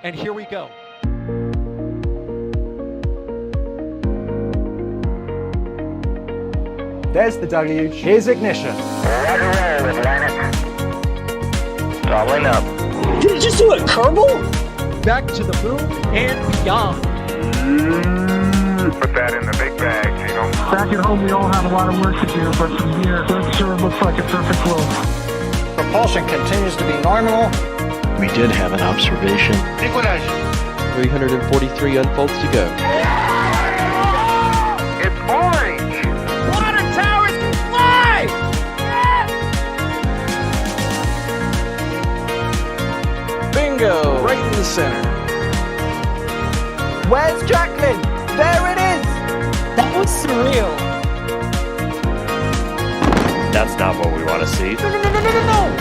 And here we go. There's the W. Here's ignition. Roger, roll, Atlantic. Doubling up. Did it just do a Kerbal? Back to the moon and beyond. Put that in the big bag, Gino. Back at home, we all have a lot of work to do, but from here, it sure looks like a perfect world. Propulsion continues to be normal. We did have an observation. Equination. 343 unfolds to go. It's orange. Water towers can fly! Bingo! Right in the center. Where's Jacqueline? There it is! That was surreal. That's not what we want to see. No.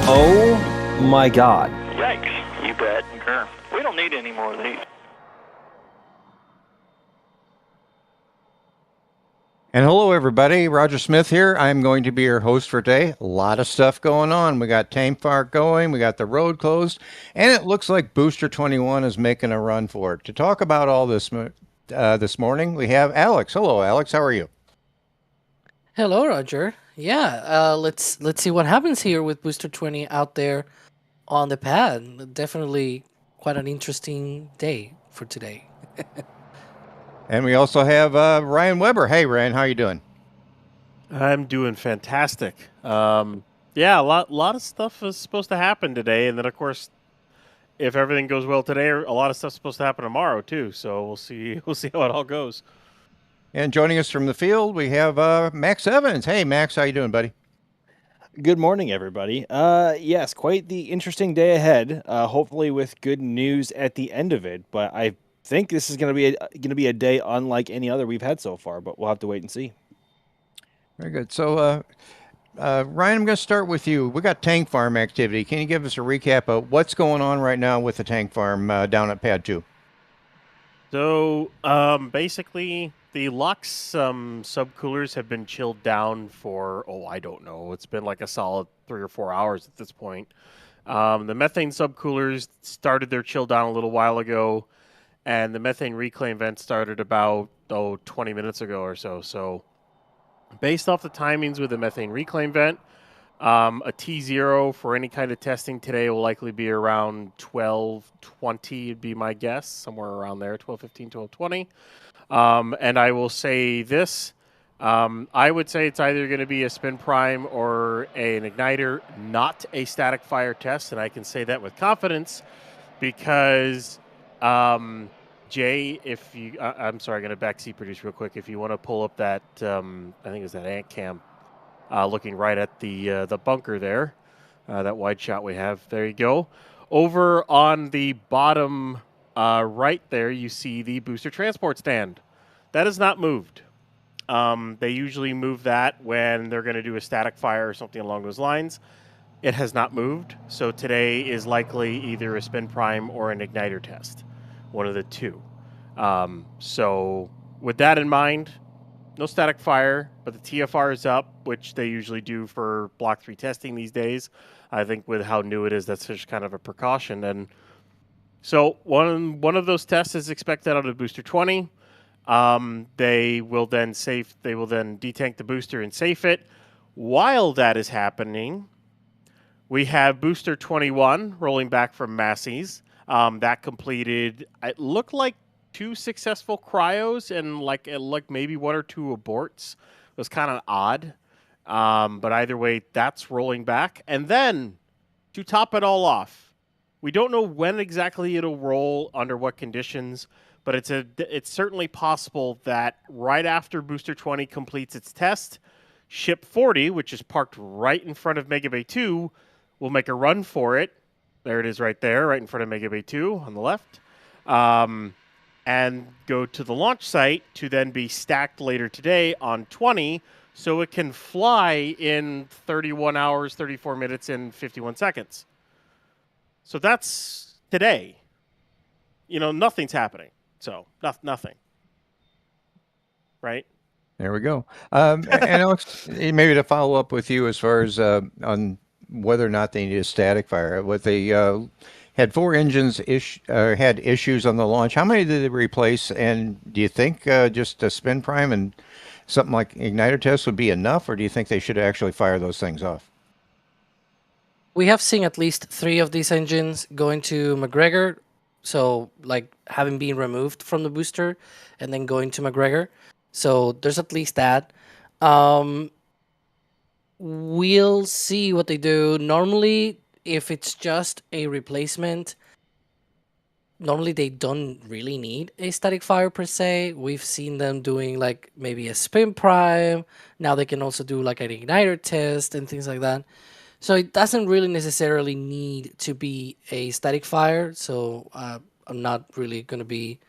Oh my God. Yikes. You bet. Sure. We don't need any more of these. And hello, everybody. Roger Smith here. I'm going to be your host for today. A lot of stuff going on. We got Tamefar going. We got the road closed. And it looks like Booster 21 is making a run for it. To talk about all this this morning, we have Alex. Hello, Alex. How are you? Hello, Roger. Yeah, let's see what happens here with Booster 20 out there on the pad. Definitely quite an interesting day for today. And we also have Ryan Weber. Hey, Ryan. How you doing? I'm doing fantastic. Yeah, a lot of stuff is supposed to happen today, and then of course, if everything goes well today, a lot of stuff's supposed to happen tomorrow too. So we'll see. We'll see how it all goes. And joining us from the field, we have Max Evans. Hey, Max. How you doing, buddy? Good morning, everybody. Yes, quite the interesting day ahead. Hopefully, with good news at the end of it. But I think this is going to be a day unlike any other we've had so far. But we'll have to wait and see. Very good. So, Ryan, I'm going to start with you. We got tank farm activity. Can you give us a recap of what's going on right now with the tank farm down at Pad 2? So basically, the Lux subcoolers have been chilled down for, I don't know. It's been like a solid 3 or 4 hours at this point. The methane subcoolers started their chill down a little while ago, and the methane reclaim vent started about 20 minutes ago or so. So based off the timings with the methane reclaim vent, a T0 for any kind of testing today will likely be around 12:20 would be my guess, somewhere around there, 12:15, 12:20. And I will say this, I would say it's either going to be a spin prime or an igniter, not a static fire test, and I can say that with confidence because Jay, if you, I'm sorry, I'm going to backseat produce real quick. If you want to pull up that, I think it's that ant cam, looking right at the bunker there, that wide shot we have. There you go. Over on the bottom right there, you see the booster transport stand. That is not moved. They usually move that when they're going to do a static fire or something along those lines. It has not moved, so today is likely either a spin prime or an igniter test, one of the two. So with that in mind, no static fire, but the TFR is up, which they usually do for Block 3 testing these days. I think with how new it is, that's just kind of a precaution. And so one of those tests is expected out of Booster 20. They will then detank the booster and safe it. While that is happening, we have Booster 21 rolling back from Massey's. That completed, it looked like 2 successful cryos and like maybe 1 or 2 aborts. It was kind of odd. But either way, that's rolling back. And then to top it all off, we don't know when exactly it'll roll, under what conditions, but it's certainly possible that right after Booster 20 completes its test, Ship 40, which is parked right in front of Mega Bay 2, will make a run for it. There it is right there, right in front of Mega Bay 2 on the left. And go to the launch site to then be stacked later today on 20, so it can fly in 31 hours, 34 minutes, and 51 seconds. So that's today. Nothing's happening. So, nothing. Right? There we go. And Alex, maybe to follow up with you as far as on whether or not they need a static fire. What they had 4 engines had issues on the launch. How many did they replace? And do you think just a spin prime and something like igniter test would be enough, or do you think they should actually fire those things off? We have seen at least 3 of these engines going to McGregor, so like having been removed from the booster and then going to McGregor. So there's at least that. We'll see what they do. Normally, if it's just a replacement, normally they don't really need a static fire per se. We've seen them doing like maybe a spin prime. Now they can also do like an igniter test and things like that. So it doesn't really necessarily need to be a static fire. So I'm not really going to be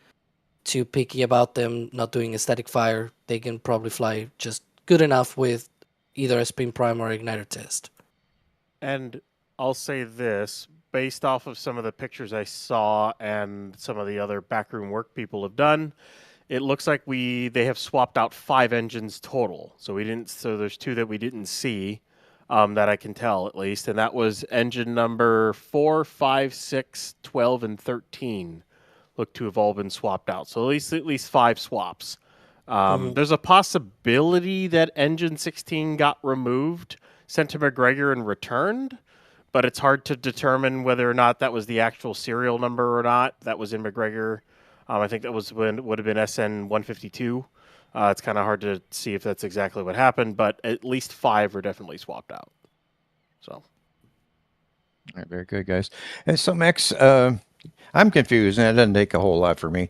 too picky about them not doing a static fire. They can probably fly just good enough with either a spin prime or igniter test. And I'll say this, based off of some of the pictures I saw and some of the other backroom work people have done, it looks like they have swapped out 5 engines total. So there's 2 that we didn't see. That I can tell at least, and that was engine number 4, 5, 6, 12, and 13 look to have all been swapped out. So at least 5 swaps. There's a possibility that engine 16 got removed, sent to McGregor, and returned, but it's hard to determine whether or not that was the actual serial number or not. That was in McGregor. I think that would have been SN 152. It's kind of hard to see if that's exactly what happened, but at least 5 are definitely swapped out. So, all right, very good, guys. And so, Max, I'm confused, and it doesn't take a whole lot for me.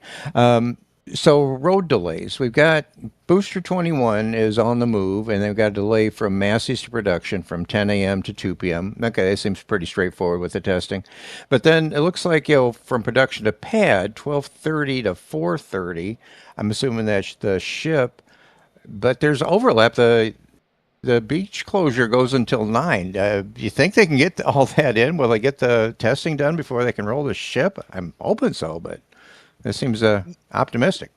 So, road delays. We've got Booster 21 is on the move, and they've got a delay from Massey's to production from 10 a.m. to 2 p.m. Okay, that seems pretty straightforward with the testing. But then it looks like, from production to pad, 12:30 to 4:30. I'm assuming that's the ship, but there's overlap. The beach closure goes until 9. Do you think they can get all that in? Will they get the testing done before they can roll the ship? I'm hoping so, but that seems optimistic.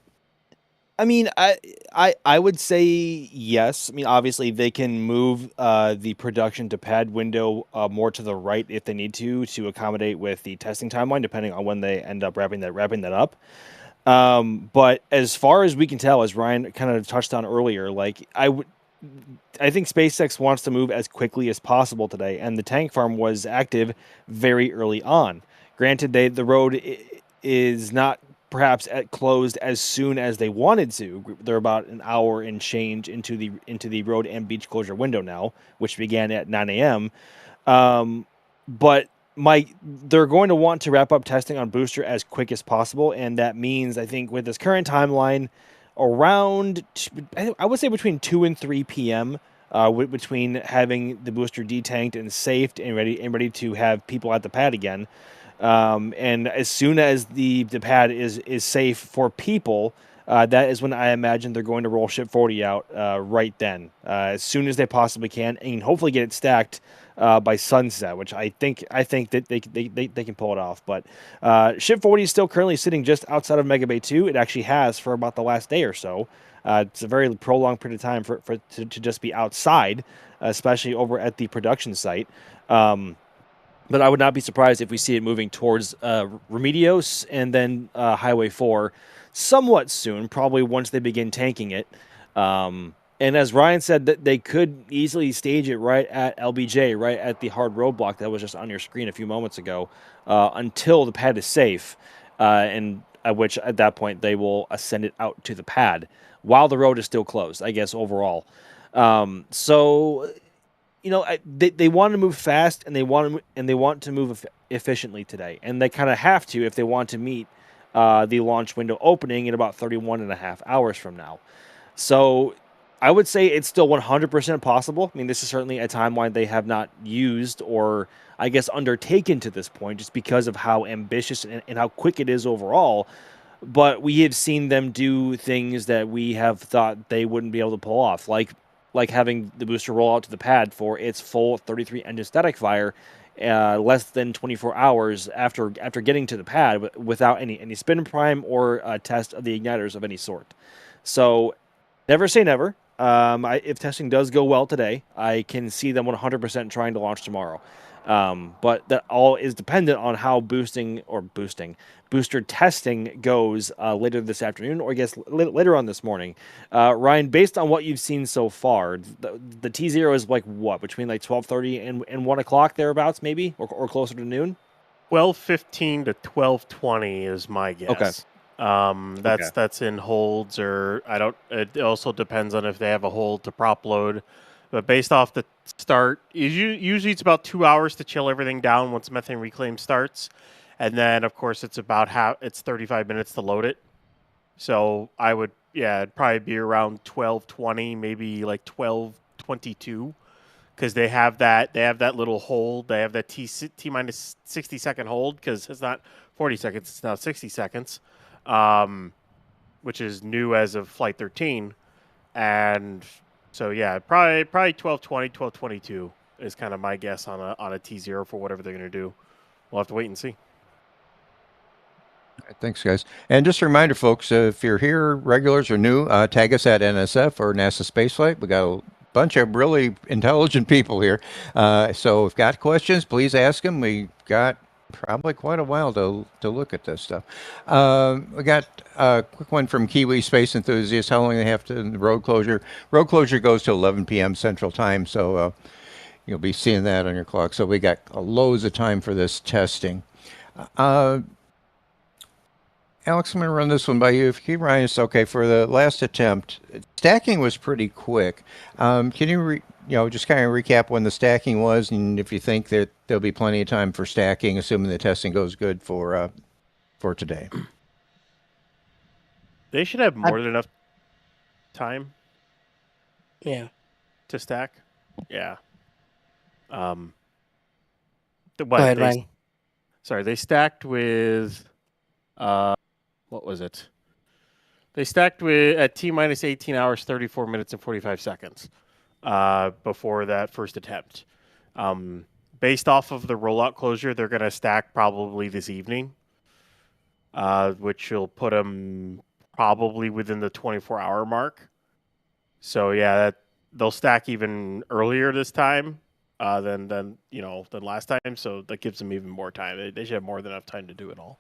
I mean, I would say yes. I mean, obviously they can move the production to pad window more to the right if they need to accommodate with the testing timeline, depending on when they end up wrapping that up. But as far as we can tell, as Ryan kind of touched on earlier, like I think SpaceX wants to move as quickly as possible today, and the tank farm was active very early on. Granted, the road is not perhaps closed as soon as they wanted to. They're about an hour and change into the road and beach closure window now, which began at 9 a.m. But they're going to want to wrap up testing on booster as quick as possible, and that means, I think, with this current timeline, around, I would say between 2 and 3 p.m. Between having the booster detanked and safed and ready to have people at the pad again. And as soon as the pad is safe for people, that is when I imagine they're going to roll Ship 40 out right then, as soon as they possibly can, and hopefully get it stacked by sunset, which I think that they can pull it off. But Ship 40 is still currently sitting just outside of Mega Bay 2. It actually has for about the last day or so. It's a very prolonged period of time to just be outside, especially over at the production site. But I would not be surprised if we see it moving towards Remedios and then Highway 4 somewhat soon, probably once they begin tanking it. And as Ryan said, that they could easily stage it right at LBJ, right at the hard roadblock that was just on your screen a few moments ago, until the pad is safe, and at which at that point they will ascend it out to the pad while the road is still closed, I guess, overall. So, they want to move fast, and they want to move efficiently today, and they kind of have to if they want to meet the launch window opening in about 31.5 hours from now. So I would say it's still 100% possible. I mean, this is certainly a timeline they have not used or, I guess, undertaken to this point, just because of how ambitious and how quick it is overall. But we have seen them do things that we have thought they wouldn't be able to pull off, like having the booster roll out to the pad for its full 33 engine static fire less than 24 hours after getting to the pad without any spin prime or test of the igniters of any sort. So never say never. If testing does go well today, I can see them 100% trying to launch tomorrow. But that all is dependent on how booster testing goes later this afternoon, or I guess later on this morning. Ryan, based on what you've seen so far, the T0 is like what, between like 12:30 and 1 o'clock thereabouts, maybe, or closer to noon? 12:15 to 12:20 is my guess. Okay. That's in holds, or I don't. It also depends on if they have a hold to prop load. But based off the start, usually it's about 2 hours to chill everything down once methane reclaim starts, and then of course it's about it's 35 minutes to load it. So I would, it'd probably be around 12:20, maybe like 12:22, because they have that little hold. They have that T minus 60-second hold, because it's not 40 seconds, it's now 60 seconds. Which is new as of Flight 13, and so probably 12:20, 12:22 is kind of my guess on a T0 for whatever they're going to do. We'll have to wait and see. All right, thanks, guys. And just a reminder, folks, if you're here, regulars or new, tag us at NSF or NASASpaceflight. We got a bunch of really intelligent people here, so if got questions, please ask them. We got probably quite a while to look at this stuff. We got a quick one from Kiwi Space Enthusiast. How long they have to the road closure? Road closure goes to 11 p.m. Central Time, so you'll be seeing that on your clock. So we got loads of time for this testing. Alex, I'm going to run this one by you. If you, Ryan, it's okay. For the last attempt, stacking was pretty quick. Can you just kind of recap when the stacking was, and if you think that there'll be plenty of time for stacking, assuming the testing goes good for today? They should have more than enough time. Yeah. To stack. Yeah. Go ahead, Ryan. Sorry, they stacked with. What was it? They stacked with at T minus 18 hours, 34 minutes, and 45 seconds before that first attempt. Based off of the rollout closure, they're going to stack probably this evening, which will put them probably within the 24-hour mark. So they'll stack even earlier this time than last time. So that gives them even more time. They should have more than enough time to do it all.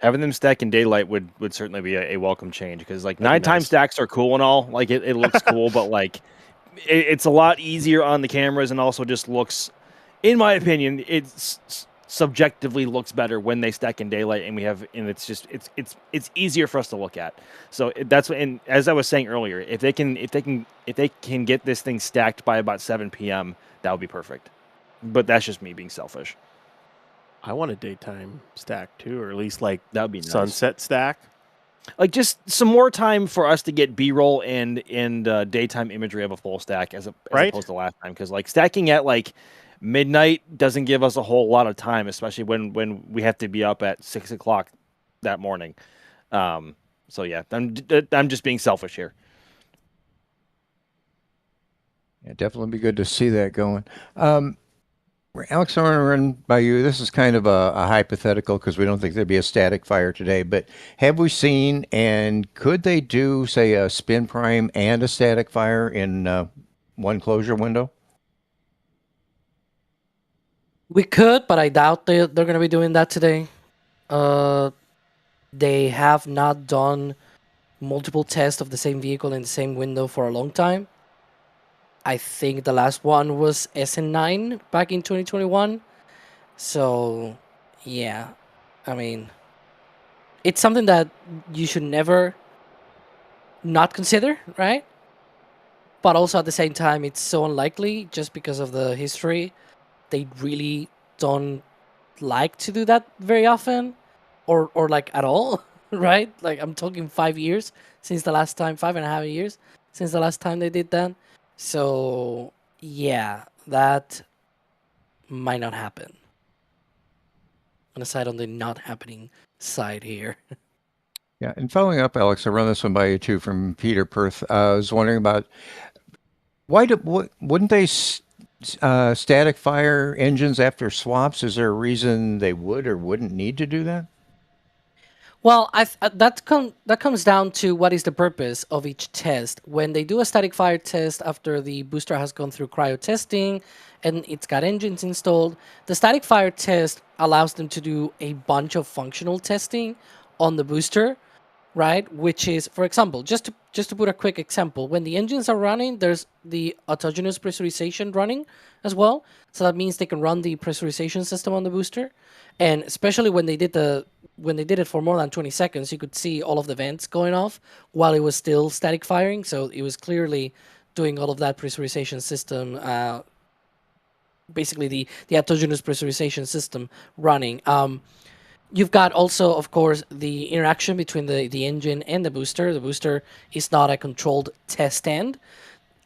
Having them stack in daylight would certainly be a welcome change, because like nighttime stacks are cool and all. Like it looks cool, but like it's a lot easier on the cameras, and also just looks, in my opinion, it's subjectively looks better when they stack in daylight, and it's easier for us to look at. So that's what, and as I was saying earlier, if they can get this thing stacked by about 7 p.m., that would be perfect. But that's just me being selfish. I want a daytime stack too, or at least like that would be nice. Sunset stack. Like just some more time for us to get B-roll and daytime imagery of a full stack as opposed to last time, because like stacking at like midnight doesn't give us a whole lot of time, especially when we have to be up at 6 o'clock that morning. So yeah, I'm just being selfish here. Yeah, definitely be good to see that going. Alex, I want to run by you. This is kind of a hypothetical, because we don't think there'd be a static fire today, but have we seen, and could they do, say, a spin prime and a static fire in one closure window? We could, but I doubt they're going to be doing that today. They have not done multiple tests of the same vehicle in the same window for a long time. I think the last one was SN9 back in 2021. So, yeah. I mean, it's something that you should never not consider, right? But also at the same time, it's so unlikely just because of the history. They really don't like to do that very often, or like at all, right? Like I'm talking 5 years since the last time, 5.5 years since the last time they did that. So, yeah, that might not happen. On the side on the not happening side here. Yeah, and following up, Alex, I run this one by you too from Peter Perth. I was wondering about wouldn't they static fire engines after swaps? Is there a reason they would or wouldn't need to do that? Well, that comes down to what is the purpose of each test. When they do a static fire test after the booster has gone through cryo testing and it's got engines installed, the static fire test allows them to do a bunch of functional testing on the booster, right? Which is, for example, just to put a quick example, when the engines are running, there's the autogenous pressurization running as well. So that means they can run the pressurization system on the booster, and especially when they did it for more than 20 seconds, you could see all of the vents going off while it was still static firing. So it was clearly doing all of that pressurization system, basically the autogenous pressurization system running. You've got also, of course, the interaction between the engine and the booster. The booster is not a controlled test stand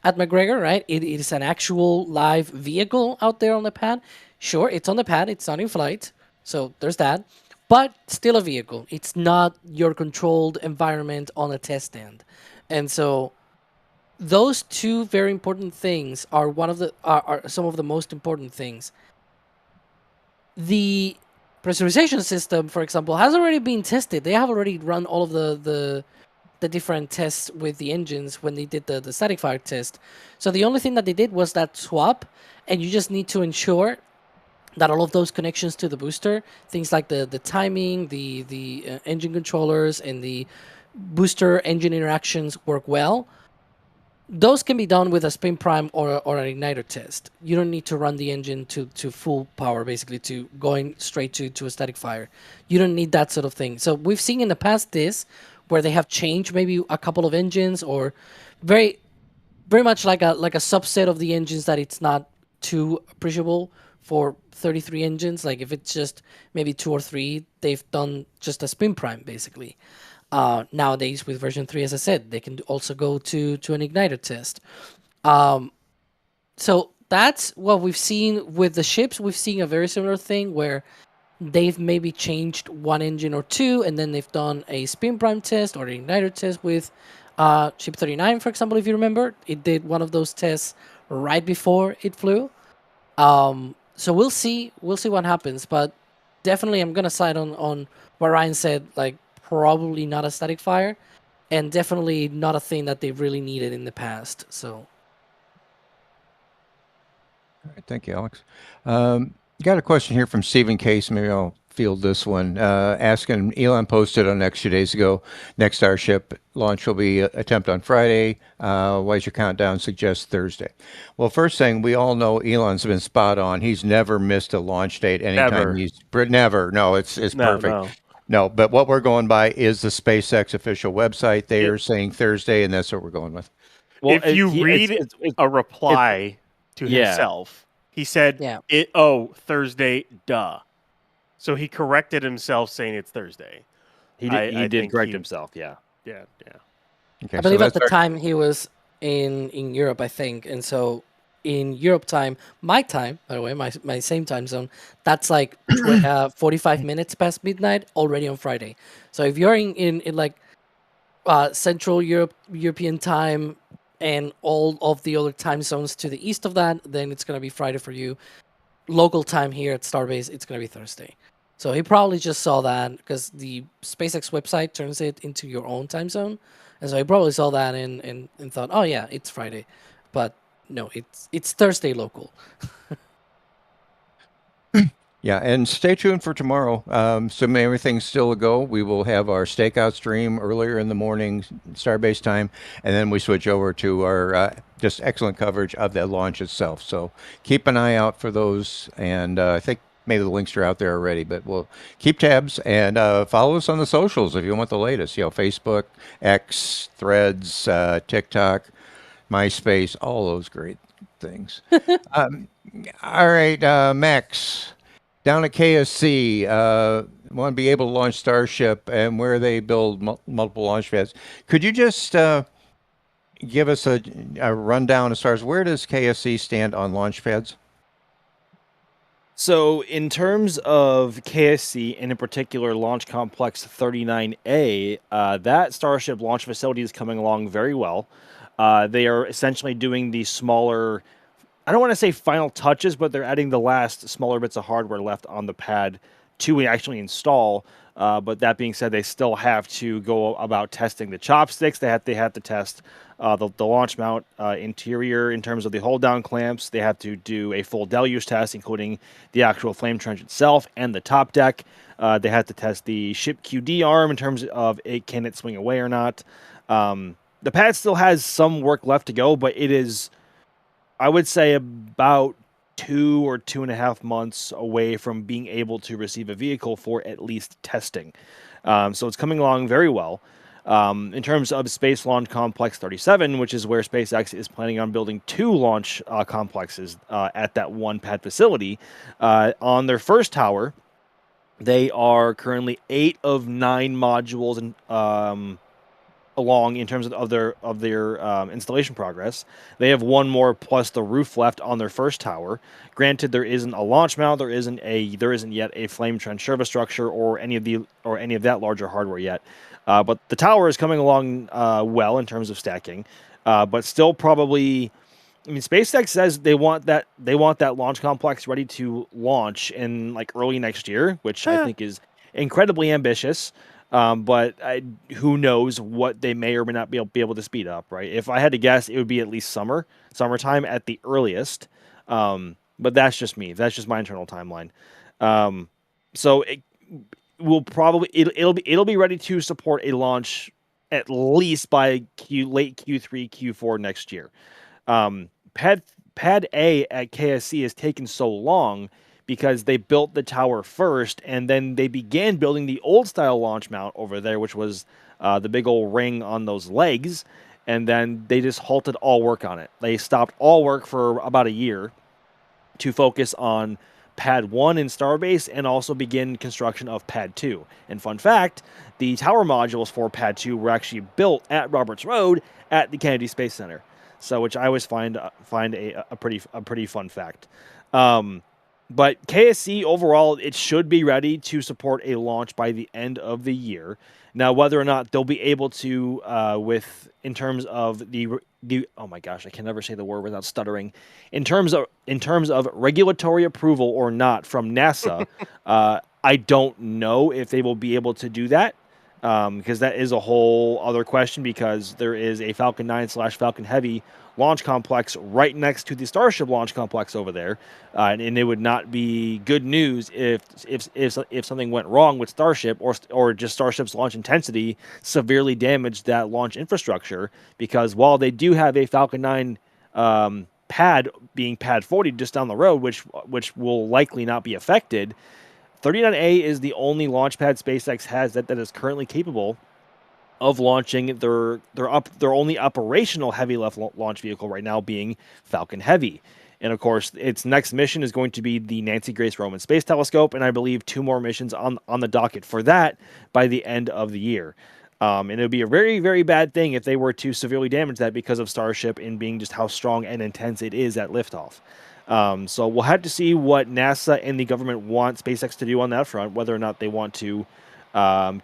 at McGregor, right? It is an actual live vehicle out there on the pad. Sure, it's on the pad. It's not in flight. So there's that. But still a vehicle. It's not your controlled environment on a test stand. And so those two very important things are are some of the most important things. The pressurization system, for example, has already been tested. They have already run all of the different tests with the engines when they did the static fire test. So the only thing that they did was that swap, and you just need to ensure that all of those connections to the booster, things like the timing, the engine controllers, and the booster engine interactions work well. Those can be done with a spin prime or an igniter test. You don't need to run the engine to full power, basically, to going straight to a static fire. You don't need that sort of thing. So we've seen in the past this, where they have changed maybe a couple of engines, or very much like a subset of the engines that it's not too appreciable for 33 engines. Like if it's just maybe 2 or 3, they've done just a spin prime, basically. Nowadays with version 3, as I said, they can also go to an igniter test. So that's what we've seen with the ships. We've seen a very similar thing where they've maybe changed one engine or two, and then they've done a spin prime test or an igniter test with ship 39, for example. If you remember, it did one of those tests right before it flew. So we'll see what happens, but definitely I'm gonna side on what Ryan said, like probably not a static fire, and definitely not a thing that they really needed in the past. So, All right, thank you, Alex. Got a question here from Stephen Case. Maybe I'll field this one. Asking, Elon posted on X 2 days ago, next Starship launch will be attempt on Friday. Why does your countdown suggest Thursday? Well, first thing, we all know Elon's been spot on. He's never missed a launch date anytime never. No, it's perfect. No, but what we're going by is the SpaceX official website. They are saying Thursday, and that's what we're going with. Well, if you read a reply to himself, he said, Thursday, duh. So he corrected himself saying it's Thursday. He did correct himself, yeah. Yeah. Okay, I believe at the time he was in Europe, I think. And so in Europe time, my time, by the way, my same time zone, that's like 45 minutes past midnight already on Friday. So if you're in like Central European time and all of the other time zones to the east of that, then it's going to be Friday for you. Local time here at Starbase, it's going to be Thursday. So he probably just saw that because the SpaceX website turns it into your own time zone. And so he probably saw that and thought, oh yeah, it's Friday. But no, it's Thursday local. Yeah, and stay tuned for tomorrow. Assuming everything's still a go, we will have our stakeout stream earlier in the morning, Starbase time, and then we switch over to our just excellent coverage of the launch itself. So keep an eye out for those, and I think maybe the links are out there already, but we'll keep tabs and follow us on the socials if you want the latest. Facebook, X, Threads, TikTok, MySpace, all those great things. All right, Max. Down at KSC, want to be able to launch Starship and where they build multiple launch pads. Could you just give us a rundown as far as where does KSC stand on launch pads? So in terms of KSC, and in particular Launch Complex 39A, that Starship launch facility is coming along very well. They are essentially doing the smaller, I don't want to say final touches, but they're adding the last smaller bits of hardware left on the pad to actually install But that being said, they still have to go about testing the chopsticks. They have to test the launch mount interior in terms of the hold down clamps. They have to do a full deluge test, including the actual flame trench itself and the top deck. They have to test the ship QD arm in terms of can it swing away or not. The pad still has some work left to go, but it is, I would say, about 2 or 2.5 months away from being able to receive a vehicle for at least testing. So it's coming along very well. In terms of Space Launch Complex 37, which is where SpaceX is planning on building 2 launch complexes at that one pad facility, on their first tower, they are currently 8 of 9 modules and along in terms of their installation progress. They have 1 more plus the roof left on their first tower. Granted, there isn't a launch mount, there isn't yet a flame trench service structure or any of that larger hardware yet. But the tower is coming along well in terms of stacking, but still probably. I mean, SpaceX says they want that launch complex ready to launch in like early next year, which I think is incredibly ambitious. But who knows what they may or may not be able to speed up, right? If I had to guess, it would be at least summertime at the earliest. But that's just me. That's just my internal timeline. So it will probably it'll be ready to support a launch at least by late Q3, Q4 next year. Pad A at KSC has taken so long because they built the tower first, and then they began building the old style launch mount over there, which was the big old ring on those legs, and then they just halted all work on it. They stopped all work for about a year to focus on Pad 1 in Starbase and also begin construction of Pad 2. And fun fact, the tower modules for Pad 2 were actually built at Roberts Road at the Kennedy Space Center. So, which I always find a pretty fun fact. But KSC overall, it should be ready to support a launch by the end of the year. Now, whether or not they'll be able to, in terms of the oh my gosh, I can never say the word without stuttering. In terms of regulatory approval or not from NASA, I don't know if they will be able to do that. Because that is a whole other question, because there is a Falcon 9/Falcon Heavy launch complex right next to the Starship launch complex over there, and it would not be good news if something went wrong with Starship or just Starship's launch intensity severely damaged that launch infrastructure. Because while they do have a Falcon 9 pad being Pad 40 just down the road, which will likely not be affected, 39A is the only launch pad SpaceX has that is currently capable of launching their only operational heavy lift launch vehicle right now, being Falcon Heavy. And of course, its next mission is going to be the Nancy Grace Roman Space Telescope, and I believe 2 more missions on the docket for that by the end of the year. And it would be a very, very bad thing if they were to severely damage that because of Starship and being just how strong and intense it is at liftoff. So we'll have to see what NASA and the government want SpaceX to do on that front, whether or not they want to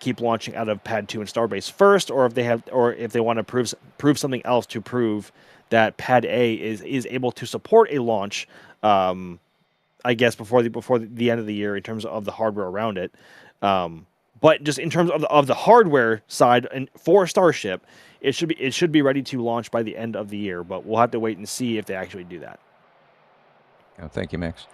keep launching out of Pad 2 and Starbase first, or if they want to prove something else to prove that Pad A is able to support a launch. I guess before the end of the year in terms of the hardware around it. But just in terms of the hardware side and for Starship, it should be ready to launch by the end of the year. But we'll have to wait and see if they actually do that. Oh, thank you, Max.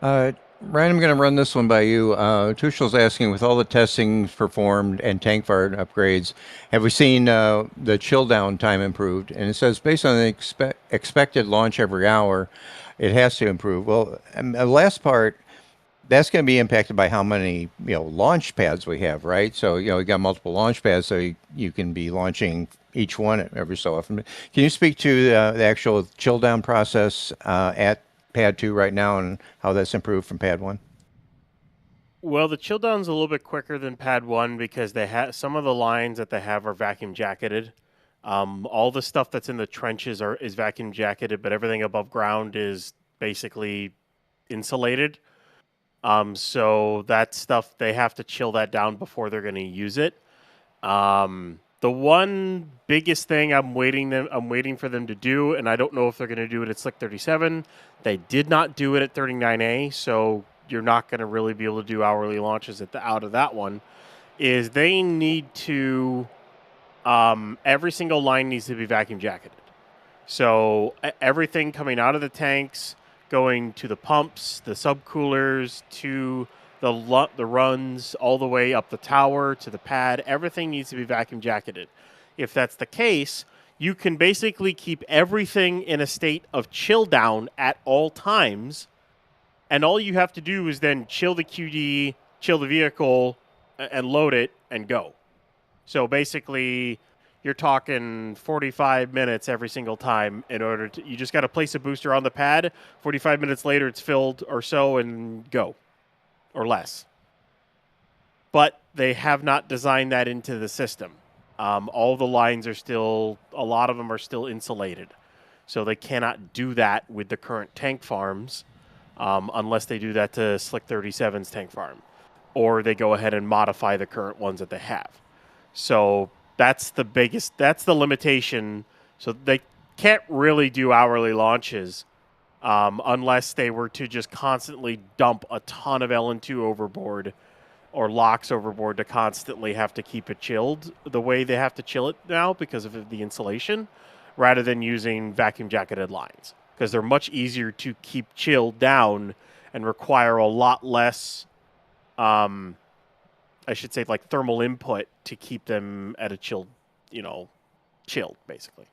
Ryan, I'm going to run this one by you. Tushal's asking, with all the testing performed and tank fire upgrades, have we seen the chill down time improved? And it says, based on the expected launch every hour, it has to improve. Well, the last part, that's going to be impacted by how many launch pads we have, right? So we got multiple launch pads, so you can be launching each one every so often. Can you speak to the actual chill down process at Pad 2 right now and how that's improved from Pad 1? Well, the chill down's a little bit quicker than Pad 1 because they have some of the lines that they have are vacuum jacketed. All the stuff that's in the trenches is vacuum jacketed, but everything above ground is basically insulated. So that stuff, they have to chill that down before they're going to use it. The one biggest thing I'm waiting for them to do, and I don't know if they're going to do it at Slick 37. They did not do it at 39A, so you're not going to really be able to do hourly launches out of that one, is they need to, every single line needs to be vacuum jacketed. So everything coming out of the tanks, going to the pumps, the subcoolers, to the runs, all the way up the tower to the pad, everything needs to be vacuum jacketed. If that's the case, you can basically keep everything in a state of chill down at all times, and all you have to do is then chill the QD, chill the vehicle, and load it and go. So basically, you're talking 45 minutes every single time in order to, you just got to place a booster on the pad. 45 minutes later, it's filled or so and go, or less. But they have not designed that into the system. All the lines are still, a lot of them are still insulated. So they cannot do that with the current tank farms unless they do that to Slick 37's tank farm. Or they go ahead and modify the current ones that they have. So that's the limitation. So they can't really do hourly launches unless they were to just constantly dump a ton of LN2 overboard or locks overboard to constantly have to keep it chilled the way they have to chill it now because of the insulation, rather than using vacuum jacketed lines, because they're much easier to keep chilled down and require a lot less I should say, like thermal input to keep them at a chilled, chilled, basically.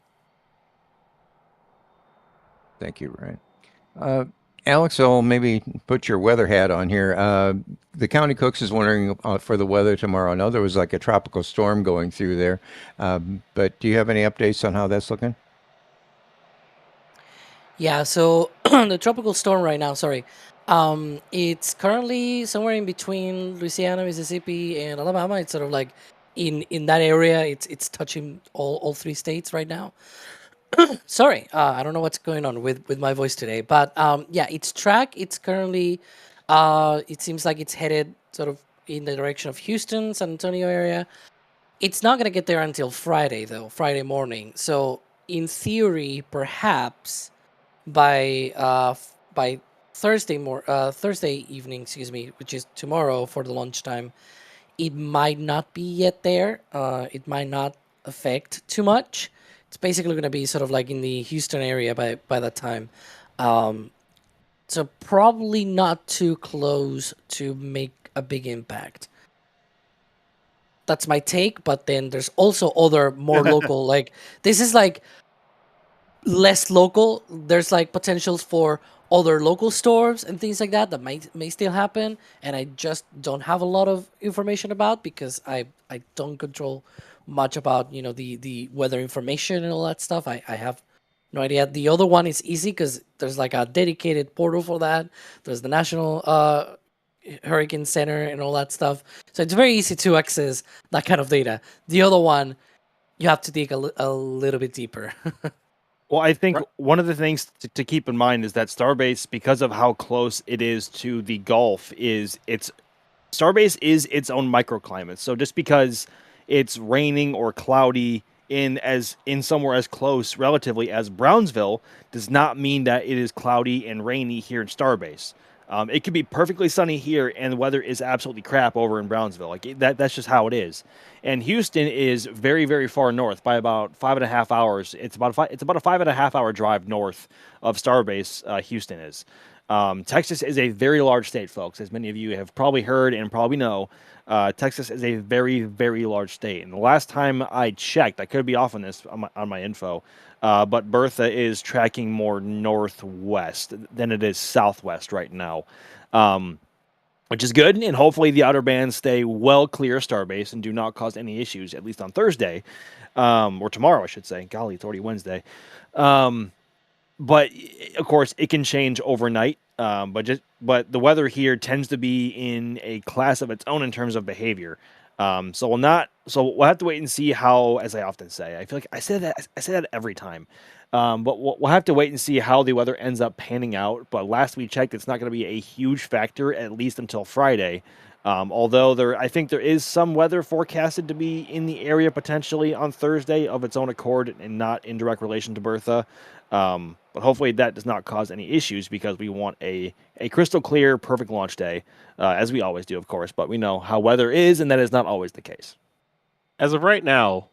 Thank you, Ryan. Alex, I'll maybe put your weather hat on here. The County Cooks is wondering for the weather tomorrow. I know there was like a tropical storm going through there, but do you have any updates on how that's looking? Yeah, so the tropical storm right now, it's currently somewhere in between Louisiana, Mississippi, and Alabama. It's sort of like in that area. It's touching all three states right now. Sorry, I don't know what's going on with my voice today, but yeah, its track. It's currently, it seems like it's headed sort of in the direction of Houston, San Antonio area. It's not gonna get there until Friday though, Friday morning. So in theory, perhaps by Thursday evening, which is tomorrow for the lunchtime, it might not be yet there. It might not affect too much. It's basically going to be sort of like in the Houston area by that time. So probably not too close to make a big impact. That's my take, but then there's also other more local, like this is like less local. There's like potentials for other local storms and things like that may still happen, and I just don't have a lot of information about because I don't control much about the weather information and all that stuff. I have no idea. The other one is easy because there's like a dedicated portal for that. There's the National Hurricane Center and all that stuff, so it's very easy to access that kind of data. The other one, you have to dig a little bit deeper. Well, I think one of the things to keep in mind is that Starbase, because of how close it is to the Gulf, Starbase is its own microclimate. So just because it's raining or cloudy in somewhere as close relatively as Brownsville does not mean that it is cloudy and rainy here in Starbase. It could be perfectly sunny here, and the weather is absolutely crap over in Brownsville. Like that's just how it is. And Houston is very, very far north by about 5.5 hours. It's about a 5.5 hour drive north of Starbase. Houston is. Texas is a very large state, folks, as many of you have probably heard and probably know. Texas is a very, very large state. And the last time I checked, I could be off on this on my info, but Bertha is tracking more northwest than it is southwest right now, which is good. And hopefully the outer bands stay well clear of Starbase and do not cause any issues, at least on Thursday, or tomorrow, I should say. Golly, it's already Wednesday. But of course, it can change overnight. But the weather here tends to be in a class of its own in terms of behavior. So we'll have to wait and see how, as I often say, I feel like I say that every time. But we'll have to wait and see how the weather ends up panning out. But last we checked, it's not going to be a huge factor, at least until Friday. Although I think there is some weather forecasted to be in the area potentially on Thursday of its own accord and not in direct relation to Bertha. But hopefully that does not cause any issues because we want a crystal clear, perfect launch day, as we always do, of course. But we know how weather is, and that is not always the case. As of right now,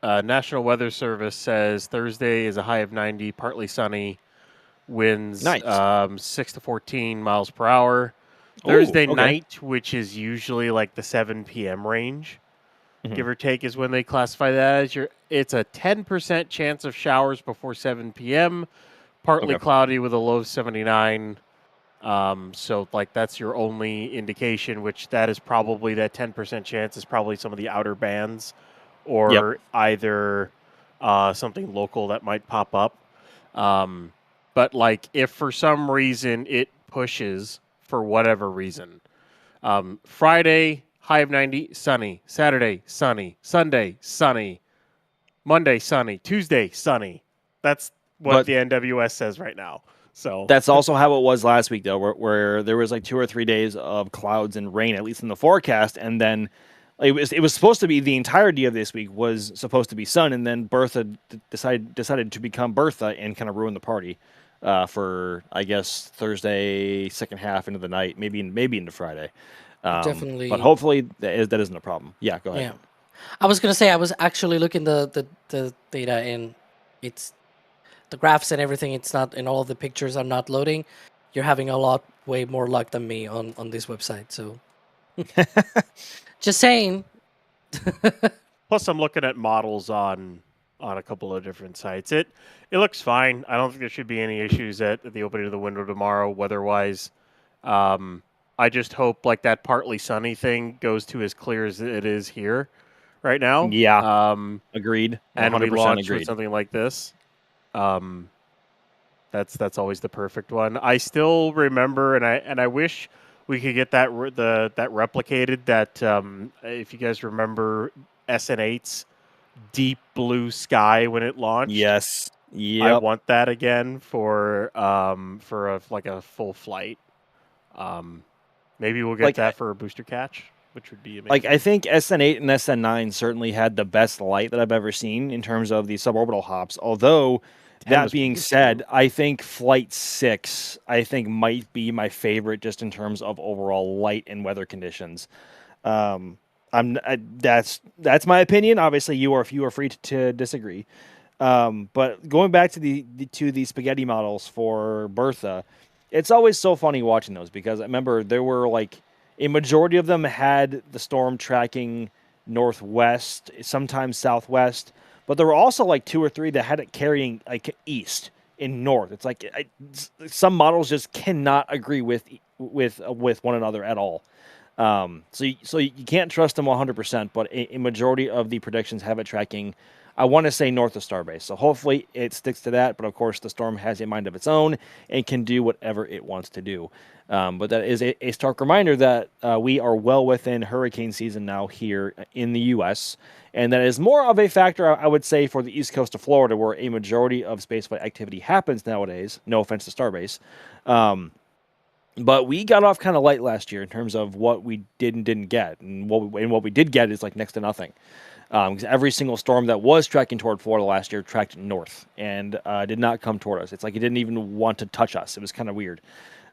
National Weather Service says Thursday is a high of 90, partly sunny, winds Nice. 6 to 14 miles per hour. Ooh, Thursday okay. night, which is usually like the 7 p.m. range, Mhm. give or take, is when they classify that as it's a 10% chance of showers before 7 p.m., partly Okay. cloudy with a low of 79. So like that's your only indication, which that is probably that 10% chance is probably some of the outer bands or either something local that might pop up. But like if for some reason it pushes for whatever reason, Friday, high of 90, sunny. Saturday, sunny. Sunday, sunny. Monday, sunny. Tuesday, sunny. That's what But the NWS says right now. So that's also how it was last week, though, where there was like 2 or 3 days of clouds and rain, at least in the forecast, and then it was supposed to be the entirety of this week was supposed to be sun, and then Bertha decided to become Bertha and kind of ruin the party for I guess Thursday second half into the night, maybe into Friday. Definitely. But hopefully that isn't a problem. Yeah, go ahead. Yeah. I was gonna say I was actually looking the data and it's the graphs and everything. It's not in all the pictures are not loading. You're having a lot way more luck than me on this website. So just saying. plus I'm looking at models on a couple of different sites. It looks fine. I don't think there should be any issues at the opening of the window tomorrow weather-wise. I just hope like that partly sunny thing goes to as clear as it is here right now. Yeah. Agreed. 100% And we launch agreed. with something like this. That's always the perfect one. I still remember, and I wish we could get that that replicated. That if you guys remember SN8's deep blue sky when it launched. Yes. I Yep. want that again for like a full flight. Maybe we'll get Like, that for a booster catch, which would be amazing. Like, I think SN8 and SN9 certainly had the best light that I've ever seen in terms of the suborbital hops. Although, 10 that was being beautiful. said, I think Flight 6, might be my favorite just in terms of overall light and weather conditions. That's my opinion. Obviously, you are free to disagree. But going back to the spaghetti models for Bertha, it's always so funny watching those because I remember there were like a majority of them had the storm tracking northwest, sometimes southwest, but there were also like 2 or 3 that had it carrying like east in north. It's like some models just cannot agree with one another at all. So you can't trust them 100%, but a majority of the predictions have it tracking, I want to say, north of Starbase. So hopefully it sticks to that. But of course, the storm has a mind of its own and can do whatever it wants to do. But that is a stark reminder that we are well within hurricane season now here in the U.S. And that is more of a factor, I would say, for the east coast of Florida, where a majority of spaceflight activity happens nowadays. No offense to Starbase. But we got off kind of light last year in terms of what we did and didn't get. And what we did get is like next to nothing. Because every single storm that was tracking toward Florida last year tracked north and did not come toward us. It's like it didn't even want to touch us. It was kind of weird.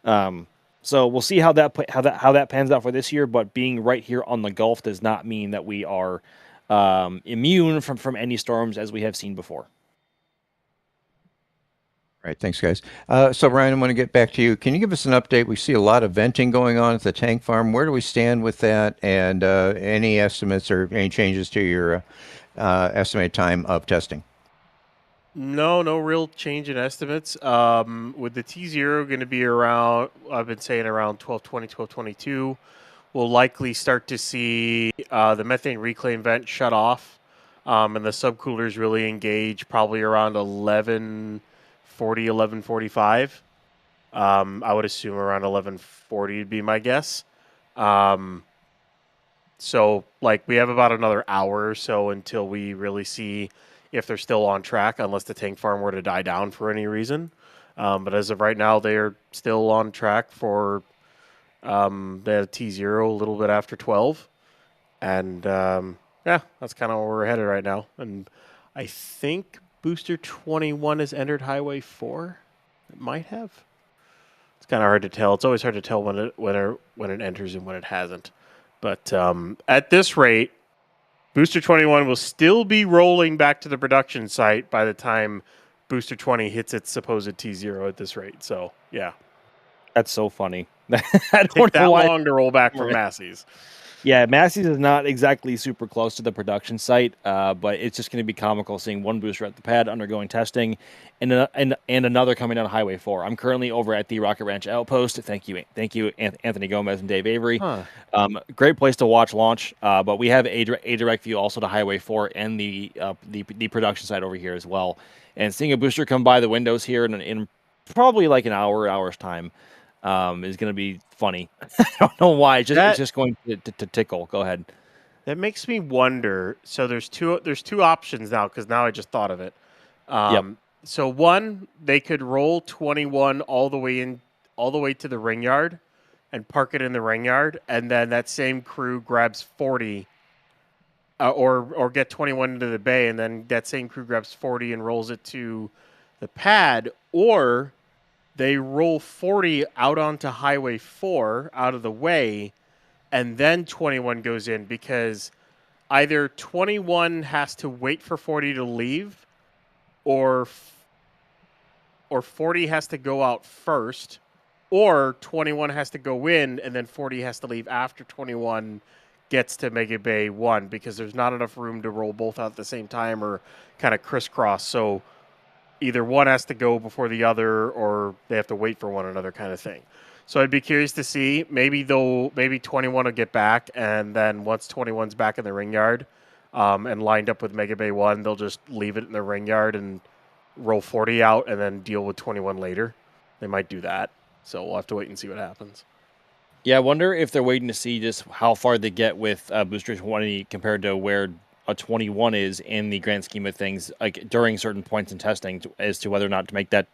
So we'll see how that pans out for this year. But being right here on the Gulf does not mean that we are immune from any storms as we have seen before. All right, thanks, guys. So, Ryan, I want to get back to you. Can you give us an update? We see a lot of venting going on at the tank farm. Where do we stand with that? And any estimates or any changes to your estimated time of testing? No real change in estimates. With the T0 going to be around, I've been saying around 1220, 1222. We'll likely start to see the methane reclaim vent shut off and the subcoolers really engage probably around 1140, 1145. I would assume around 1140 would be my guess. So, like, we have about another hour or so until we really see if they're still on track, unless the tank farm were to die down for any reason. But as of right now, they are still on track for They had a T0 a little bit after 12. And yeah, that's kind of where we're headed right now. And I think Booster 21 has entered Highway 4. It might have. It's kind of hard to tell. It's always hard to tell when it enters and when it hasn't. But at this rate, Booster 21 will still be rolling back to the production site by the time Booster 20 hits its supposed T0 at this rate. So, yeah. That's so funny. I Take don't that know why. long to roll back from Massey's. Yeah, Massey's is not exactly super close to the production site, but it's just going to be comical seeing one booster at the pad undergoing testing, and another coming down Highway 4. I'm currently over at the Rocket Ranch Outpost. Thank you, Anthony Gomez and Dave Avery. Great place to watch launch. But we have a direct view also to Highway 4 and the production site over here as well. And seeing a booster come by the windows here in probably like an hour's time. Is going to be funny. I don't know why. It's just going to tickle. Go ahead. That makes me wonder. So there's two options now because now I just thought of it. So one, they could roll 21 all the way to the ring yard, and park it in the ring yard, and then that same crew grabs 40, or get 21 into the bay, and then that same crew grabs 40 and rolls it to the pad, or they roll 40 out onto Highway 4 out of the way, and then 21 goes in, because either 21 has to wait for 40 to leave, or 40 has to go out first, or 21 has to go in, and then 40 has to leave after 21 gets to Mega Bay 1, because there's not enough room to roll both out at the same time or kind of crisscross. So either one has to go before the other, or they have to wait for one another, kind of thing. So I'd be curious to see. Maybe 21 will get back, and then once 21's back in the ring yard and lined up with Mega Bay 1, they'll just leave it in the ring yard and roll 40 out and then deal with 21 later. They might do that. So we'll have to wait and see what happens. Yeah, I wonder if they're waiting to see just how far they get with Booster 20 compared to where a 21 is in the grand scheme of things, like during certain points in testing, as to whether or not to make that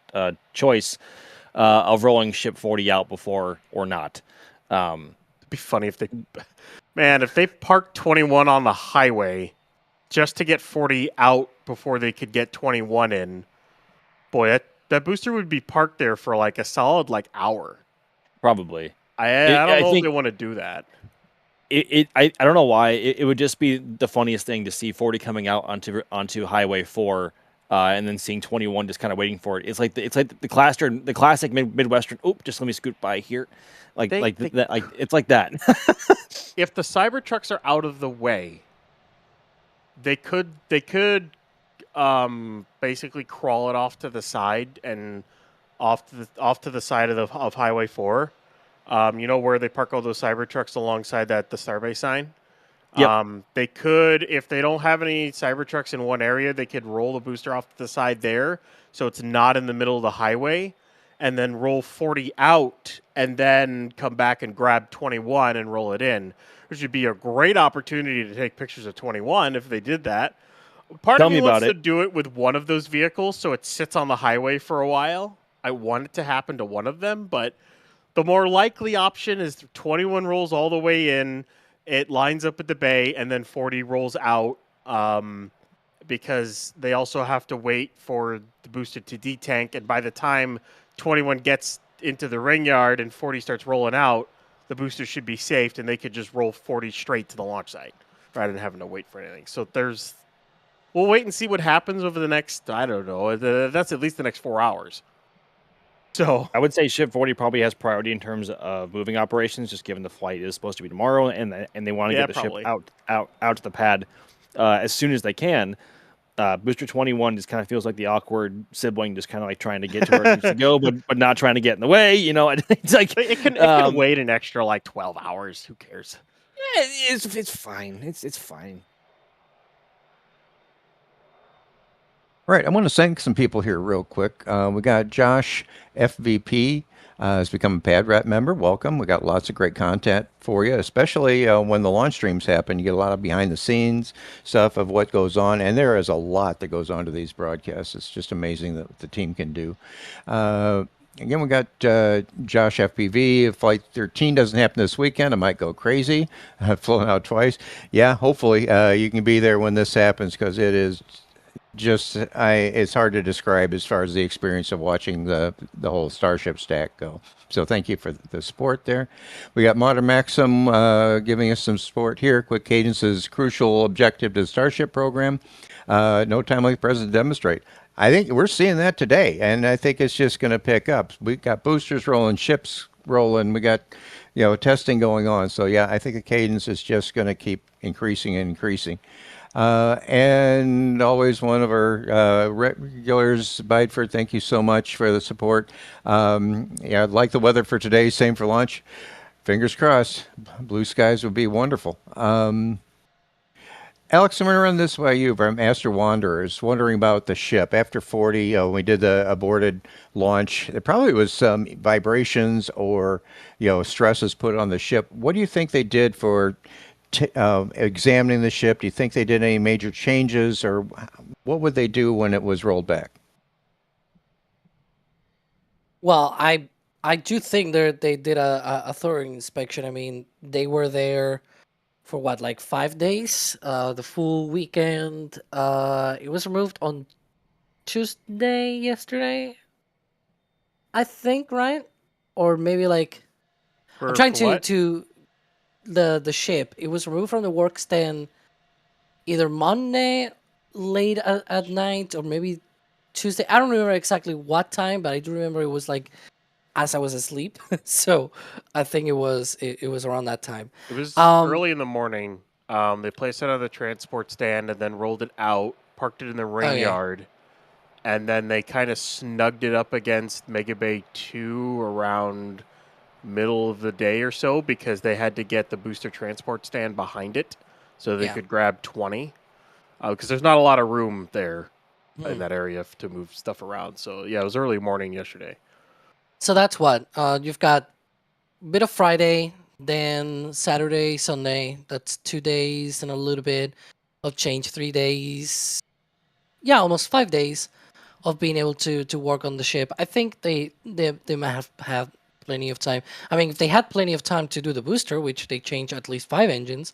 choice of rolling ship 40 out before or not. It'd be funny if they parked 21 on the highway just to get 40 out before they could get 21 in. Boy, that booster would be parked there for like a solid hour. Probably. I don't know if they want to do that. I don't know why. It would just be the funniest thing to see 40 coming out onto Highway 4, and then seeing 21 just kind of waiting for it. It's like the classic Midwestern. Oop, just let me scoot by here, it's like that. If the Cybertrucks are out of the way, they could basically crawl it off to the side and off to the side of Highway 4. You know where they park all those Cybertrucks alongside the Starbase sign? Yep. They could, if they don't have any Cybertrucks in one area, they could roll the booster off to the side there, so it's not in the middle of the highway, and then roll 40 out, and then come back and grab 21 and roll it in, which would be a great opportunity to take pictures of 21 if they did that. Part of me wants to do it with one of those vehicles, so it sits on the highway for a while. I want it to happen to one of them, but the more likely option is 21 rolls all the way in, it lines up at the bay, and then 40 rolls out, because they also have to wait for the booster to detank, and by the time 21 gets into the ring yard and 40 starts rolling out, the booster should be safe, and they could just roll 40 straight to the launch site rather than having to wait for anything. So we'll wait and see what happens over the next, I don't know, that's at least the next 4 hours. So I would say Ship 40 probably has priority in terms of moving operations, just given the flight is supposed to be tomorrow, and they want to get the ship out to the pad as soon as they can. Booster 21 just kind of feels like the awkward sibling, just kind of like trying to get to where it needs to go, but not trying to get in the way. It's like it can wait an extra 12 hours. Who cares? Yeah, it's fine. It's fine. All right, I want to thank some people here real quick. We got Josh FVP has become a Pad Rat member. Welcome. We got lots of great content for you, especially when the launch streams happen. You get a lot of behind the scenes stuff of what goes on, and there is a lot that goes on to these broadcasts. It's just amazing that the team can do. Again, we got Josh FPV. If Flight 13 doesn't happen this weekend, I might go crazy. I've flown out twice. Yeah, hopefully you can be there when this happens, because it is just it's hard to describe as far as the experience of watching the whole Starship stack go. So thank you for the support there. We got Modern Maxim giving us some support here. Quick cadence is crucial objective to the Starship program. No time like the present to demonstrate. I think we're seeing that today, and I think it's just going to pick up. We got boosters rolling, ships rolling. We got, testing going on. So yeah, I think the cadence is just going to keep increasing and increasing. And always one of our regulars, Bideford, thank you so much for the support. Yeah, I'd like the weather for today, same for lunch. Fingers crossed. Blue skies would be wonderful. Alex, I'm going to run this by you from Master Wanderers, wondering about the ship. After 40, when we did the aborted launch, there probably was some vibrations or, stresses put on the ship. What do you think they did for examining the ship? Do you think they did any major changes, or what would they do when it was rolled back? Well, I do think they did a thorough inspection. I mean, they were there for what, like 5 days? The full weekend. It was removed on Tuesday, yesterday, I think, right? Or maybe like I'm trying to the ship. It was removed from the work stand either Monday late at night or maybe Tuesday. I don't remember exactly what time, but I do remember it was like as I was asleep. So I think it was around that time. It was early in the morning. They placed it on the transport stand and then rolled it out, parked it in the rain yard, and then they kind of snugged it up against Mega Bay 2 around middle of the day or so, because they had to get the booster transport stand behind it so they could grab 20. Because there's not a lot of room there in that area to move stuff around. So yeah, it was early morning yesterday. So that's what you've got. A bit of Friday, then Saturday, Sunday. That's 2 days and a little bit of change. 3 days, yeah, almost 5 days of being able to work on the ship. I think they might have had plenty of time. I mean, if they had plenty of time to do the booster, which they changed at least 5 engines,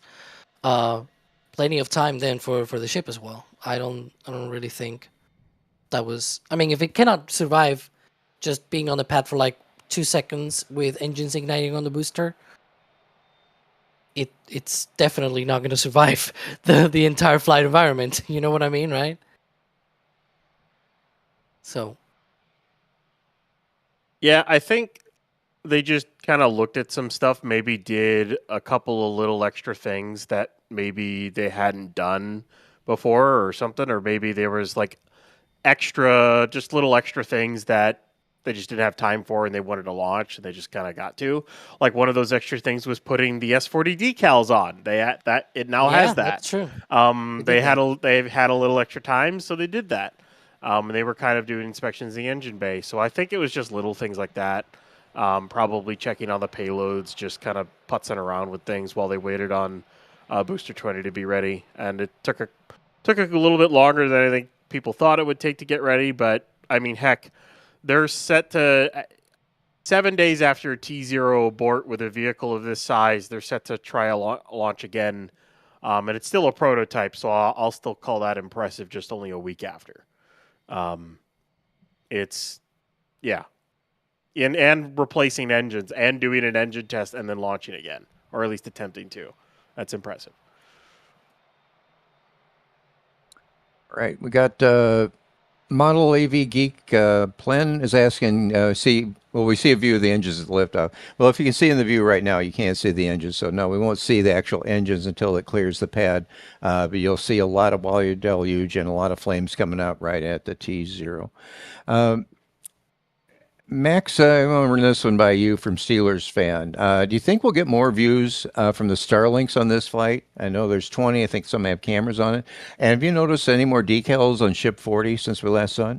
plenty of time then for the ship as well. I don't really think that was. I mean, if it cannot survive just being on the pad for like 2 seconds with engines igniting on the booster, it's definitely not going to survive the entire flight environment. You know what I mean, right? So. Yeah, I think they just kind of looked at some stuff, maybe did a couple of little extra things that maybe they hadn't done before or something, or maybe there was like just little extra things that they just didn't have time for and they wanted to launch and they just kind of got to. Like one of those extra things was putting the S40 decals on. It now has that. That's true. They've had a little extra time, so they did that. And they were kind of doing inspections in the engine bay. So I think it was just little things like that. Probably checking on the payloads, just kind of putzing around with things while they waited on Booster 20 to be ready. And it took a little bit longer than I think people thought it would take to get ready. But I mean, heck, they're set to 7 days after a T0 abort with a vehicle of this size. They're set to try a launch again, and it's still a prototype, so I'll still call that impressive. Just only a week after, and replacing engines and doing an engine test and then launching again, or at least attempting to. That's impressive. All right, we got Model AV Geek Plen is asking, we see a view of the engines at the liftoff. Well, if you can see in the view right now, you can't see the engines. So no, we won't see the actual engines until it clears the pad. But you'll see a lot of water deluge and a lot of flames coming out right at the T0. Max, I want to run this one by you from Steelers fan. Do you think we'll get more views from the Starlinks on this flight? I know there's 20. I think some have cameras on it. And have you noticed any more decals on Ship 40 since we last saw it?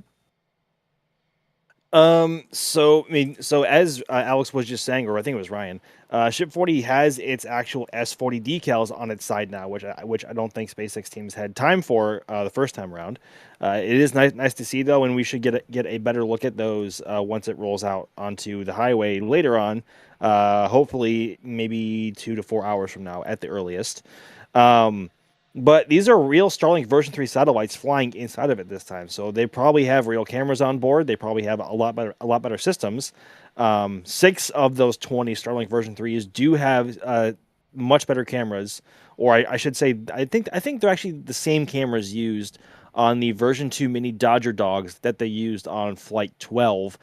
So as Alex was just saying, or I think it was Ryan, Ship 40 has its actual S40 decals on its side now, which I don't think SpaceX teams had time for the first time around. It is nice to see though, and we should get a better look at those once it rolls out onto the highway later on. Hopefully, maybe 2 to 4 hours from now at the earliest. But these are real Starlink version 3 satellites flying inside of it this time. So they probably have real cameras on board. They probably have a lot better systems. 6 of those 20 Starlink version 3s do have much better cameras, or I should say, I think they're actually the same cameras used on the version 2 mini Dodger dogs that they used on Flight 12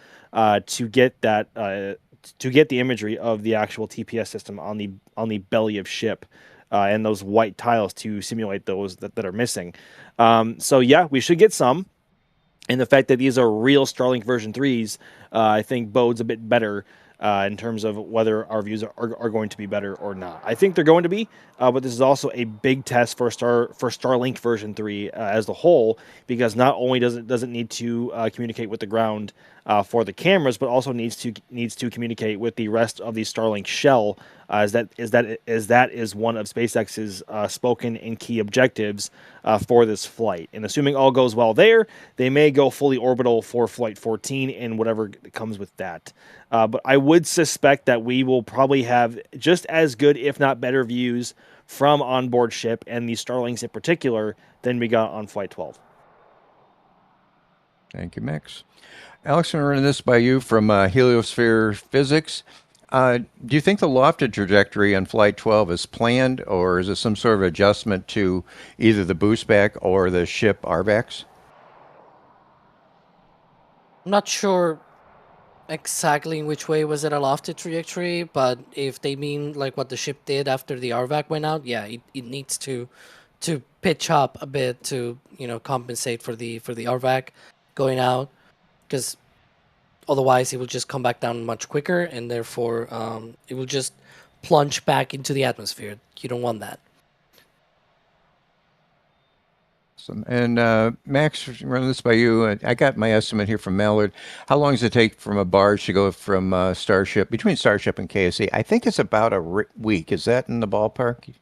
to get that to get the imagery of the actual TPS system on the belly of ship. And those white tiles to simulate those that are missing. So yeah, we should get some. And the fact that these are real Starlink version 3s, I think bodes a bit better in terms of whether our views are going to be better or not. I think they're going to be, but this is also a big test for Starlink version 3 as a whole, because not only does it need to communicate with the ground for the cameras, but also needs to communicate with the rest of the Starlink shell, as that is one of SpaceX's spoken and key objectives for this flight. And assuming all goes well there, they may go fully orbital for Flight 14 and whatever comes with that. But I would suspect that we will probably have just as good, if not better, views from onboard ship and the Starlinks in particular than we got on Flight 12. Thank you, Max. Alex, I'm running this by you from Heliosphere Physics. Do you think the lofted trajectory on Flight 12 is planned, or is it some sort of adjustment to either the boost back or the ship RVACs? I'm not sure exactly in which way was it a lofted trajectory, but if they mean like what the ship did after the RVAC went out, yeah, it needs to pitch up a bit to compensate for the RVAC going out, because otherwise it will just come back down much quicker, and therefore it will just plunge back into the atmosphere. You don't want that. And Max, running this by you, I got my estimate here from Mallard. How long does it take from a barge to go from between Starship and KSC? I think it's about a week. Is that in the ballpark?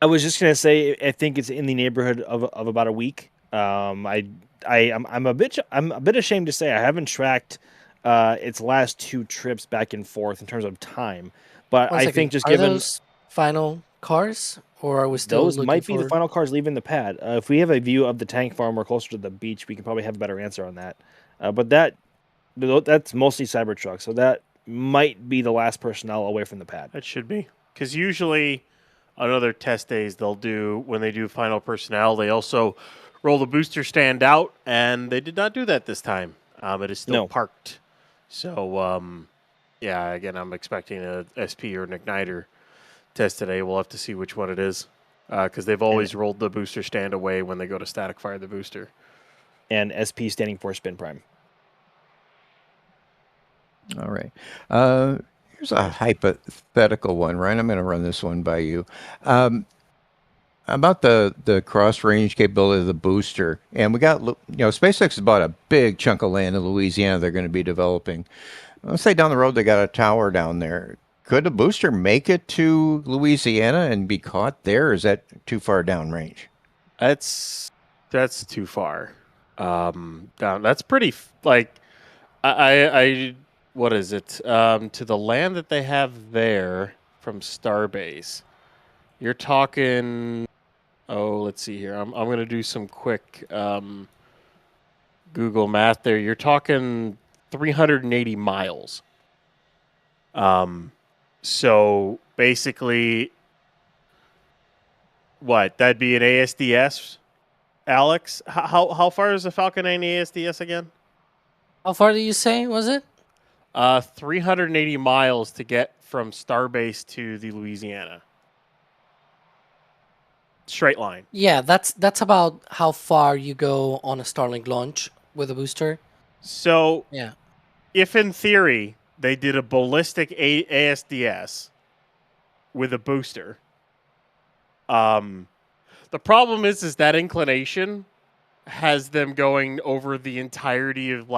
I was just gonna say, I think it's in the neighborhood of about a week. I'm a bit ashamed to say I haven't tracked its last 2 trips back and forth in terms of time, but I think just given those final cars, or are we still those looking might be for... the final cars leaving the pad. If we have a view of the tank farm or closer to the beach, we can probably have a better answer on that. But that's mostly Cybertruck, so that might be the last personnel away from the pad. That should be, because usually on other test days when they do final personnel, they also roll the booster stand out, and they did not do that this time. It is still parked. So, yeah, again, I'm expecting a SP or an igniter test today. We'll have to see which one it is, because they've always rolled the booster stand away when they go to static fire the booster. And SP standing for spin prime. All right. Here's a hypothetical one, Ryan. I'm going to run this one by you. About the cross-range capability of the booster. And we got, SpaceX has bought a big chunk of land in Louisiana they're going to be developing. Let's say down the road they got a tower down there. Could a booster make it to Louisiana and be caught there, or is that too far downrange? That's too far down. That's pretty, I what is it? To the land that they have there from Starbase, you're talking... Oh, let's see here. I'm going to do some quick Google math there. You're talking 380 miles. So basically, what? That'd be an ASDS, Alex? How far is the Falcon 9 ASDS again? How far did you say was it? 380 miles to get from Starbase to the Louisiana. Straight line. Yeah, that's about how far you go on a Starlink launch with a booster. So, yeah, if in theory they did a ballistic ASDS with a booster, the problem is that inclination has them going over the entirety of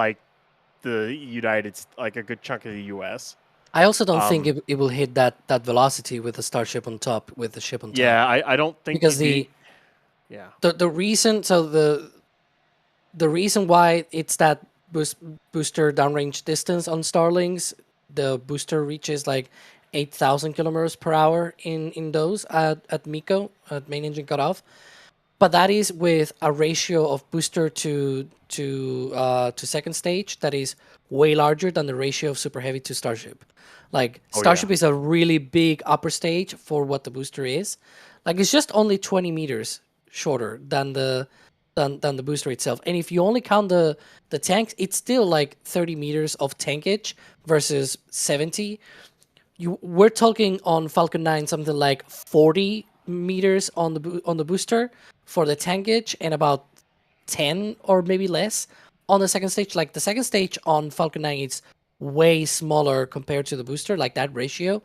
the like a good chunk of the U.S. I also don't think it will hit that velocity with the Starship on top, with the ship on top. Yeah, I don't think because yeah. the reason the reason why it's that booster downrange distance on Starlings, the booster reaches like 8,000 kilometers per hour in those at MECO, at main engine cutoff. But that is with a ratio of booster to second stage that is way larger than the ratio of Super Heavy to Starship. Like Starship is a really big upper stage for what the booster is. Like it's just only 20 meters shorter than the booster itself. And if you only count the tanks, it's still like 30 meters of tankage versus 70. We're talking on Falcon 9 something like 40 meters on the booster for the tankage and about 10 or maybe less on the second stage. Like the second stage on Falcon 9 is way smaller compared to the booster. Like that ratio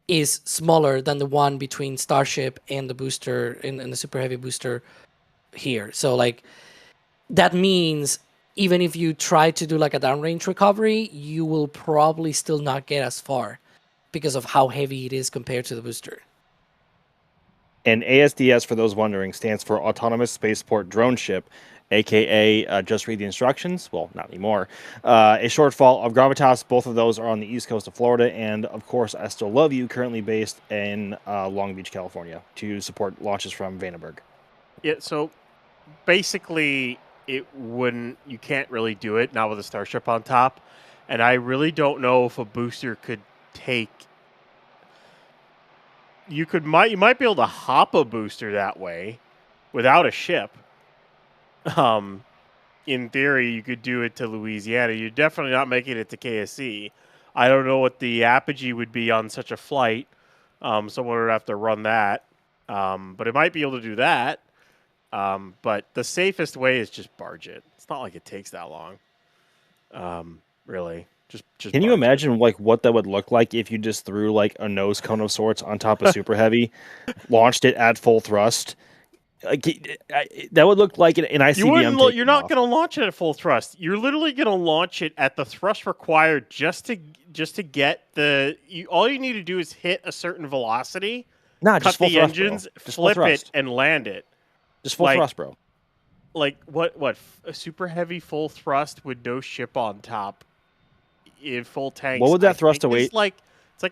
is smaller than the one between Starship and the booster and the Super Heavy booster here. So like that means even if you try to do like a downrange recovery, you will probably still not get as far because of how heavy it is compared to the booster. And ASDS, for those wondering, stands for Autonomous Spaceport Drone Ship, aka just read the instructions. Well, not anymore. A shortfall of Gravitas. Both of those are on the east coast of Florida, and of course, I Still Love You, currently based in Long Beach, California, to support launches from Vandenberg. Yeah, so basically, you can't really do it now with a Starship on top, and I really don't know if a booster could take. You might be able to hop a booster that way without a ship. In theory, you could do it to Louisiana. You're definitely not making it to KSC. I don't know what the apogee would be on such a flight. Someone would have to run that. But it might be able to do that. But the safest way is just barge it. It's not like it takes that long. Really. Just Can you imagine like what that would look like if you just threw like a nose cone of sorts on top of Super Heavy, launched it at full thrust? That would look like an ICBM. You're not going to launch it at full thrust. You're literally going to launch it at the thrust required just to get the. All you need to do is hit a certain velocity, cut just the engines, flip it, and land it. Just full thrust, bro. Like what? A Super Heavy full thrust with no ship on top. In full tanks. What would that thrust to weight? It's like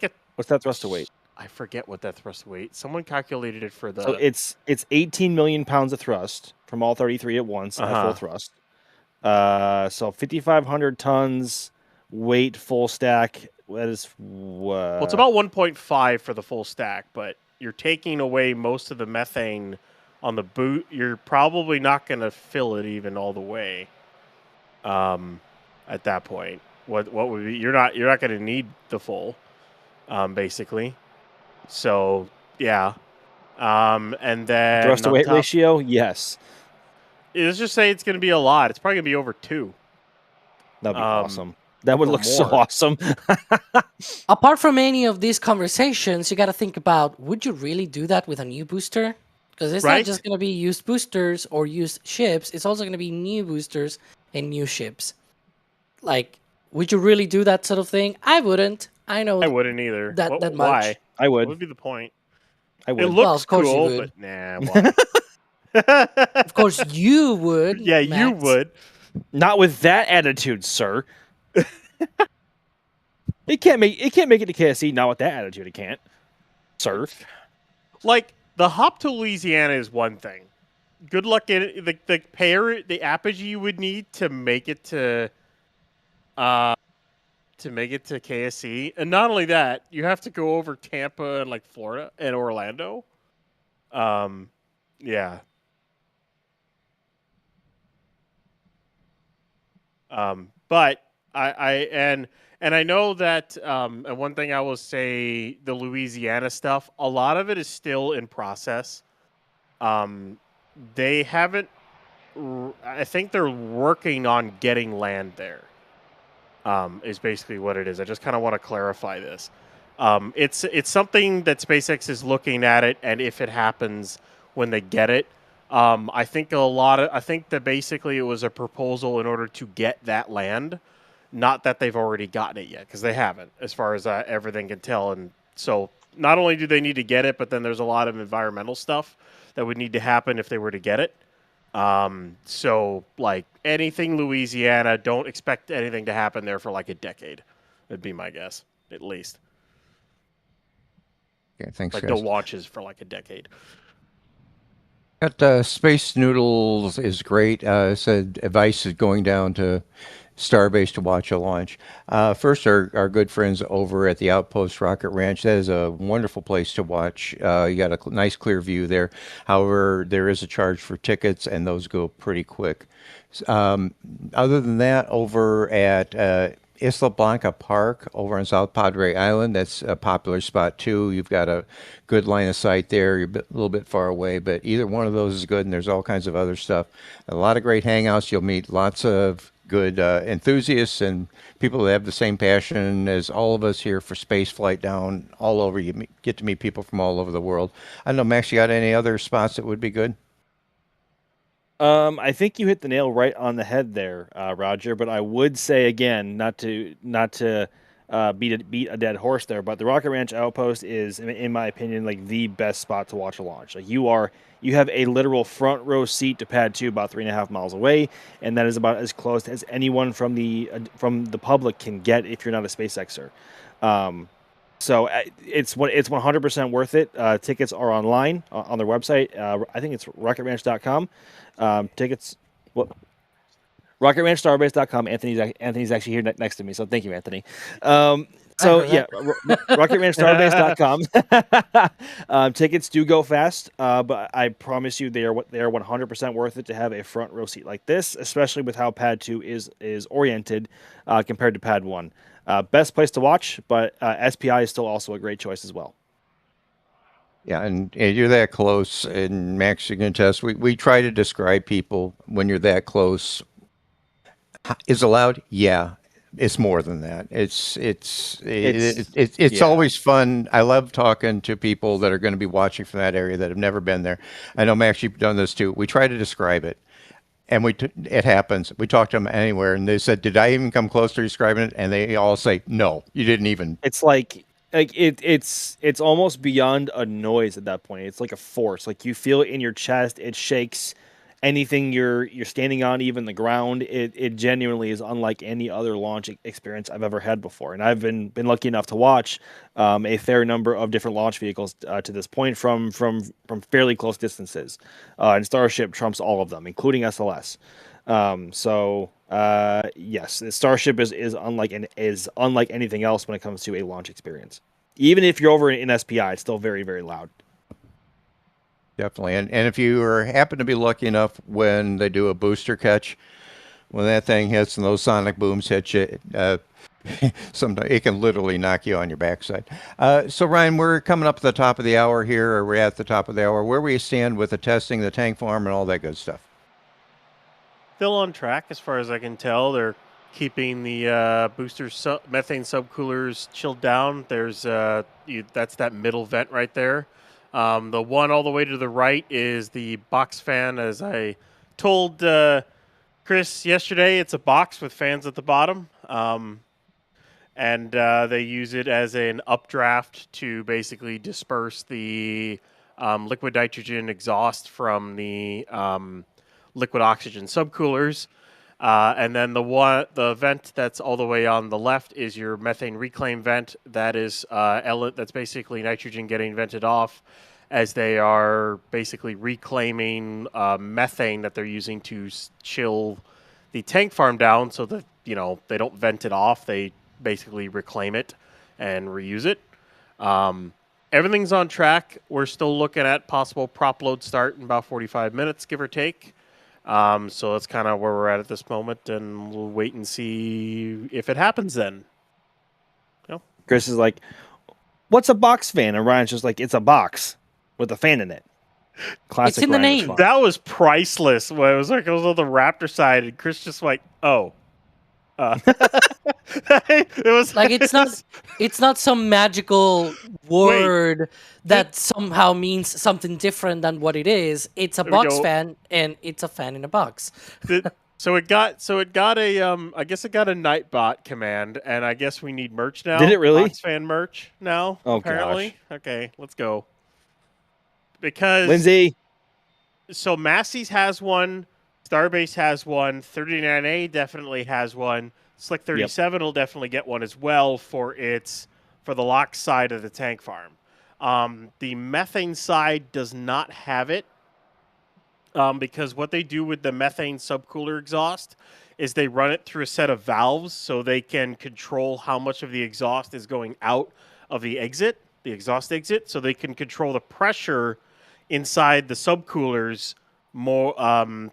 a. What's that thrust to weight? I forget what that thrust to weight. Someone calculated it for the. So it's 18 million pounds of thrust from all 33 at once at full thrust. So 5,500 tons weight full stack. That is well, it's about 1.5 for the full stack, but you're taking away most of the methane on the boot. You're probably not going to fill it even all the way. At that point. What would be you're not going to need the full, basically. So yeah, and then thrust to weight ratio, yes. Let's just say it's going to be a lot. It's probably going to be over 2. That'd be awesome. That would look so awesome. Apart from any of these conversations, you got to think about: would you really do that with a new booster? Because it's not just going to be used boosters or used ships. It's also going to be new boosters and new ships. Like. Would you really do that sort of thing? I wouldn't. I know. I wouldn't either. That much. Why? I would. What would be the point? I would. It looks of course cool, you would. but nah. Why? Of course you would. Yeah, Max. you would. Not with that attitude, sir. It can't make it to KSC. Not with that attitude, it can't. Sir. Like the hop to Louisiana is one thing. Good luck in it. The apogee you would need to make it to KSC. And not only that, you have to go over Tampa and like Florida and Orlando. Yeah. But I know that and one thing I will say, the Louisiana stuff, a lot of it is still in process. They haven't. I think they're working on getting land there. Is basically what it is. I just kind of want to clarify this. It's something that SpaceX is looking at it, and if it happens when they get it, I think that basically it was a proposal in order to get that land, Not that they've already gotten it yet, because they haven't, as far as everything can tell. And so not only do they need to get it, but then there's a lot of environmental stuff that would need to happen if they were to get it. So, like, anything Louisiana, don't expect anything to happen there for like a decade. That'd be my guess, at least. Okay, thanks, Like, guys. no launches for like a decade. Got Space Noodles is great. Said advice is going down to Starbase to watch a launch. First, our good friends over at the Outpost Rocket Ranch. That is a wonderful place to watch. You got a nice clear view there. However, there is a charge for tickets, and those go pretty quick. Other than that, over at Isla Blanca Park over on South Padre Island, that's a popular spot too. You've got a good line of sight there. You're a little bit far away, but either one of those is good, and there's all kinds of other stuff. A lot of great hangouts. You'll meet lots of good enthusiasts and people that have the same passion as all of us here for space flight down all over. You get to meet people from all over the world. I don't know, Max, you got any other spots that would be good? I think you hit the nail right on the head there, Roger. But I would say again, not to beat a dead horse there, but the Rocket Ranch Outpost is, in my opinion, like the best spot to watch a launch. Like you have a literal front row seat to Pad 2 about 3.5 miles away, and that is about as close as anyone from the public can get if you're not a SpaceXer. So it's 100% worth it. Tickets are online on their website. I think it's rocketranch.com. Tickets, rocketranchstarbase.com. Anthony's actually here next to me, so thank you, Anthony. So yeah, rocketranchstarbase.com. Tickets do go fast, but I promise you they are 100% worth it to have a front row seat like this, especially with how Pad 2 is oriented compared to Pad 1. Best place to watch, but SPI is still also a great choice as well. Yeah, and you're that close, and Max, you can attest. We try to describe people when you're that close. Is allowed? Yeah, it's more than that. It's Yeah. always fun. I love talking to people that are going to be watching from that area that have never been there. I know, Max, you've done this too. We try to describe it. And it happens. We talk to them anywhere, and they said, "Did I even come close to describing it?" And they all say, "No, you didn't even." It's like it's almost beyond a noise at that point. It's like a force. Like you feel it in your chest. It shakes anything you're standing on, even the ground. It genuinely is unlike any other launch experience I've ever had before. And I've been lucky enough to watch a fair number of different launch vehicles to this point from fairly close distances. And Starship trumps all of them, including SLS. Yes, Starship is unlike anything else when it comes to a launch experience. Even if you're over in SPI, it's still very, very loud. Definitely. And if you happen to be lucky enough when they do a booster catch, when that thing hits and those sonic booms hit you, sometimes it can literally knock you on your backside. So Ryan, we're coming up at the top of the hour here, or we're at the top of the hour. Where we stand with the testing, the tank farm, and all that good stuff? Still on track, as far as I can tell. They're keeping the booster methane subcoolers chilled down. There's that's that middle vent right there. The one all the way to the right is the box fan. As I told Chris yesterday, it's a box with fans at the bottom. And they use it as an updraft to basically disperse the liquid nitrogen exhaust from the liquid oxygen subcoolers. And then the vent that's all the way on the left is your methane reclaim vent. That is that's basically nitrogen getting vented off as they are basically reclaiming methane that they're using to chill the tank farm down, so that they don't vent it off. They basically reclaim it and reuse it. Everything's on track. We're still looking at possible prop load start in about 45 minutes, give or take. So that's kind of where we're at this moment, and we'll wait and see if it happens then. Chris is like, "What's a box fan?" And Ryan's just like, "It's a box with a fan in it." Classic. It's in the Ryan name. response. That was priceless. When it was on the Raptor side, and Chris just like, "Oh." It was Like it's not some magical word that somehow means something different than what it is. It's a There we box go. fan, and it's a fan in a box. So it got a I guess it got a Nightbot command, and I guess we need merch now. Did it really? Box fan merch now. Oh, apparently. gosh. Okay, let's go. Because Lindsay. So Massey's has one, Starbase has one, 39A definitely has one. Slick 37 will definitely get one as well for the lock side of the tank farm. The methane side does not have it. Because what they do with the methane subcooler exhaust is they run it through a set of valves so they can control how much of the exhaust is going out of the exhaust exit, so they can control the pressure inside the subcoolers more,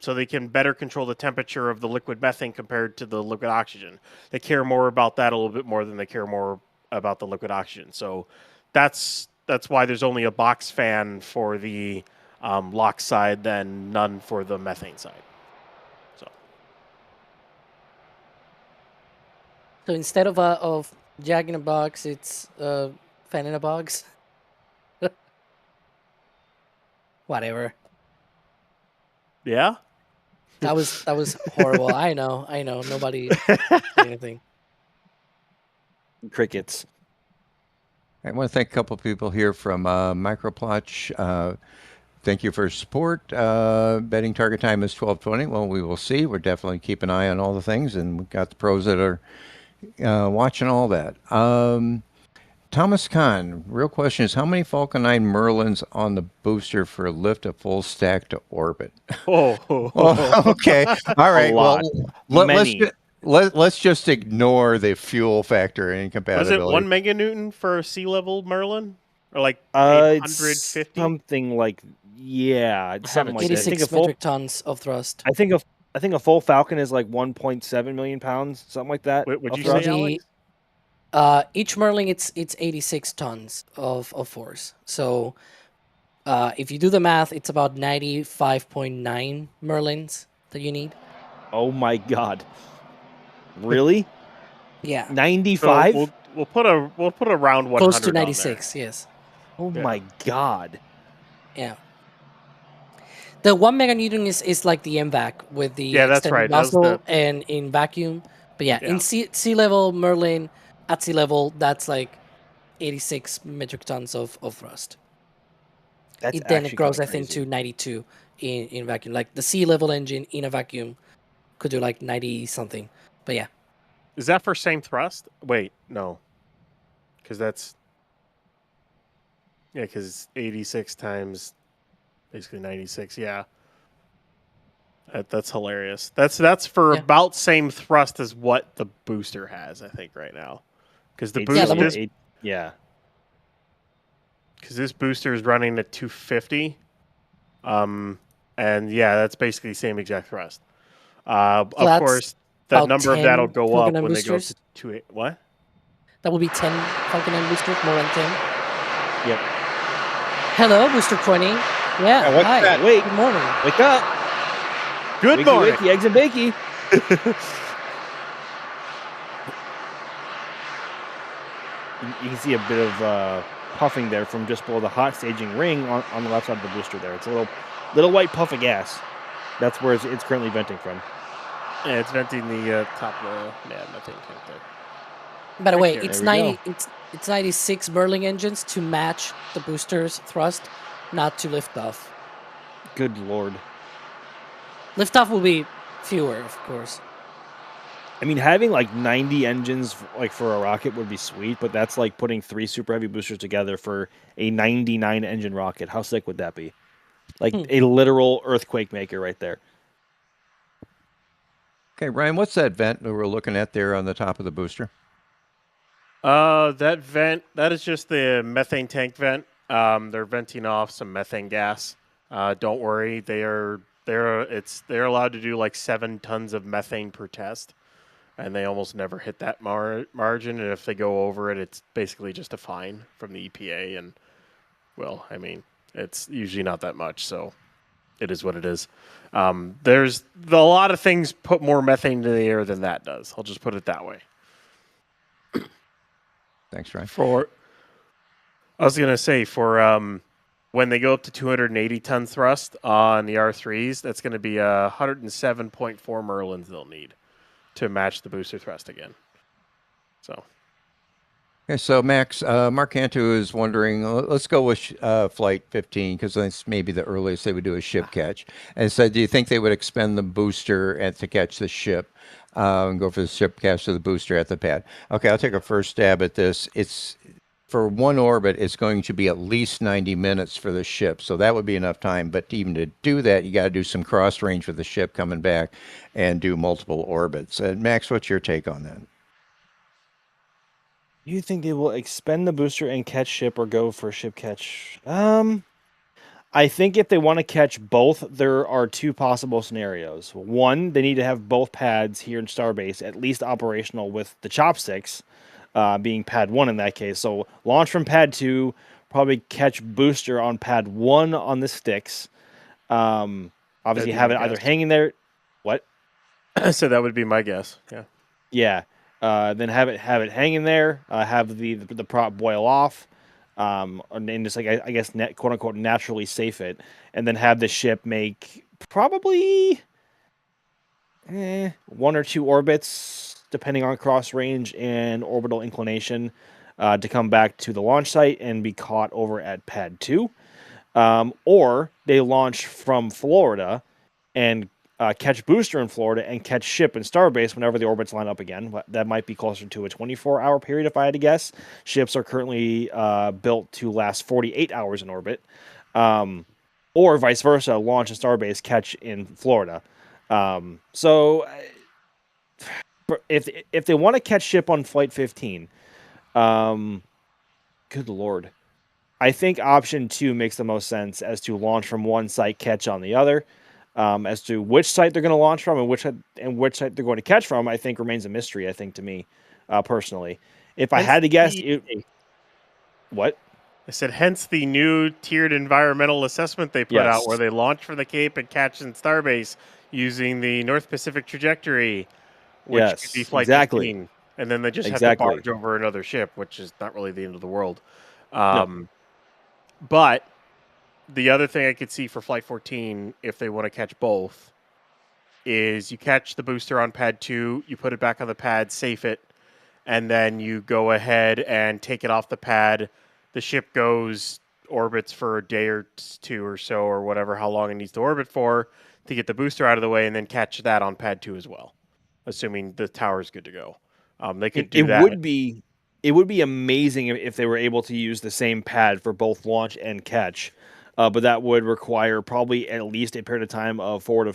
so they can better control the temperature of the liquid methane compared to the liquid oxygen. They care more about that a little bit more than they care more about the liquid oxygen. So that's why there's only a box fan for the lock side, then none for the methane side. So instead of jag in a box, it's fan in a box. Whatever. Yeah. That was horrible. I know. Nobody said anything. Crickets. I want to thank a couple of people here from Microplotch. Thank you for your support. Betting target time is 12:20. Well, we will see. We're definitely keep an eye on all the things, and we've got the pros that are watching all that. Thomas Kahn, real question is, how many Falcon 9 Merlins on the booster for a lift a full stack to orbit? Oh, okay. All right. lot. Well, Many. let's just ignore the fuel factor and was incompatibility. it 1 meganewton for a sea level Merlin, or like It's 850? something like something like that. I think 86 a full metric tons of thrust. I think a full Falcon is like 1.7 million pounds, something like that. Would of you thrust. say, Alex? Each Merlin, it's 86 tons of force. So if you do the math, it's about 95.9 Merlins that you need. Oh my god. Really? Yeah. 95? So we'll put around 100 Close to on there. 96, yes. Oh Yeah. my god. Yeah. The 1 meganewton is like the MVAC with the Yeah, that's extended right. That was nozzle and in vacuum. But yeah, in sea level Merlin, at sea level, that's like 86 metric tons of thrust. That's Then it actually grows, kinda I think, crazy. to 92 in vacuum. Like the sea level engine in a vacuum could do like 90 something. But yeah. Is that for same thrust? Wait, no. Because that's... Yeah, because 86 times basically 96, yeah. That's hilarious. That's for about same thrust as what the booster has, I think, right now. Because the booster... Yeah. Because this booster is running at 250. And yeah, that's basically the same exact thrust. Of course, the number of that will go up when they go to 2.8. What? That will be 10 Falcon 9 boosters, more than 10. Yep. Hello, Booster 20. Yeah, what's hi. that? Wait. Good morning. Wake up. Good wakey, morning. Wakey, eggs and bakey. You can see a bit of puffing there from just below the hot staging ring on the left side of the booster there. It's a little white puff of gas. That's where it's currently venting from. Yeah, it's venting the top of the methane tank there. By the way, There it's we 90. It's 96 Merlin engines to match the booster's thrust, not to liftoff. Good lord. Liftoff will be fewer, of course. I mean, having like 90 engines like for a rocket would be sweet, but that's like putting 3 super heavy boosters together for a 99 engine rocket. How sick would that be? Like a literal earthquake maker right there. Okay, Ryan, what's that vent that we're looking at there on the top of the booster? That vent, that is just the methane tank vent. They're venting off some methane gas. Don't worry, they're allowed to do like 7 tons of methane per test, and they almost never hit that margin. And if they go over it, it's basically just a fine from the EPA. And well, I mean, it's usually not that much, so it is what it is. There's a lot of things put more methane into the air than that does. I'll just put it that way. Thanks, Ryan. I was gonna say for when they go up to 280 ton thrust on the R3s, that's going to be 107.4 Merlins they'll need to match the booster thrust again. So. Okay, so Max, Mark Cantu is wondering, let's go with Flight 15 because that's maybe the earliest they would do a ship catch. And said, do you think they would expend the booster to catch the ship and go for the ship catch of the booster at the pad? Okay, I'll take a first stab at this. It's for one orbit, it's going to be at least 90 minutes for the ship, so that would be enough time. But even to do that, you got to do some cross range with the ship coming back and do multiple orbits. Max, what's your take on that? Do you think they will expend the booster and catch ship or go for ship catch? I think if they want to catch both, there are two possible scenarios. One, they need to have both pads here in Starbase at least operational with the chopsticks, being pad 1 in that case. So launch from pad 2, probably catch booster on pad 1 on the sticks. Obviously have it either hanging there. What? So that would be my guess. Yeah. Yeah. Then have it hanging there. Have the prop boil off, and just like I guess quote unquote naturally safe it, and then have the ship make probably 1 or 2 orbits depending on cross range and orbital inclination to come back to the launch site and be caught over at pad 2, or they launch from Florida and catch booster in Florida and catch ship in Starbase whenever the orbits line up again. That might be closer to a 24-hour period if I had to guess. Ships are currently built to last 48 hours in orbit. Or vice versa, launch in Starbase, catch in Florida. So if they want to catch ship on Flight 15, good Lord. I think option 2 makes the most sense as to launch from one site, catch on the other. As to which site they're going to launch from and which site they're going to catch from, I think remains a mystery. I think to me, personally, if I had to guess, what I said, hence the new tiered environmental assessment they put out, where they launch from the Cape and catch in Starbase using the North Pacific trajectory, which could be Flight 15, and then they just have to barge over another ship, which is not really the end of the world. But the other thing I could see for Flight 14, if they want to catch both, is you catch the booster on pad 2, you put it back on the pad, safe it, and then you go ahead and take it off the pad. The ship goes orbits for a day or 2 or so, or whatever, how long it needs to orbit for, to get the booster out of the way, and then catch that on pad 2 as well, assuming the tower is good to go. They could do that. It would be amazing if they were able to use the same pad for both launch and catch. But that would require probably at least a period of time of 4 to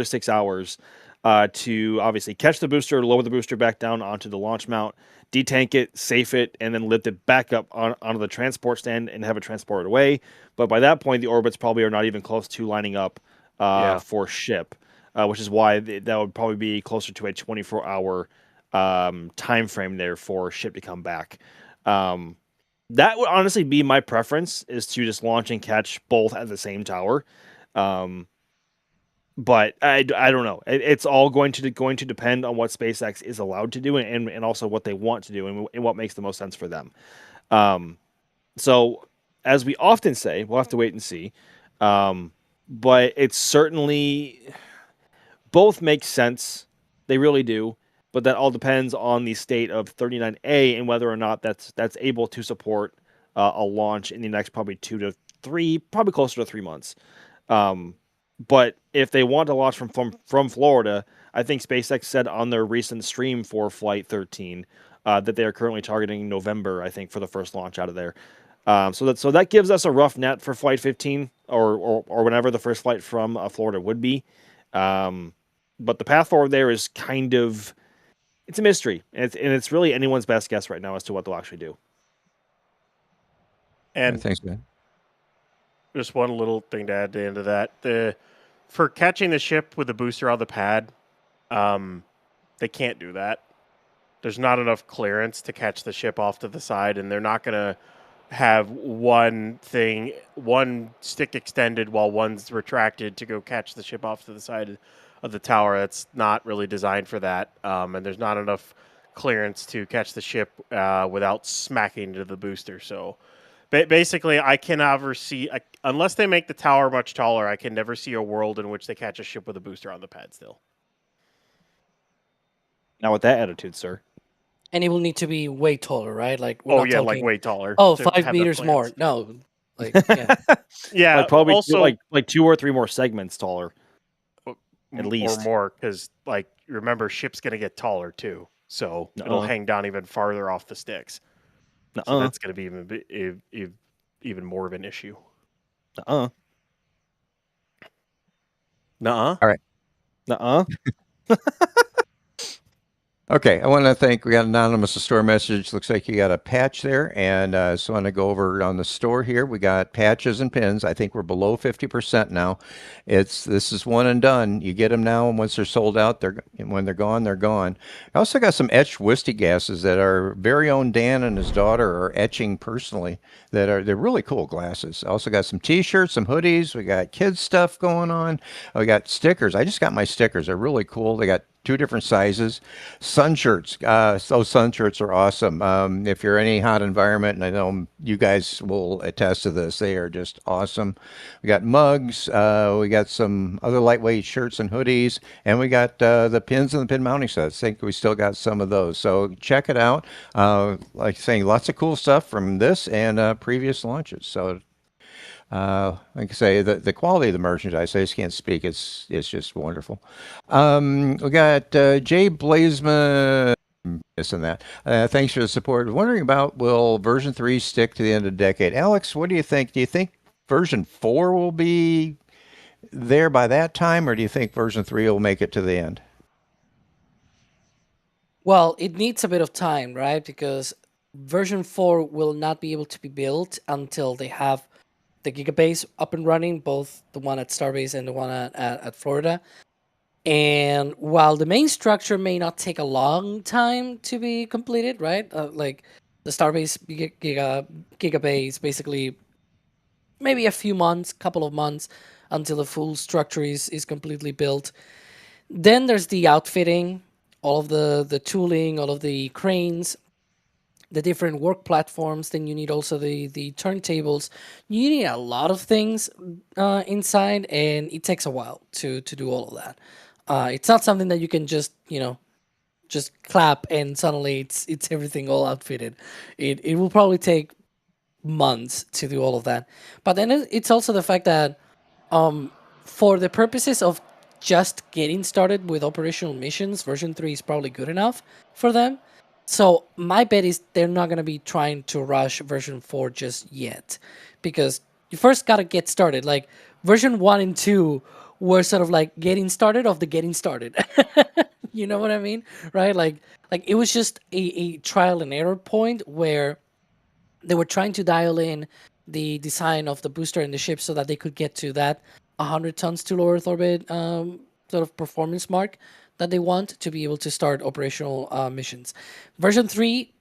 6 hours to obviously catch the booster, lower the booster back down onto the launch mount, detank it, safe it, and then lift it back up onto the transport stand and have it transported away. But by that point, the orbits probably are not even close to lining up for ship, which is why that would probably be closer to a 24-hour time frame there for ship to come back. That would honestly be my preference, is to just launch and catch both at the same tower. But I don't know. It's all going to depend on what SpaceX is allowed to do and also what they want to do and what makes the most sense for them. So as we often say, we'll have to wait and see. But it's certainly both make sense. They really do. But that all depends on the state of 39A and whether or not that's able to support a launch in the next probably 2 to 3, probably closer to 3 months. But if they want to launch from Florida, I think SpaceX said on their recent stream for Flight 13 that they are currently targeting November, I think, for the first launch out of there. So that gives us a rough net for Flight 15 or whenever the first flight from Florida would be. But the path forward there is kind of... It's a mystery, and it's really anyone's best guess right now as to what they'll actually do. And thanks, man. Just one little thing to add to the end of that. For catching the ship with the booster on the pad, they can't do that. There's not enough clearance to catch the ship off to the side, and they're not going to have one stick extended while one's retracted to go catch the ship off to the side of the tower. That's not really designed for that, and there's not enough clearance to catch the ship without smacking into the booster. So Basically, I can never see, unless they make the tower much taller, I can never see a world in which they catch a ship with a booster on the pad still. Now with that attitude, sir. And it will need to be way taller, right? Like we're Oh not yeah, talking, like way taller. oh, to 5 have the meters more. plans. No, like yeah. Yeah, Like probably also like 2 or 3 more segments taller. At least. or more, because like remember, ship's gonna get taller too, so it'll hang down even farther off the sticks. So that's gonna be even more of an issue. Nuh-uh. Nuh-uh. All right. Nuh-uh. Okay, I want to thank, we got an anonymous store message. Looks like you got a patch there. And so I want to go over on the store here. We got patches and pins. I think we're below 50% now. This is one and done. You get them now, and once they're sold out, when they're gone, they're gone. I also got some etched whiskey gases that our very own Dan and his daughter are etching personally. They're really cool glasses. I also got some t-shirts, some hoodies. We got kids stuff going on. We got stickers. I just got my stickers. They're really cool. They got 2 different sizes. Sun shirts. Those sun shirts are awesome. If you're in any hot environment, and I know you guys will attest to this, they are just awesome. We got mugs. We got some other lightweight shirts and hoodies, and we got the pins and the pin mounting sets. I think we still got some of those. So check it out. Like saying, lots of cool stuff from this and previous launches. So like I say, the quality of the merchandise, I just can't speak. It's just wonderful. We got Jay Blazeman, this and that. Thanks for the support. Wondering about, will version 3 stick to the end of the decade? Alex, what do you think? Do you think version 4 will be there by that time, or do you think version 3 will make it to the end? Well, it needs a bit of time, right? Because version 4 will not be able to be built until they have the Gigabase up and running, both the one at Starbase and the one at Florida. And while the main structure may not take a long time to be completed, right? Like the Starbase Gigabase, basically maybe a few months, couple of months until the full structure is completely built. Then there's the outfitting, all of the tooling, all of the cranes, the different work platforms. Then you need also the turntables. You need a lot of things inside, and it takes a while to do all of that. It's not something that you can just just clap and suddenly it's everything all outfitted. It will probably take months to do all of that. But then it's also the fact that for the purposes of just getting started with operational missions, version 3 is probably good enough for them. So my bet is they're not going to be trying to rush version 4 just yet, because you first got to get started. Like version 1 and 2 were sort of like getting started of the getting started. You know what I mean? Right? Like it was just a trial and error point where they were trying to dial in the design of the booster and the ship so that they could get to that 100 tons to low Earth orbit sort of performance mark that they want to be able to start operational missions. Version 3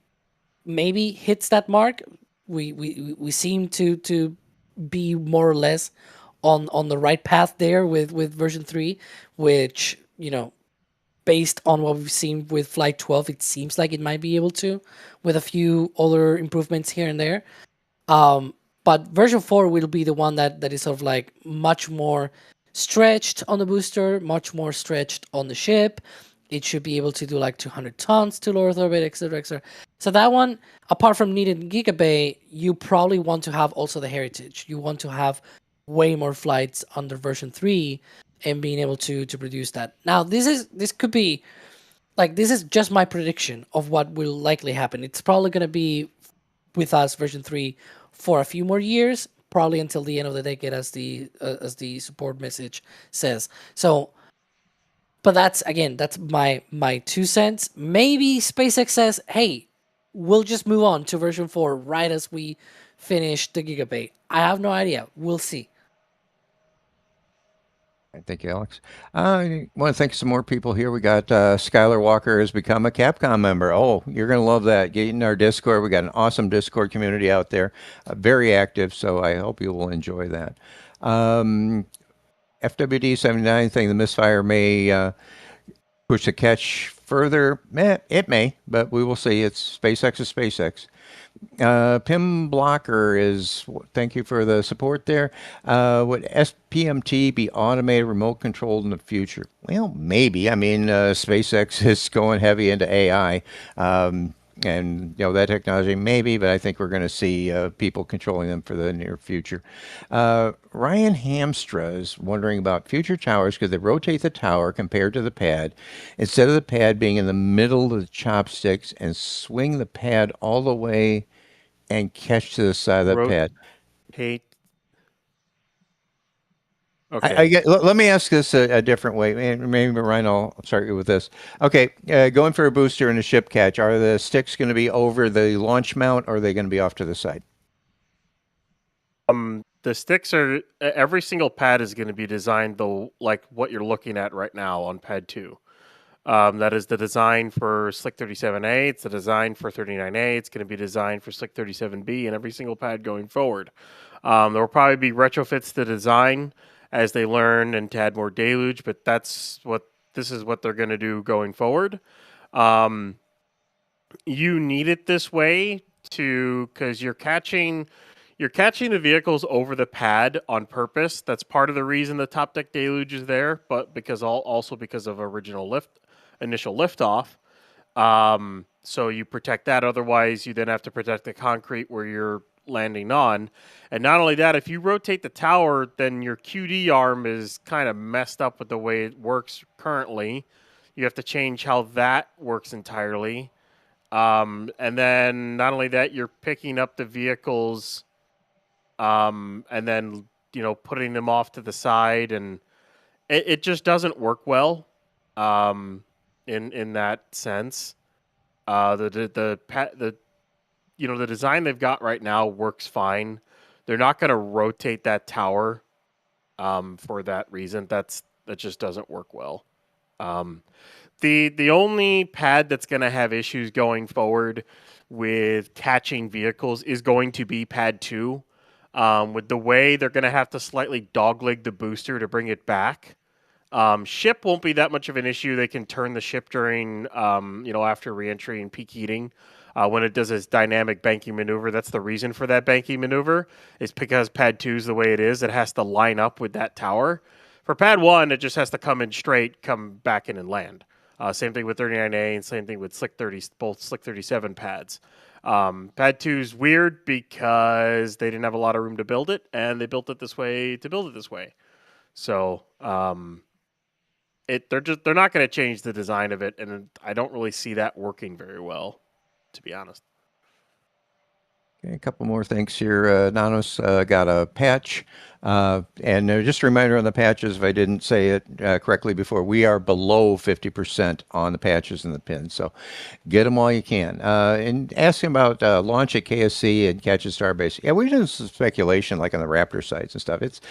maybe hits that mark. We seem to be more or less on the right path there with version 3, which, you know, based on what we've seen with Flight 12, it seems like it might be able to, with a few other improvements here and there. But version 4 will be the one that is sort of like much more stretched on the booster, much more stretched on the ship. It should be able to do like 200 tons to low Earth orbit, etc., etc. So that one, apart from needed Gigabay, you probably want to have also the heritage. You want to have way more flights under version 3 and being able to produce that. Now, this could be like, this is just my prediction of what will likely happen. It's probably going to be with us version 3 for a few more years, probably until the end of the decade, as the support message says. So, but that's my 2 cents. Maybe SpaceX says, hey, we'll just move on to version 4 right as we finish the Gigabay. I have no idea. We'll see. Thank you, Alex. I want to thank some more people here. We got Skylar Walker has become a Capcom member. Oh, you're going to love that. Get in our Discord. We got an awesome Discord community out there, very active. So I hope you will enjoy that. FWD 79 saying the misfire may push the catch further, it may, but we will see. It's SpaceX is SpaceX. Pim Blocker is, thank you for the support there. Would SPMT be automated, remote controlled in the future? Well, maybe. I mean, SpaceX is going heavy into AI. And that technology maybe, but I think we're going to see people controlling them for the near future. Ryan Hamstra is wondering about future towers because they rotate the tower compared to the pad instead of the pad being in the middle of the chopsticks and swing the pad all the way and catch to the side of the pad. Rotate. Okay. Let me ask this a different way. Maybe Ryan, I'll start you with this. Okay, going for a booster and a ship catch, are the sticks going to be over the launch mount, or are they going to be off to the side? The sticks are, every single pad is going to be designed like what you're looking at right now on pad 2. That is the design for Slick 37A. It's the design for 39A. It's going to be designed for Slick 37B and every single pad going forward. There will probably be retrofits to design as they learn and to add more deluge, but this is what they're going to do going forward. You need it this way because you're catching the vehicles over the pad on purpose. That's part of the reason the top deck deluge is there, but also because of initial liftoff. So you protect that. Otherwise, you then have to protect the concrete where you're landing on. And not only that, if you rotate the tower, then your QD arm is kind of messed up with the way it works currently. You have to change how that works entirely. And then not only that, you're picking up the vehicles and then, putting them off to the side, and it just doesn't work well in that sense. The design they've got right now works fine. They're not going to rotate that tower for that reason. That just doesn't work well. The only pad that's going to have issues going forward with catching vehicles is going to be pad 2. With the way they're going to have to slightly dogleg the booster to bring it back. Ship won't be that much of an issue. They can turn the ship during, after reentry and peak heating. When it does its dynamic banking maneuver, that's the reason for that banking maneuver. It's because pad 2 is the way it is. It has to line up with that tower. For pad 1, it just has to come in straight, come back in and land. Same thing with 39A and same thing with both Slick 37 pads. Pad 2 is weird because they didn't have a lot of room to build it, and they built it this way to build it this way. So they're not going to change the design of it, and I don't really see that working very well, to be honest. Okay, a couple more things here. Nanos got a patch. And just a reminder on the patches, if I didn't say it correctly before, we are below 50% on the patches and the pins. So get them while you can. And asking about launch at KSC and catch at Starbase. Yeah, we're doing some speculation like on the Raptor sites and stuff. It's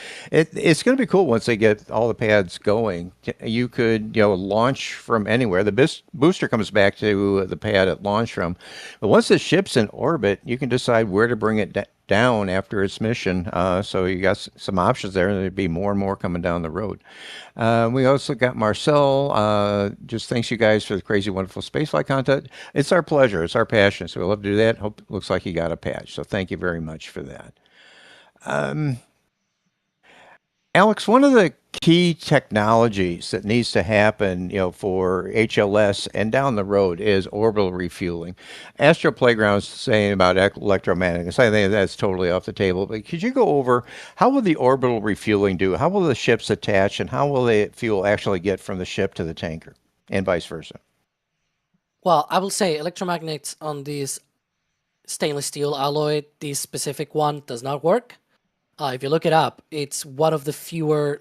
going to be cool once they get all the pads going. You could launch from anywhere. The booster comes back to the pad at launch from. But once the ship's in orbit, you can decide where to bring it down after its mission. So you got some options there, and there'd be more and more coming down the road. We also got Marcel. Just thanks you guys for the crazy, wonderful spaceflight content. It's our pleasure. It's our passion. So we love to do that. Looks like you got a patch. So thank you very much for that. Alex, one of the key technologies that needs to happen, for HLS and down the road is orbital refueling. Astro Playground's saying about electromagnetics. I think that's totally off the table. But could you go over how will the orbital refueling do? How will the ships attach, and how will the fuel actually get from the ship to the tanker, and vice versa? Well, I will say electromagnets on this stainless steel alloy, this specific one, does not work. If you look it up, it's one of the fewer,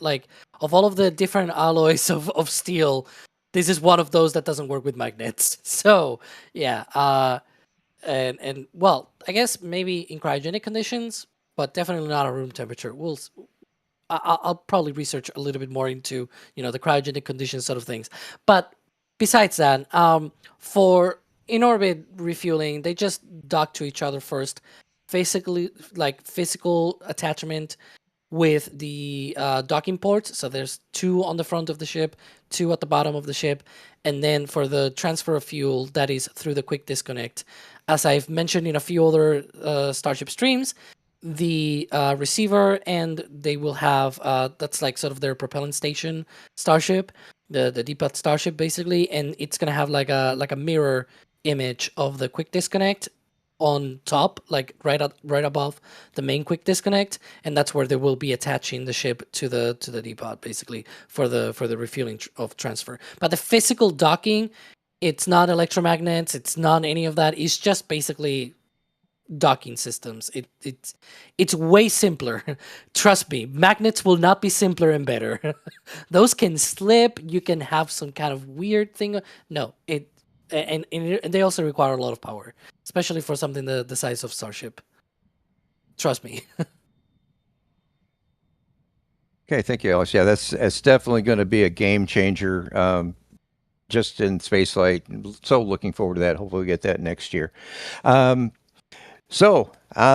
of all of the different alloys of steel, this is one of those that doesn't work with magnets. So, yeah. And well, I guess maybe in cryogenic conditions, but definitely not at room temperature. I'll probably research a little bit more into, the cryogenic conditions sort of things. But besides that, for in-orbit refueling, they just dock to each other first. Basically, physical attachment with the docking ports. So there's 2 on the front of the ship, 2 at the bottom of the ship, and then for the transfer of fuel, that is through the quick disconnect. As I've mentioned in a few other Starship streams, the receiver, and they will have that's like sort of their propellant station Starship, the depot Starship basically, and it's gonna have like a mirror image of the quick disconnect on top, like right above the main quick disconnect, and that's where they will be attaching the ship to the depot basically for the refueling of transfer. But the physical docking, it's not electromagnets, it's not any of that. It's just basically docking systems. It's way simpler. Trust me, magnets will not be simpler and better. Those can slip. You can have some kind of weird thing. No, and they also require a lot of power, especially for something the size of Starship. Trust me. Okay, thank you, Alex. Yeah, that's definitely going to be a game changer. Just in spaceflight. So looking forward to that. Hopefully we get that next year. So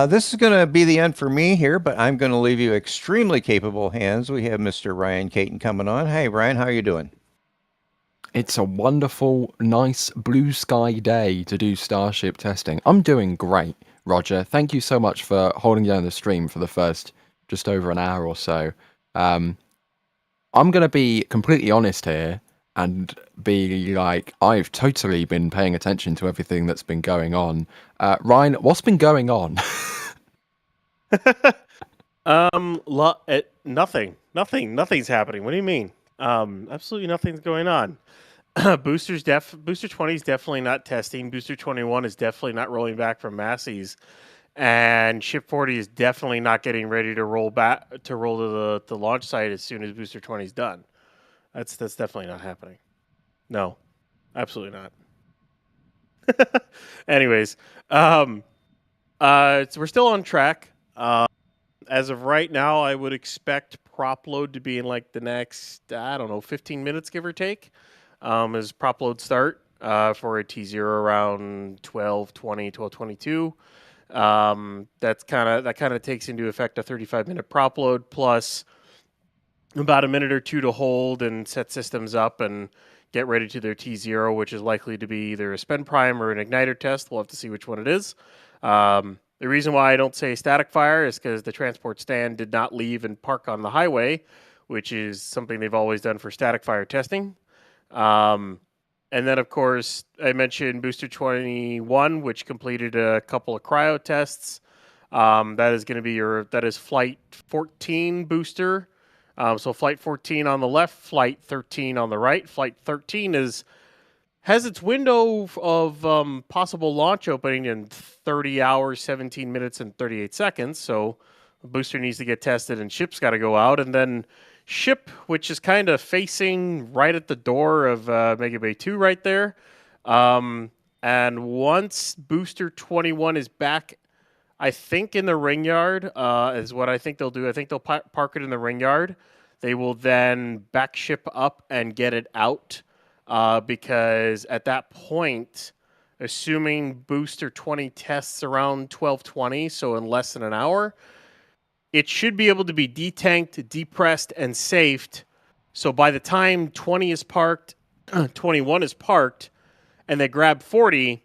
this is going to be the end for me here, but I'm going to leave you extremely capable hands. We have Mr. Ryan Caton coming on. Hey, Ryan, how are you doing? It's a wonderful, nice blue sky day to do Starship testing. I'm doing great, Roger. Thank you so much for holding down the stream for the first just over an hour or so. I'm going to be completely honest here and be like, I've totally been paying attention to everything that's been going on. Ryan, what's been going on? Nothing's happening. What do you mean? Absolutely nothing's going on. Booster 20 is definitely not testing. Booster 21 is definitely not rolling back from Massey's, and Ship 40 is definitely not getting ready to roll to the launch site as soon as Booster 20 is done. That's definitely not happening. No, absolutely not. Anyways, so we're still on track. As of right now, I would expect prop load to be in like the next, 15 minutes, give or take, as prop load start for a T0 around 12:20, 12:22. That kind of takes into effect a 35-minute prop load plus about a minute or two to hold and set systems up and get ready to their T0, which is likely to be either a spin prime or an igniter test. We'll have to see which one it is. The reason why I don't say static fire is because the transport stand did not leave and park on the highway, which is something they've always done for static fire testing. And then, of course, I mentioned Booster 21, which completed a couple of cryo tests. That is going to be that is Flight 14 booster. So Flight 14 on the left, Flight 13 on the right. Flight 13 has its window of possible launch opening in 30 hours, 17 minutes, and 38 seconds. So the booster needs to get tested and ship's got to go out. And then ship, which is kind of facing right at the door of Mega Bay 2 right there. And once Booster 21 is back, I think in the ring yard is what I think they'll do. I think they'll park it in the ring yard. They will then back ship up and get it out because at that point, assuming Booster 20 tests around 12:20, so in less than an hour, it should be able to be detanked, depressed, and safed. So by the time 20 is parked, 21 is parked, and they grab 40,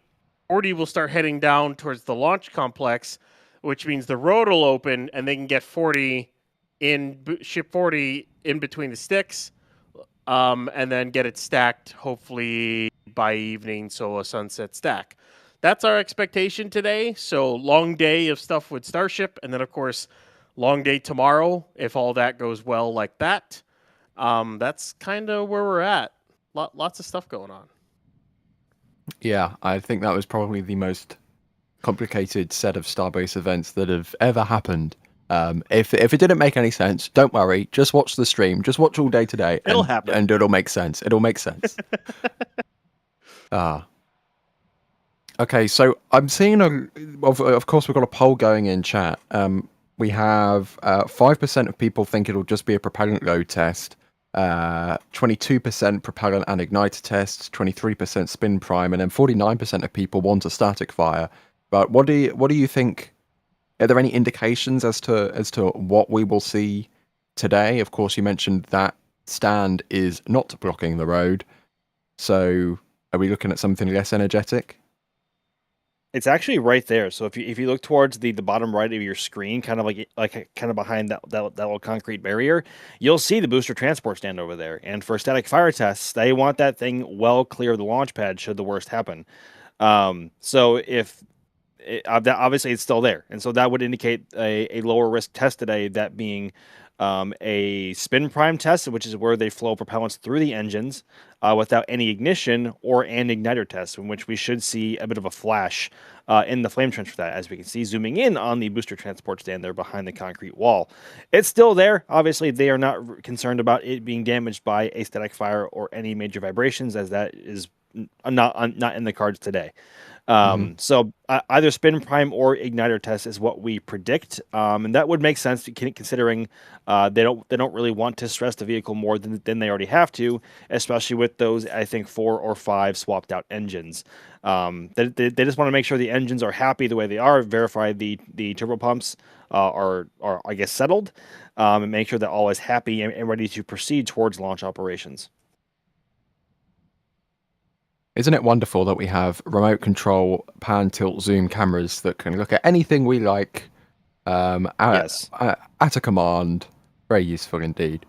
40 will start heading down towards the launch complex, which means the road will open and they can get 40 in ship 40 in between the sticks, and then get it stacked hopefully by evening, so a sunset stack. That's our expectation today. So long day of stuff with Starship, and then of course long day tomorrow if all that goes well like that. That's kind of where we're at. Lots of stuff going on. Yeah, I think that was probably the most complicated set of Starbase events that have ever happened. If it didn't make any sense, don't worry. Just watch the stream. Just watch all day today. It'll happen. And it'll make sense. It'll make sense. Okay, so I'm seeing of course we've got a poll going in chat. We have 5% of people think it'll just be a propellant load test. 22% propellant and igniter tests, 23% spin prime, and then 49% of people want a static fire. But what do you think Are there any indications as to what we will see today? Of course, you mentioned that stand is not blocking the road. So are we looking at something less energetic? It's actually right there. So if you look towards the bottom right of your screen, kind of behind that little concrete barrier, you'll see the booster transport stand over there. And for static fire tests, they want that thing well clear of the launch pad should the worst happen. So if obviously it's still there, and so that would indicate a lower risk test today, that being a spin prime test, which is where they flow propellants through the engines without any ignition, or an igniter test, in which we should see a bit of a flash in the flame trench for that, as we can see zooming in on the booster transport stand there behind the concrete wall. It's still there. Obviously, they are not concerned about it being damaged by a static fire or any major vibrations, as that is not in the cards today. So either spin prime or igniter test is what we predict, and that would make sense considering they don't really want to stress the vehicle more than they already have to, especially with those, I think, 4 or 5 swapped out engines. They just want to make sure the engines are happy the way they are, verify the turbo pumps are I guess settled, and make sure that all is happy and ready to proceed towards launch operations. Isn't it wonderful that we have remote control pan, tilt, zoom cameras that can look at anything we like at a command? Very useful indeed.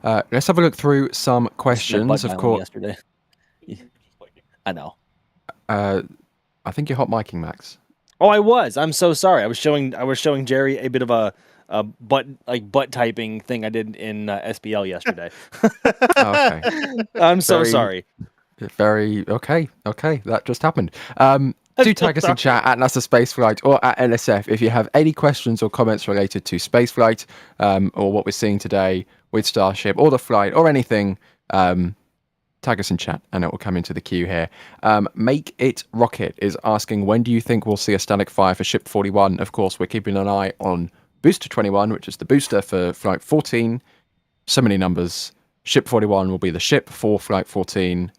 Let's have a look through some questions. Of course, yesterday. I know. I think you're hot micing, Max. Oh, I was. I'm so sorry. I was showing Jerry a bit of a butt typing thing I did in SBL yesterday. Okay. I'm so sorry. Very okay. That just happened. Do tag us in chat at NASASpaceflight or at NSF if you have any questions or comments related to spaceflight, or what we're seeing today with Starship or the flight or anything. Tag us in chat and it will come into the queue here. Make It Rocket is asking, when do you think we'll see a static fire for Ship 41? Of course, we're keeping an eye on Booster 21, which is the booster for Flight 14. So many numbers. Ship 41 will be the ship for Flight 14.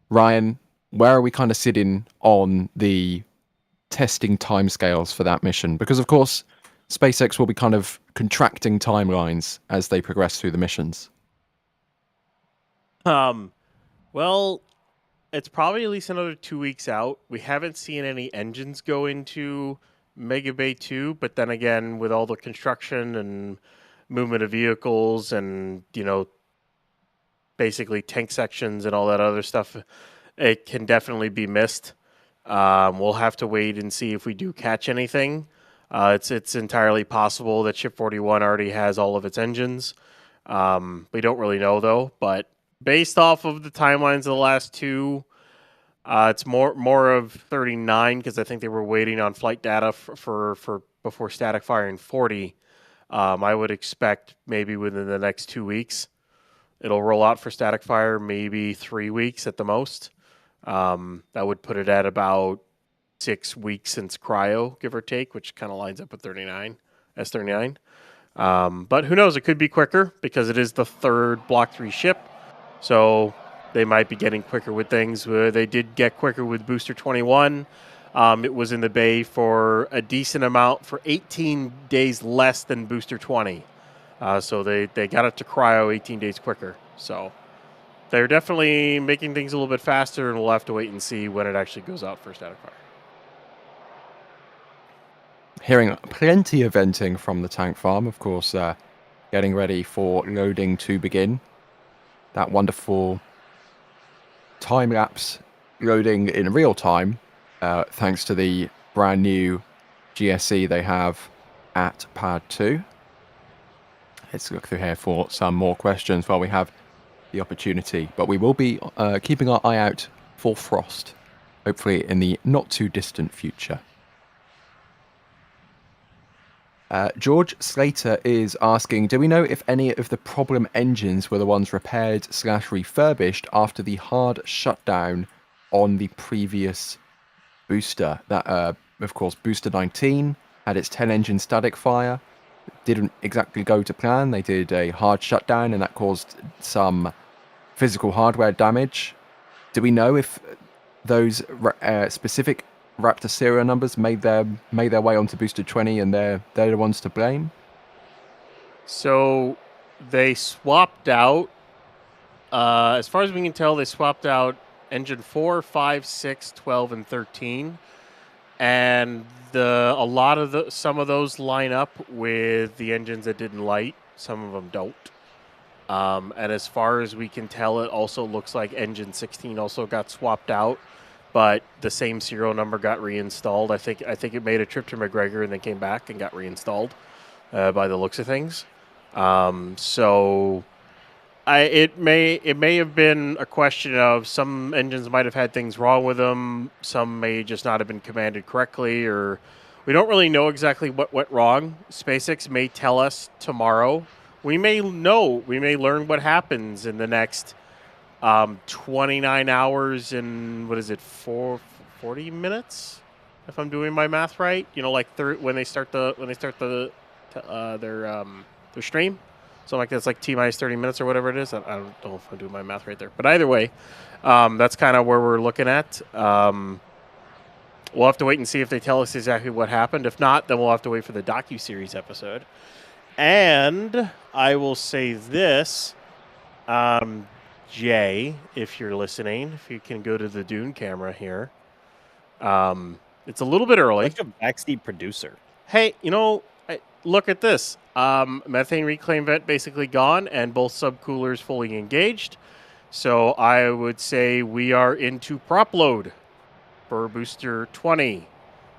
Ryan, where are we kind of sitting on the testing timescales for that mission? Because, of course, SpaceX will be kind of contracting timelines as they progress through the missions. Well, it's probably at least another 2 weeks out. We haven't seen any engines go into Mega Bay 2, but then again, with all the construction and movement of vehicles and, basically tank sections and all that other stuff, it can definitely be missed. We'll have to wait and see if we do catch anything. It's entirely possible that Ship 41 already has all of its engines. We don't really know, though, but based off of the timelines of the last two, it's more of 39, because I think they were waiting on flight data for before static firing 40. I would expect maybe within the next 2 weeks it'll roll out for static fire, maybe 3 weeks at the most. That would put it at about 6 weeks since cryo, give or take, which kind of lines up with S39. But who knows? It could be quicker because it is the third Block 3 ship. So they might be getting quicker with things. They did get quicker with Booster 21. It was in the bay for a decent amount, for 18 days less than Booster 20. So they got it to cryo 18 days quicker. So they're definitely making things a little bit faster, and we'll have to wait and see when it actually goes out for static fire. Hearing plenty of venting from the tank farm, of course, getting ready for loading to begin. That wonderful time-lapse loading in real time, thanks to the brand new GSE they have at Pad 2. Let's look through here for some more questions while we have the opportunity. But we will be keeping our eye out for frost, hopefully in the not-too-distant future. George Slater is asking, do we know if any of the problem engines were the ones repaired/refurbished after the hard shutdown on the previous booster? That, of course, Booster 19 had its 10-engine static fire. Didn't exactly go to plan. They did a hard shutdown, and that caused some physical hardware damage. Do we know if those specific Raptor serial numbers made their way onto Booster 20, and they're the ones to blame? So they swapped out. As far as we can tell, they swapped out engine 4, 5, 6, 12, and 13. And some of those line up with the engines that didn't light. Some of them don't. And as far as we can tell, it also looks like engine 16 also got swapped out, but the same serial number got reinstalled. I think it made a trip to McGregor and then came back and got reinstalled by the looks of things. So it may have been a question of some engines might have had things wrong with them. Some may just not have been commanded correctly, or we don't really know exactly what went wrong. SpaceX may tell us tomorrow. We may learn what happens in the next 29 hours and 40 minutes, if I'm doing my math right. Like when they start their stream. So like that's like T-minus 30 minutes or whatever it is. I don't know if I'm doing my math right there. But either way, that's kind of where we're looking at. We'll have to wait and see if they tell us exactly what happened. If not, then we'll have to wait for the docuseries episode. And I will say this, Jay, if you're listening, if you can go to the Dune camera here. It's a little bit early. Like a backseat producer. Hey, look at this. Methane reclaim vent basically gone and both subcoolers fully engaged. So I would say we are into prop load for booster 20.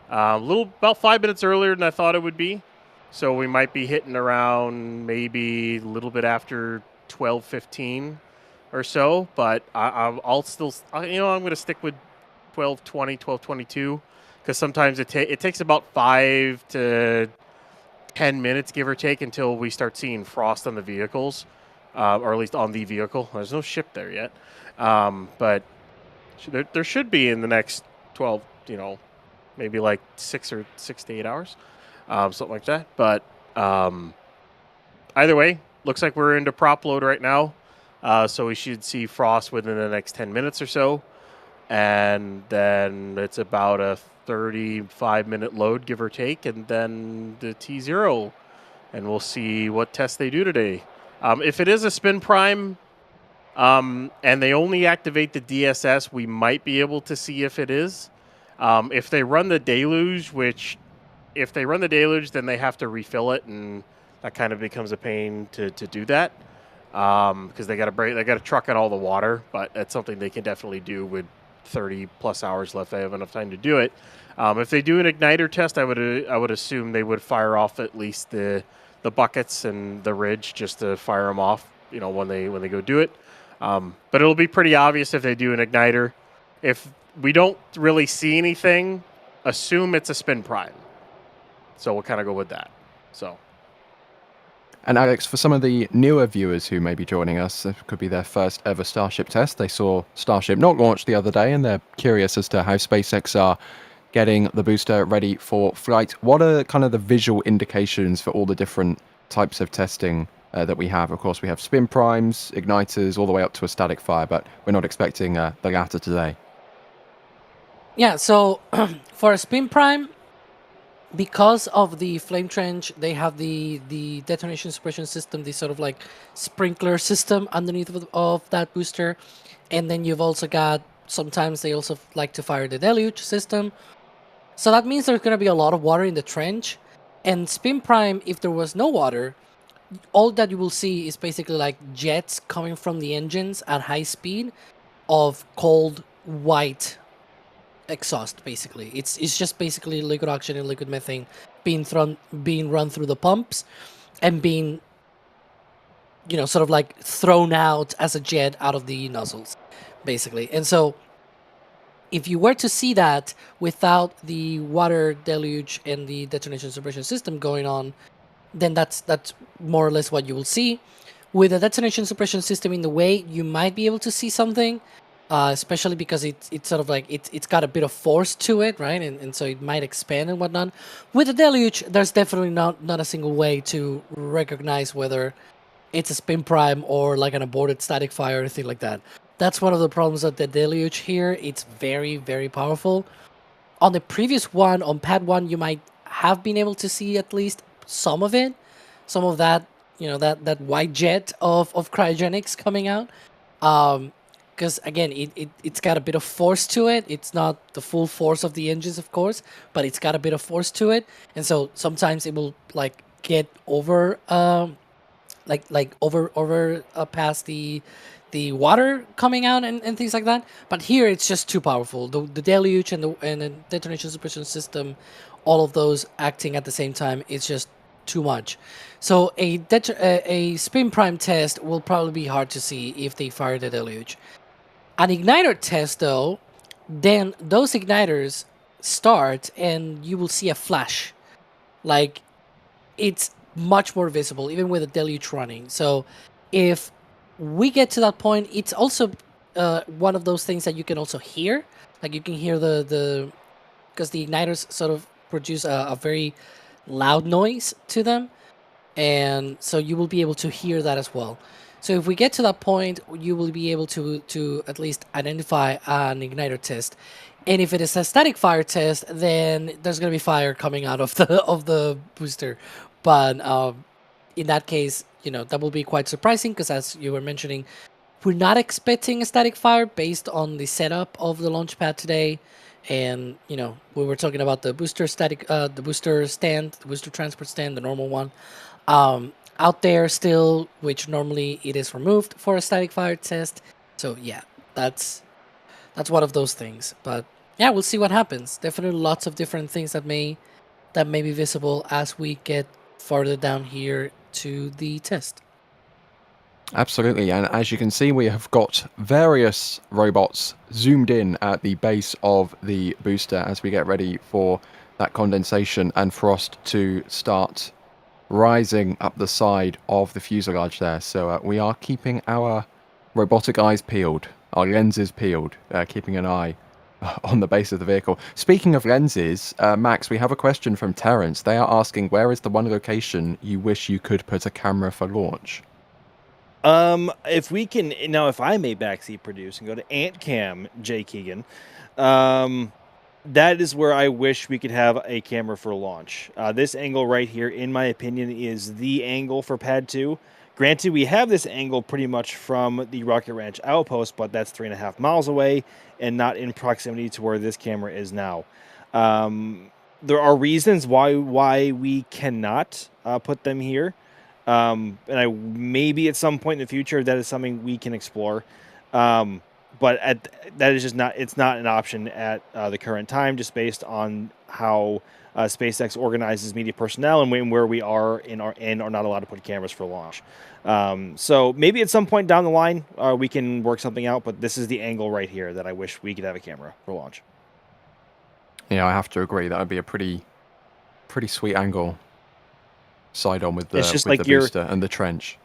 About 5 minutes earlier than I thought it would be. So we might be hitting around maybe a little bit after 12:15 or so. But I'll still, I'm going to stick with 12:20, 12:22, because sometimes it takes about 5 to 10 minutes, give or take, until we start seeing frost on the vehicles, or at least on the vehicle. There's no ship there yet, but there should be in the next 12, maybe like 6 to 8 hours. Something like that. But either way, looks like we're into prop load right now. So we should see frost within the next 10 minutes or so. And then it's about a 35-minute load, give or take, and then the T0. And we'll see what tests they do today. If it is a spin prime, and they only activate the DSS, we might be able to see if it is. If they run the deluge, then they have to refill it, and that kind of becomes a pain to do that, because they got to truck in all the water. But that's something they can definitely do with 30 plus hours left. They have enough time to do it. If they do an igniter test, I would assume they would fire off at least the buckets and the ridge just to fire them off, when they go do it. But it'll be pretty obvious if they do an igniter. If we don't really see anything, assume it's a spin prime. So we'll kind of go with that. And Alex, for some of the newer viewers who may be joining us, it could be their first ever Starship test. They saw Starship not launched the other day, and they're curious as to how SpaceX are getting the booster ready for flight. What are kind of the visual indications for all the different types of testing that we have? Of course, we have spin primes, igniters, all the way up to a static fire, but we're not expecting the latter today. Yeah, so for a spin prime, because of the flame trench, they have the detonation suppression system, the sort of like sprinkler system underneath of that booster. And then you've also got, sometimes they also like to fire the deluge system. So that means there's going to be a lot of water in the trench. And spin prime, if there was no water, all that you will see is basically like jets coming from the engines at high speed of cold white exhaust. Basically, it's just basically liquid oxygen and liquid methane being run through the pumps and being, sort of like thrown out as a jet out of the nozzles, basically. And so if you were to see that without the water deluge and the detonation suppression system going on, then that's more or less what you will see. With the detonation suppression system in the way, you might be able to see something, especially because it's sort of like it's got a bit of force to it, right? And so it might expand and whatnot. With the deluge, there's definitely not a single way to recognize whether it's a spin prime or like an aborted static fire or anything like that. That's one of the problems of the deluge here. It's very, very powerful. On the previous one, on pad 1, you might have been able to see at least some of it, some of that, that white jet of cryogenics coming out. Because again, it's got a bit of force to it. It's not the full force of the engines, of course, but it's got a bit of force to it, and so sometimes it will like get over, over past the water coming out and things like that. But here it's just too powerful. The deluge and the detonation suppression system, all of those acting at the same time, it's just too much. So a spin prime test will probably be hard to see if they fire the deluge. An igniter test, though, then those igniters start and you will see a flash. Like, it's much more visible, even with the deluge running. So if we get to that point, it's also one of those things that you can also hear. Like, you can hear because the igniters sort of produce a very loud noise to them. And so you will be able to hear that as well. So if we get to that point, you will be able to at least identify an igniter test. And if it is a static fire test, then there's going to be fire coming out of the booster. But in that case, that will be quite surprising because, as you were mentioning, we're not expecting a static fire based on the setup of the launch pad today. And, we were talking about the booster the booster stand, the booster transport stand, the normal one. Out there still, which normally it is removed for a static fire test. So yeah, that's one of those things. But yeah, we'll see what happens. Definitely lots of different things that may be visible as we get farther down here to the test. Absolutely, and as you can see, we have got various robots zoomed in at the base of the booster as we get ready for that condensation and frost to start rising up the side of the fuselage there. So we are keeping our robotic eyes peeled, our lenses peeled, keeping an eye on the base of the vehicle. Speaking of lenses, Max, we have a question from Terrence. They are asking, where is the one location you wish you could put a camera for launch? If we can, now if I may backseat produce and go to AntCam, Jay Keegan, that is where I wish we could have a camera for launch. This angle right here, in my opinion, is the angle for Pad 2. Granted, we have this angle pretty much from the Rocket Ranch outpost, but that's 3.5 miles away and not in proximity to where this camera is now. There are reasons why we cannot put them here. And maybe at some point in the future, that is something we can explore. But that is just not, it's not an option at the current time, just based on how SpaceX organizes media personnel and where we are and are not allowed to put cameras for launch. So maybe at some point down the line, we can work something out, but this is the angle right here that I wish we could have a camera for launch. Yeah, I have to agree. That would be a pretty sweet angle. Side on with the, booster and the trench.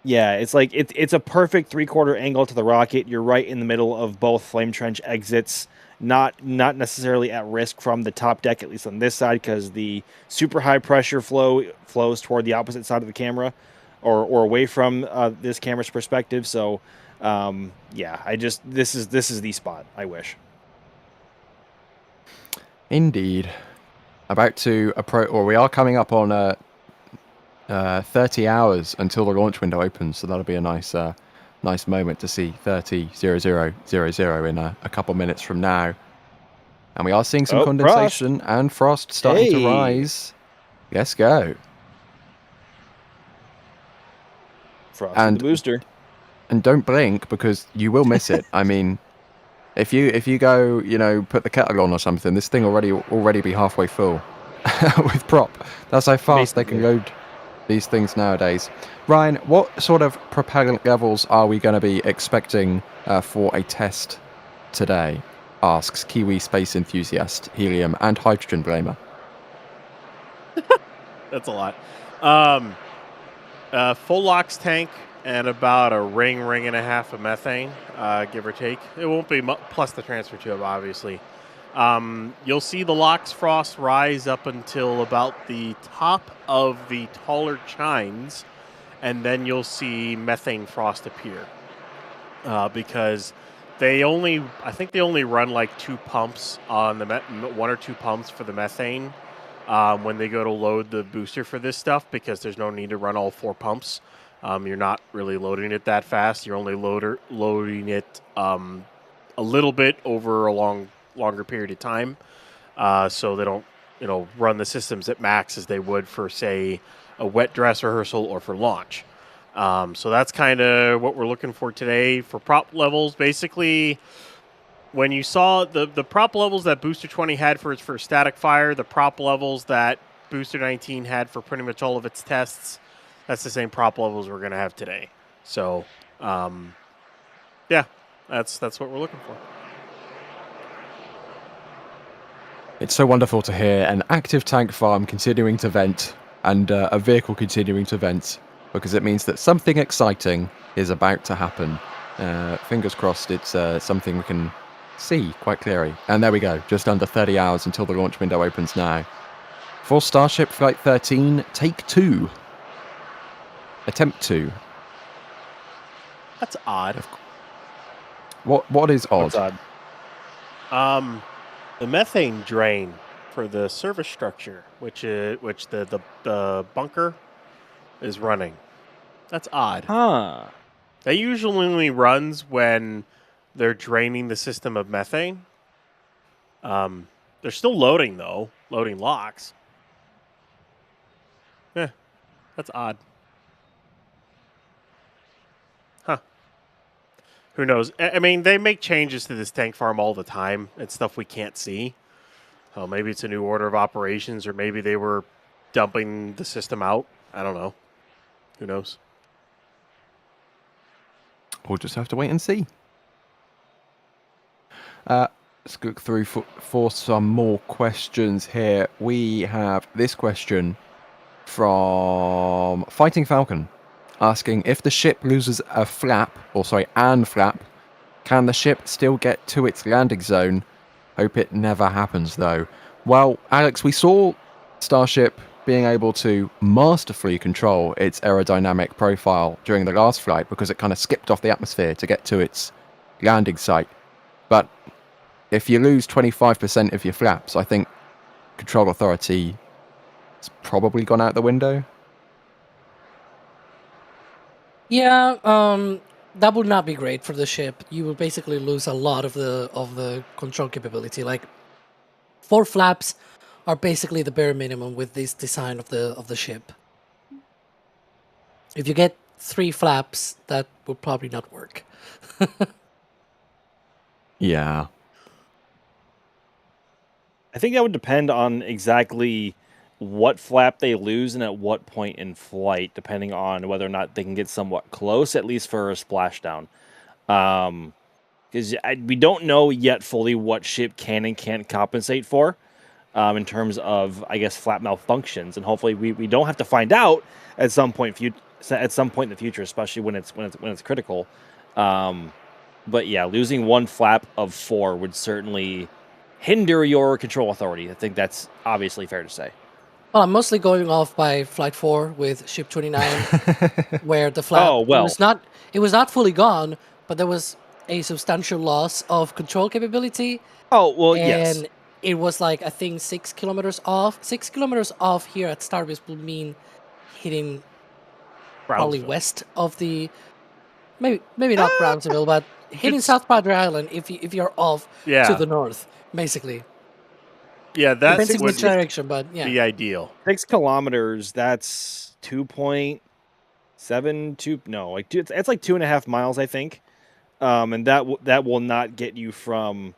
Yeah, it's like it's a perfect 3/4 angle to the rocket. You're right in the middle of both flame trench exits, not necessarily at risk from the top deck, at least on this side, because the super high pressure flows toward the opposite side of the camera, or away from this camera's perspective. So, yeah, this is the spot I wish. Indeed, about to approach, or we are coming up on 30 hours until the launch window opens, so that'll be a nice moment to see 30:00:00 in a couple minutes from now. And we are seeing some condensation frost. And frost starting to rise. Let's go. Frost and the booster. And don't blink because you will miss it. I mean, if you go, put the kettle on or something, this thing already be halfway full with prop. That's how fast they can load these things nowadays. Ryan, what sort of propellant levels are we going to be expecting for a test today? Asks Kiwi space enthusiast, helium and hydrogen blamer. That's a lot. Full LOX tank and about a ring and a half of methane, give or take. It won't be plus the transfer tube, obviously. You'll see the LOX frost rise up until about the top of the taller chines, and then you'll see methane frost appear. Because I think they only run like 2 pumps on the 1 or 2 pumps for the methane when they go to load the booster for this stuff, because there's no need to run all 4 pumps. You're not really loading it that fast. You're only loading it a little bit over a longer period of time, so they don't run the systems at max as they would for, say, a wet dress rehearsal or for launch. So that's kind of what we're looking for today for prop levels. Basically, when you saw the prop levels that Booster 20 had for its first static fire, the prop levels that Booster 19 had for pretty much all of its tests, that's the same prop levels we're going to have today. So, yeah, that's what we're looking for. It's so wonderful to hear an active tank farm continuing to vent and a vehicle continuing to vent, because it means that something exciting is about to happen. Fingers crossed it's something we can see quite clearly. And there we go, just under 30 hours until the launch window opens now. For Starship Flight 13, take 2. Attempt 2. That's odd. What is odd? What's odd? The methane drain for the service structure, which the bunker is running. That's odd. Huh. That usually only runs when they're draining the system of methane. They're still loading, though. Loading locks. Yeah, that's odd. Huh. Who knows? I mean, they make changes to this tank farm all the time. It's stuff we can't see. So maybe it's a new order of operations, or maybe they were dumping the system out. I don't know. Who knows? We'll just have to wait and see. Let's go through for some more questions here. We have this question from Fighting Falcon, asking if the ship loses an flap, can the ship still get to its landing zone? Hope it never happens, though. Well, Alex, we saw Starship being able to masterfully control its aerodynamic profile during the last flight because it kind of skipped off the atmosphere to get to its landing site. But if you lose 25% of your flaps, I think control authority has probably gone out the window. Yeah, that would not be great for the ship. You would basically lose a lot of the control capability. Like 4 flaps are basically the bare minimum with this design of the ship. If you get 3 flaps, that would probably not work. Yeah. I think that would depend on exactly what flap they lose and at what point in flight, depending on whether or not they can get somewhat close, at least for a splashdown. Because we don't know yet fully what ship can and can't compensate for in terms of, I guess, flap malfunctions, and hopefully we don't have to find out at some point in the future, especially when it's critical. But yeah, losing 1 flap of 4 would certainly hinder your control authority. I think that's obviously fair to say. Well, I'm mostly going off by Flight 4 with Ship 29, where the flap it was not fully gone, but there was a substantial loss of control capability. Oh, well, and yes. It was like, I think, 6 kilometers off. 6 kilometers off here at Starbase would mean hitting probably west of the... Maybe not Brownsville, but hitting South Padre Island if you're off to the north, basically. Yeah, that's depends which direction, but yeah, the ideal. 6 kilometers. That's 2.72. No, like it's like 2.5 miles, I think. And that will not get you from.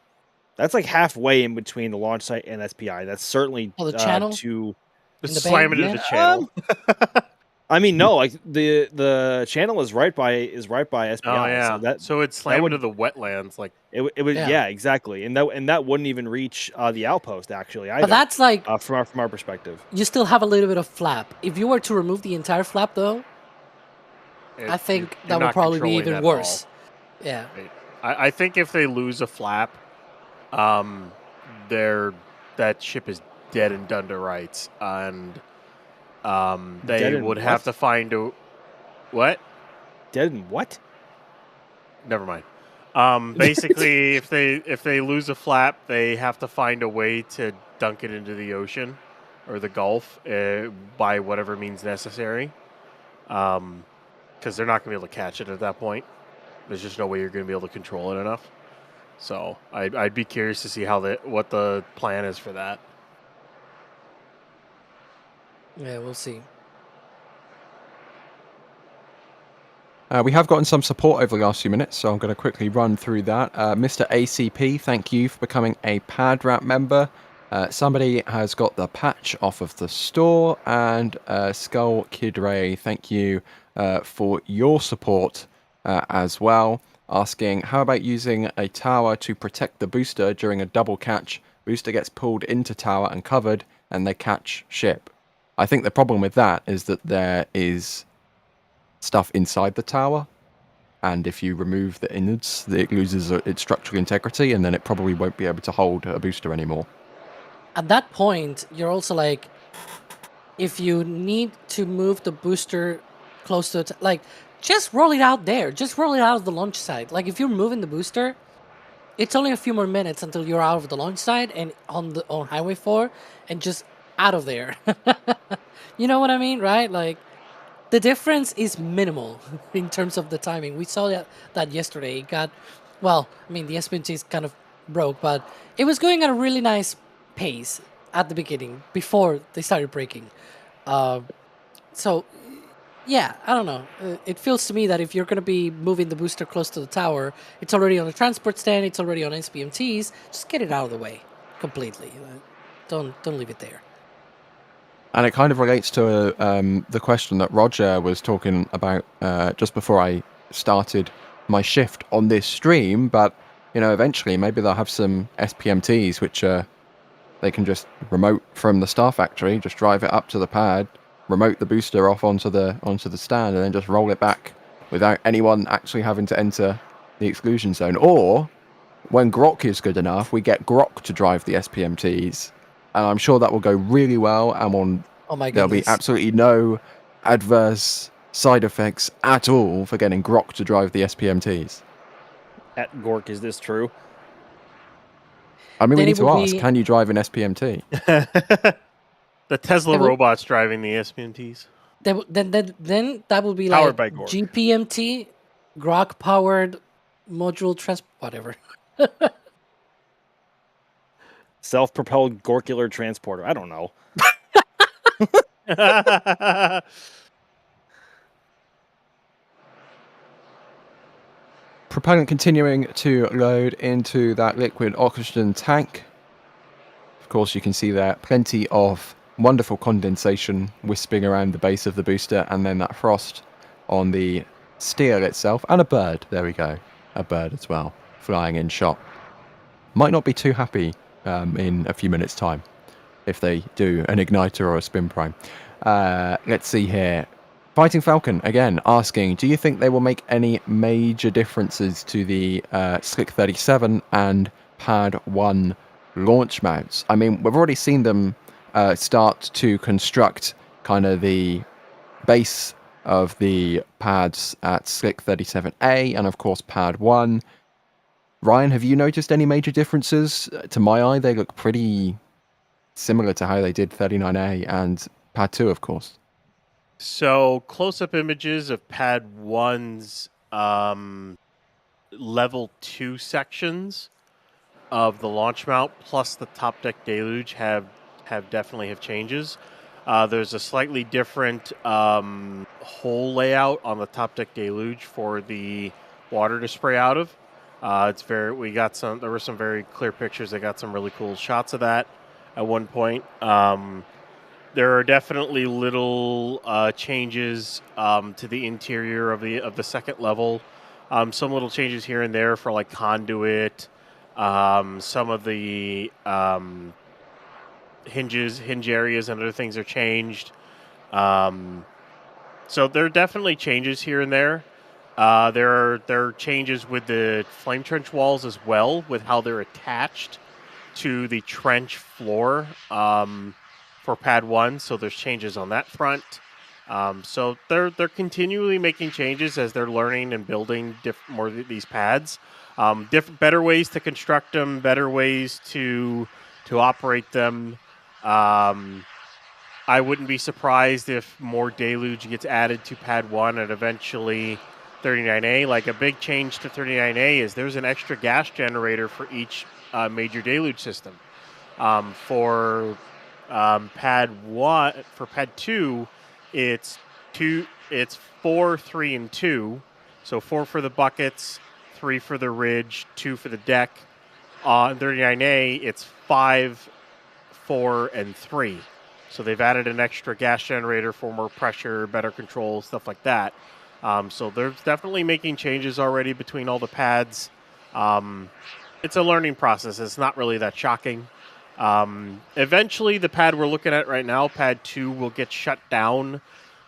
That's like halfway in between the launch site and SPI. That's certainly the channel to slam it into the channel. I mean, no, like the channel is right by SPI. Oh yeah, so it's slammed into the wetlands, like it was. Yeah, exactly, and that wouldn't even reach the outpost actually. Either, but that's like from our perspective, you still have a little bit of flap. If you were to remove the entire flap, though, I think that would probably be even worse. Yeah, I think if they lose a flap, that ship is dead and done to rights, and they would have to find a what? Dead and what? Never mind. Basically, if they lose a flap, they have to find a way to dunk it into the ocean or the Gulf by whatever means necessary. Because they're not going to be able to catch it at that point. There's just no way you're going to be able to control it enough. So I'd be curious to see what the plan is for that. Yeah, we'll see. We have gotten some support over the last few minutes, so I'm going to quickly run through that. Mr. ACP, thank you for becoming a PadRap member. Somebody has got the patch off of the store, and Skull Kid Ray, thank you for your support as well. Asking, how about using a tower to protect the booster during a double catch? Booster gets pulled into tower and covered, and they catch ship. I think the problem with that is that there is stuff inside the tower, and if you remove the innards, it loses its structural integrity, and then it probably won't be able to hold a booster anymore. At that point, you're also like, if you need to move the booster close to it, just roll it out there. Just roll it out of the launch site. Like, if you're moving the booster, it's only a few more minutes until you're out of the launch site and on Highway 4, and just out of there. You know what I mean, right? Like, the difference is minimal in terms of the timing. We saw that yesterday. It got, the SPMTs kind of broke, but it was going at a really nice pace at the beginning before they started breaking. So, yeah, I don't know. It feels to me that if you're going to be moving the booster close to the tower, it's already on the transport stand, it's already on SPMTs, just get it out of the way completely. Don't leave it there. And it kind of relates to the question that Roger was talking about just before I started my shift on this stream. But, eventually maybe they'll have some SPMTs which they can just remote from the Star Factory, just drive it up to the pad, remote the booster off onto the stand, and then just roll it back without anyone actually having to enter the exclusion zone. Or, when Grok is good enough, we get Grok to drive the SPMTs. And I'm sure that will go really well, and there'll be absolutely no adverse side effects at all for getting Grok to drive the SPMTs. At Gork, is this true? I mean, we need to ask, can you drive an SPMT? The Tesla robots driving the SPMTs. Then that would be Powered like by Gork. GPMT, Grok-powered module whatever. Self-propelled Gorkular transporter. I don't know. Propellant continuing to load into that liquid oxygen tank. Of course, you can see there plenty of wonderful condensation wisping around the base of the booster, and then that frost on the steel itself, and a bird. There we go. A bird as well, flying in shot. Might not be too happy in a few minutes' time if they do an igniter or a spin prime. Let's see here. Fighting Falcon, again, asking, do you think they will make any major differences to the Slick 37 and Pad 1 launch mounts? I mean, we've already seen them start to construct kind of the base of the pads at Slick 37A and, of course, Pad 1. Ryan, have you noticed any major differences? To my eye, they look pretty similar to how they did 39A and Pad 2, of course. So, close-up images of Pad 1's level 2 sections of the launch mount plus the top deck deluge have definitely changes. There's a slightly different hole layout on the top deck deluge for the water to spray out of. There were some very clear pictures. I got some really cool shots of that at one point. There are definitely little changes to the interior of the second level. Some little changes here and there for like conduit. Some of the hinge areas and other things are changed. So there are definitely changes here and there. There are changes with the flame trench walls as well, with how they're attached to the trench floor for Pad 1. So there's changes on that front. So they're continually making changes as they're learning and building more of these pads. Better ways to construct them, better ways to operate them. I wouldn't be surprised if more deluge gets added to Pad 1 and eventually 39A. Like a big change to 39A is there's an extra gas generator for each major deluge system. For Pad 1, for Pad 2, it's 4, 3, and 2. So 4 for the buckets, 3 for the ridge, 2 for the deck. On 39A, it's 5, 4, and 3. So they've added an extra gas generator for more pressure, better control, stuff like that. So they're definitely making changes already between all the pads. It's a learning process. It's not really that shocking. Eventually, the pad we're looking at right now, Pad 2, will get shut down.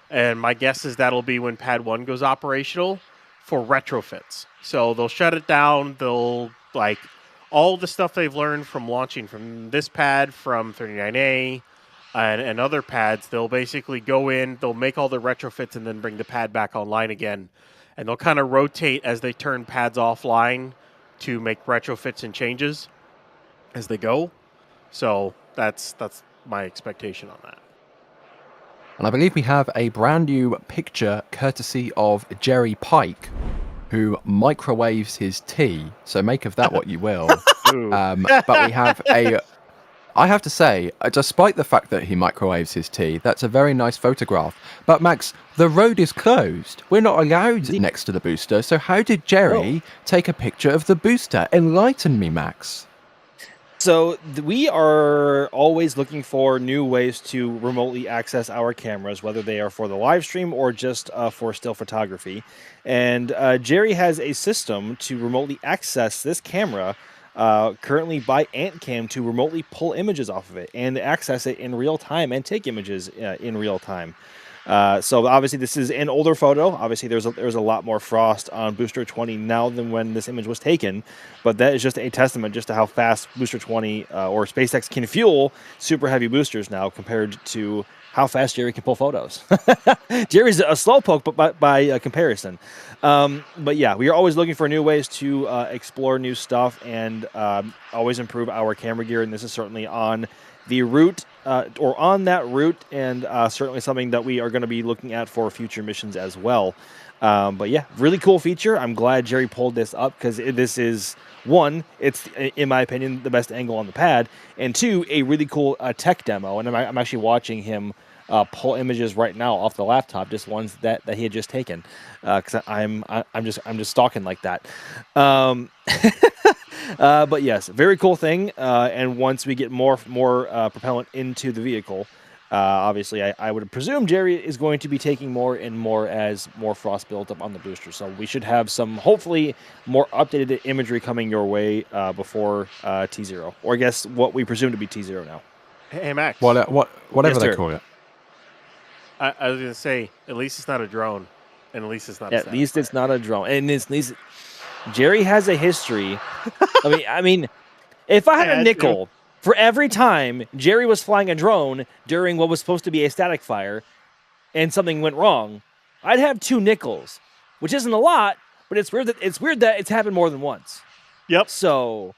And my guess is that'll be when Pad 1 goes operational for retrofits. So they'll shut it down. They'll, all the stuff they've learned from launching from this pad, from 39A, and other pads, they'll basically go in, they'll make all the retrofits, and then bring the pad back online again. And they'll kind of rotate as they turn pads offline to make retrofits and changes as they go. So that's my expectation on that. And I believe we have a brand new picture courtesy of Jerry Pike, who microwaves his tea. So make of that what you will. But we have I have to say, despite the fact that he microwaves his tea, that's a very nice photograph. But Max, the road is closed. We're not allowed next to the booster. So how did Jerry take a picture of the booster? Enlighten me, Max. So we are always looking for new ways to remotely access our cameras, whether they are for the live stream or just for still photography. And Jerry has a system to remotely access this camera currently by AntCam to remotely pull images off of it and access it in real time and take images in real time. So obviously this is an older photo. Obviously there's a lot more frost on Booster 20 now than when this image was taken, but that is just a testament just to how fast Booster 20 or SpaceX can fuel super heavy boosters now compared to how fast Jerry can pull photos. Jerry's a slowpoke, but by comparison. But yeah, we are always looking for new ways to explore new stuff and always improve our camera gear, and this is certainly on the route or on that route, and certainly something that we are going to be looking at for future missions as well. But yeah, really cool feature. I'm glad Jerry pulled this up because this is, one, it's, in my opinion, the best angle on the pad, and two, a really cool tech demo. And I'm actually watching him pull images right now off the laptop, just ones that he had just taken, because I'm just stalking like that. But yes, very cool thing. And once we get more propellant into the vehicle, obviously I would presume Jerry is going to be taking more and more as more frost builds up on the booster. So we should have some, hopefully, more updated imagery coming your way before T0, or I guess what we presume to be T0 now. Hey, Max. Whatever Yes, they sir. call it. I was going to say, at least it's not a drone, and at least it's not. At least it's not a drone, and at least Jerry has a history. I mean, if I had a nickel for every time Jerry was flying a drone during what was supposed to be a static fire, and something went wrong, I'd have 2 nickels, which isn't a lot, but it's weird that it's happened more than once. Yep. So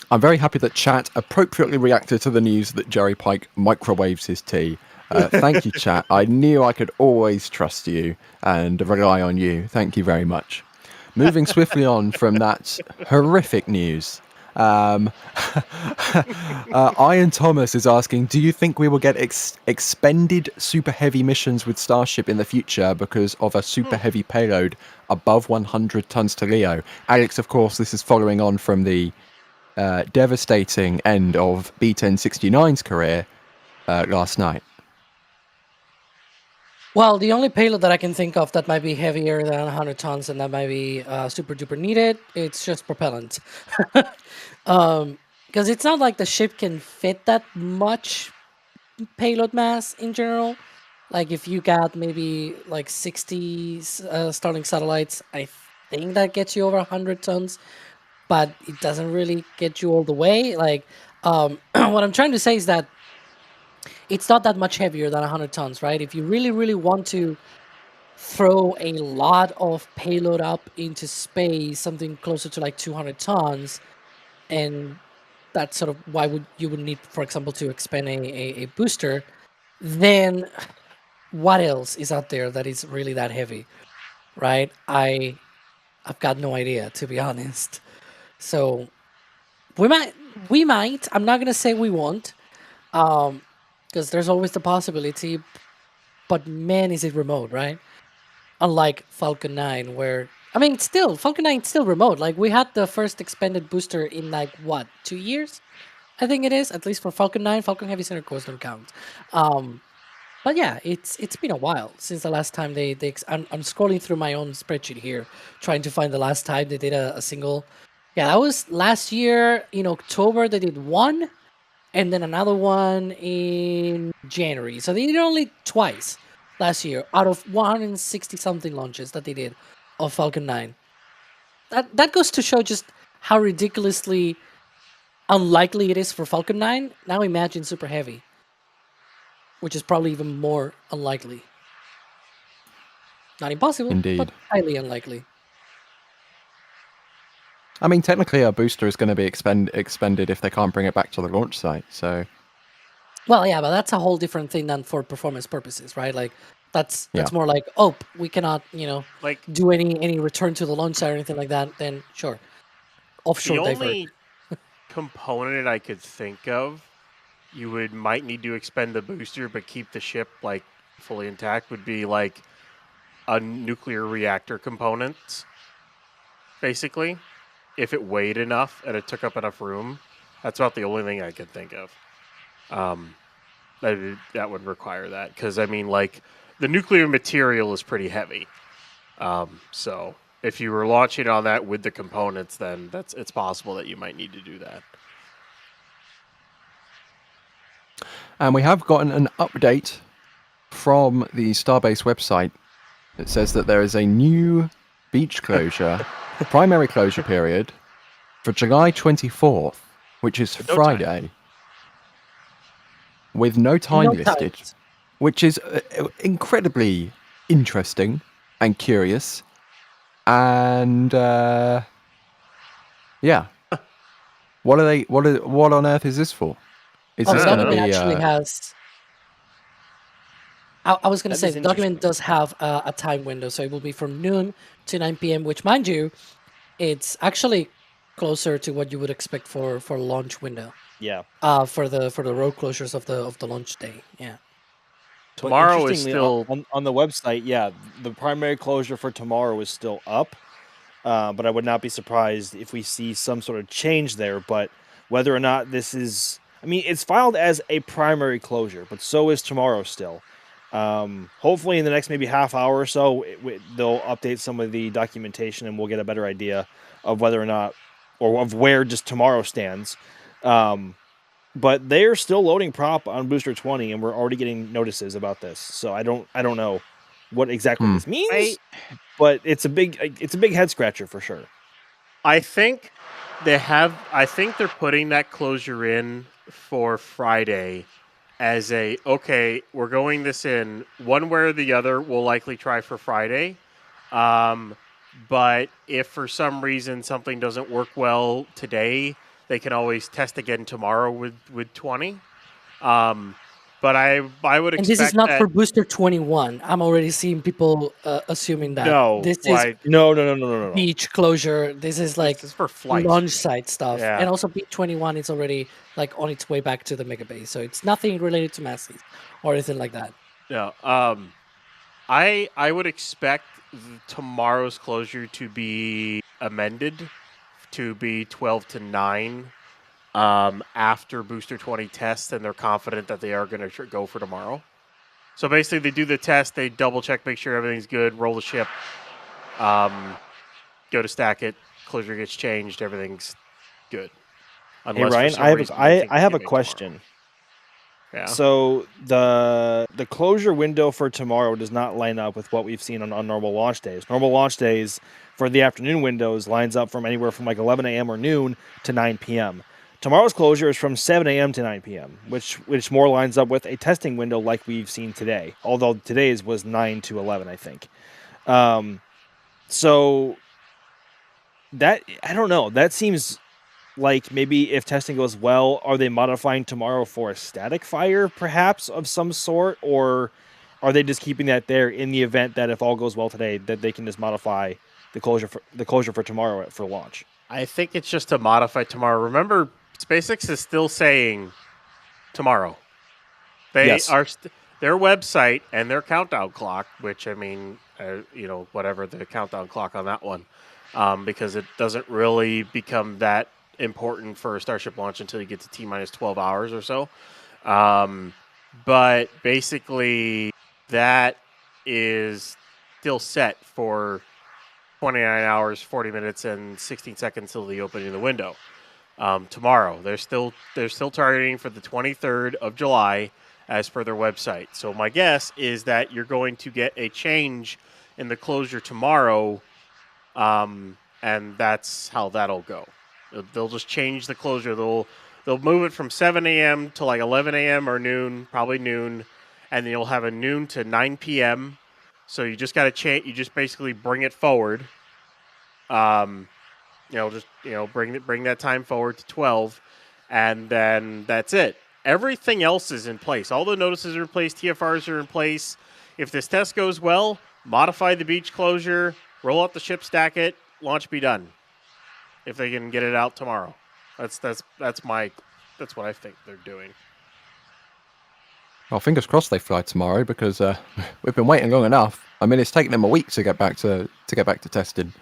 I'm very happy that chat appropriately reacted to the news that Jerry Pike microwaves his tea. Thank you, chat. I knew I could always trust you and rely on you. Thank you very much. Moving swiftly on from that horrific news. Ian Thomas is asking, do you think we will get expended super heavy missions with Starship in the future because of a super heavy payload above 100 tons to LEO? Alex, of course, this is following on from the devastating end of B-1069's career last night. Well, the only payload that I can think of that might be heavier than 100 tons and that might be super duper needed, it's just propellant. Because it's not like the ship can fit that much payload mass in general. Like if you got maybe like 60 Starlink satellites, I think that gets you over 100 tons, but it doesn't really get you all the way. Like what I'm trying to say is that it's not that much heavier than 100 tons, right? If you really, really want to throw a lot of payload up into space, something closer to like 200 tons, and that's sort of why you would need, for example, to expand a booster, then what else is out there that is really that heavy, right? I've got no idea, to be honest. So we might. I'm not gonna say we won't, because there's always the possibility. But man, is it remote, right? Unlike Falcon 9, where I mean, still Falcon 9 is still remote. Like we had the first expanded booster in like what 2 years, I think it is, at least for Falcon 9. Falcon Heavy Center cores don't count. But yeah, it's been a while since the last time I'm scrolling through my own spreadsheet here, trying to find the last time they did a single. Yeah, that was last year in October. They did one, and then another one in January. So they did only twice last year out of 160 something launches that they did of Falcon 9. That goes to show just how ridiculously unlikely it is for Falcon 9. Now imagine Super Heavy, which is probably even more unlikely. Not impossible, Indeed. but highly unlikely. I mean, technically, a booster is going to be expended if they can't bring it back to the launch site. So, well, yeah, but that's a whole different thing than for performance purposes, right? Like that's more like, oh, we cannot, like do any return to the launch site or anything like that. Then sure, offshore the divert. only component I could think of you might need to expend the booster but keep the ship like fully intact would be like a nuclear reactor component. Basically, if it weighed enough and it took up enough room, that's about the only thing I could think of. That would require that because I mean, like the nuclear material is pretty heavy. So if you were launching on that with the components, then it's possible that you might need to do that. and we have gotten an update from the Starbase website. It says that there is a new beach closure, primary closure period for July 24th, which is Friday, with no time listed, which is incredibly interesting and curious. And yeah, what on earth is this for? Is the this going to document be? actually has. I was going to That say is the document does have a time window, so it will be from noon to 9 p.m. Which, mind you, it's actually closer to what you would expect for launch window. Yeah. For the road closures of the launch day. Yeah. Tomorrow is still on the website. Yeah, the primary closure for tomorrow is still up, but I would not be surprised if we see some sort of change there. But whether or not this is, I mean, it's filed as a primary closure, but so is tomorrow still. Hopefully in the next maybe half hour or so, they'll update some of the documentation and we'll get a better idea of whether or not, or of where just tomorrow stands. But they're still loading prop on Booster 20, and we're already getting notices about this. So I don't know what exactly this means, but it's a big head scratcher for sure. I think they're putting that closure in for Friday as okay, we're going this in one way or the other. We'll likely try for Friday. But if for some reason something doesn't work well today, they can always test again tomorrow with 20. But I would expect. And this is not for Booster 21. I'm already seeing people assuming that. No, this is no. Beach closure. This is like this is for flight launch site stuff. Yeah. And also B21 is already like on its way back to the mega base. So it's nothing related to Massey or anything like that. No. I would expect tomorrow's closure to be amended to be 12 to 9 after Booster 20 tests, and they're confident that they are going to go for tomorrow. So basically, they do the test, they double check, make sure everything's good, roll the ship, go to stack it, closure gets changed, everything's good. Hey Ryan, I have a question. Yeah. So the closure window for tomorrow does not line up with what we've seen on normal launch days. Normal launch days for the afternoon windows lines up from anywhere from like 11 a.m. or noon to 9 p.m. tomorrow's closure is from 7 a.m. to 9 p.m., which more lines up with a testing window like we've seen today. Although today's was 9 to 11, I think. So that I don't know. That seems like maybe if testing goes well, are they modifying tomorrow for a static fire, perhaps of some sort, or are they just keeping that there in the event that if all goes well today, that they can just modify the closure for tomorrow for launch? I think it's just to modify tomorrow. Remember, SpaceX is still saying tomorrow. They are their website and their countdown clock, which I mean, whatever the countdown clock on that one, because it doesn't really become that important for a Starship launch until you get to T-minus 12 hours or so. But basically, that is still set for 29 hours, 40 minutes, and 16 seconds till the opening of the window. Tomorrow, they're still targeting for the 23rd of July as per their website. So my guess is that you're going to get a change in the closure tomorrow, and that's how that'll go. They'll just change the closure. They'll move it from 7 a.m. to like 11 a.m. or noon, probably noon, and then you'll have a noon to 9 p.m. So you just got to change. You just basically bring it forward. Bring that time forward to 12, and then that's it. Everything else is in place. All the notices are in place. TFRs are in place. If this test goes well, modify the beach closure, roll out the ship, stack it, launch be done. If they can get it out tomorrow, that's what I think they're doing. Well, fingers crossed they fly tomorrow because we've been waiting long enough. I mean, it's taken them a week to get back to testing,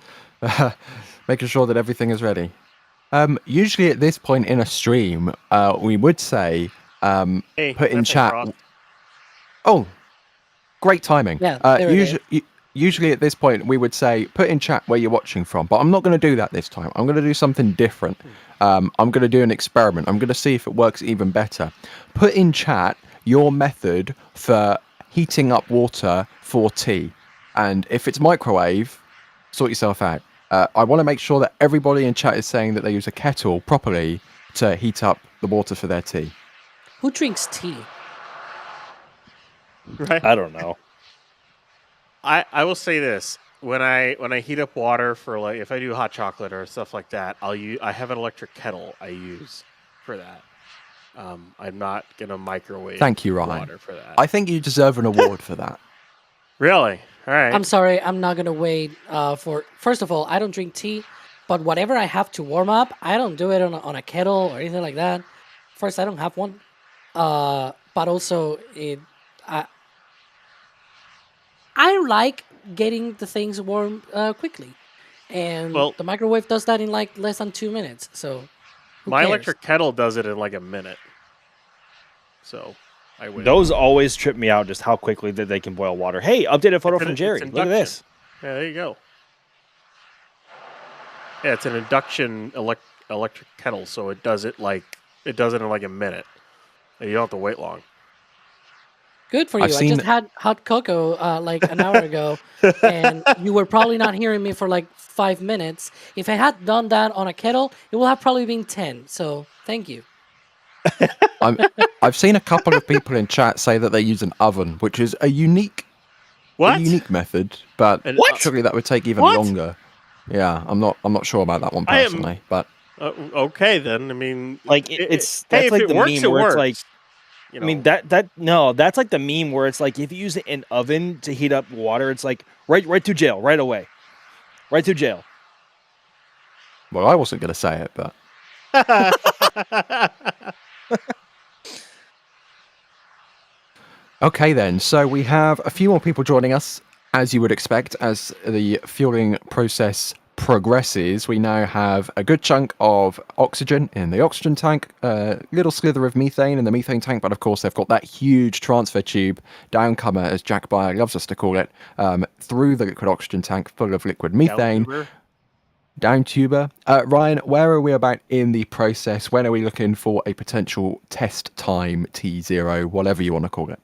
making sure that everything is ready. Usually at this point in a stream, we would say put in chat. Oh, great timing. Yeah, usually at this point we would say put in chat where you're watching from, but I'm not going to do that this time. I'm going to do something different. I'm going to do an experiment. I'm going to see if it works even better. Put in chat your method for heating up water for tea, and if it's microwave, sort yourself out. I want to make sure that everybody in chat is saying that they use a kettle properly to heat up the water for their tea. Who drinks tea? Right. I don't know. I will say this: when I heat up water for, like, if I do hot chocolate or stuff like that, I have an electric kettle I use for that. I'm not gonna microwave. Thank you, Ryan. Water for that. I think you deserve an award for that. Really? All right. I'm sorry, I'm not gonna wait for. First of all, I don't drink tea, but whatever I have to warm up, I don't do it on a kettle or anything like that. First, I don't have one, but also I like getting the things warm quickly, and the microwave does that in like less than 2 minutes. So my electric kettle does it in like a minute. So I win. Those always trip me out, just how quickly that they can boil water. Hey, updated photo from Jerry. Look at this. Yeah, there you go. Yeah, it's an induction electric kettle, so it does it in like a minute. You don't have to wait long. Good for you. I just had hot cocoa like an hour ago, and you were probably not hearing me for like 5 minutes. If I had done that on a kettle, it would have probably been 10. So thank you. I've seen a couple of people in chat say that they use an oven, which is a unique method, but surely that would take even longer. Yeah, I'm not sure about that one personally, but okay then. I mean, like that's like the meme where it's like. I mean that's like the meme where it's like if you use an oven to heat up water, it's like right to jail right away, right to jail. Well, I wasn't going to say it, but okay then. So we have a few more people joining us, as you would expect, as the fueling process progresses. We now have a good chunk of oxygen in the oxygen tank, a little slither of methane in the methane tank, but of course they've got that huge transfer tube downcomer, as Jack Bayer loves us to call it, through the liquid oxygen tank full of liquid methane. Down tuber. Ryan, where are we about in the process? When are we looking for a potential test time, T0, whatever you want to call it?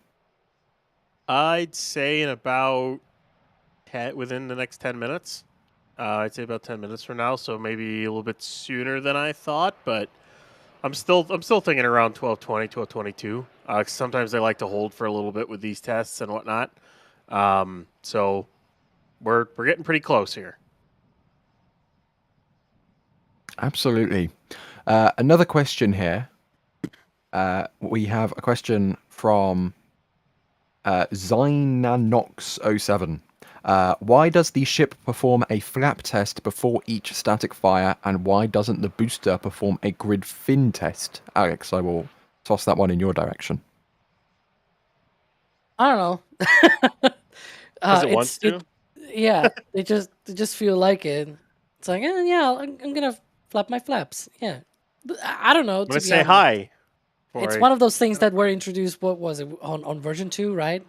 I'd say in about within the next 10 minutes. I'd say about 10 minutes from now, so maybe a little bit sooner than I thought, but I'm still thinking around 1220, 1222. Sometimes they like to hold for a little bit with these tests and whatnot. So we're getting pretty close here. Absolutely. Another question here. We have a question from Zinanox07. Why does the ship perform a flap test before each static fire, and why doesn't the booster perform a grid fin test? Alex, I will toss that one in your direction. I don't know. Does it want to? Yeah, they just feel like it. It's like, yeah, I'm gonna flap my flaps. Yeah, but I don't know. I'm gonna say hi. It's one of those things that were introduced. What was it on version 2, right?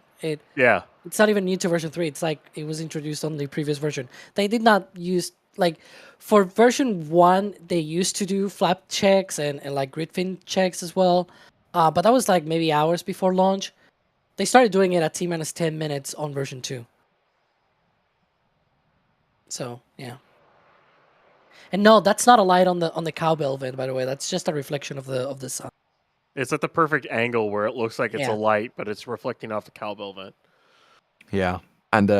Yeah. It's not even new to version 3. It's like it was introduced on the previous version. They did not use, like, for version 1, they used to do flap checks and like grid fin checks as well. But that was like maybe hours before launch. They started doing it at T-minus 10 minutes on version 2. So, yeah. And no, that's not a light on the cowbell vent, by the way. That's just a reflection of the sun. It's at the perfect angle where it looks like it's a light, but it's reflecting off the cowbell vent. Yeah, and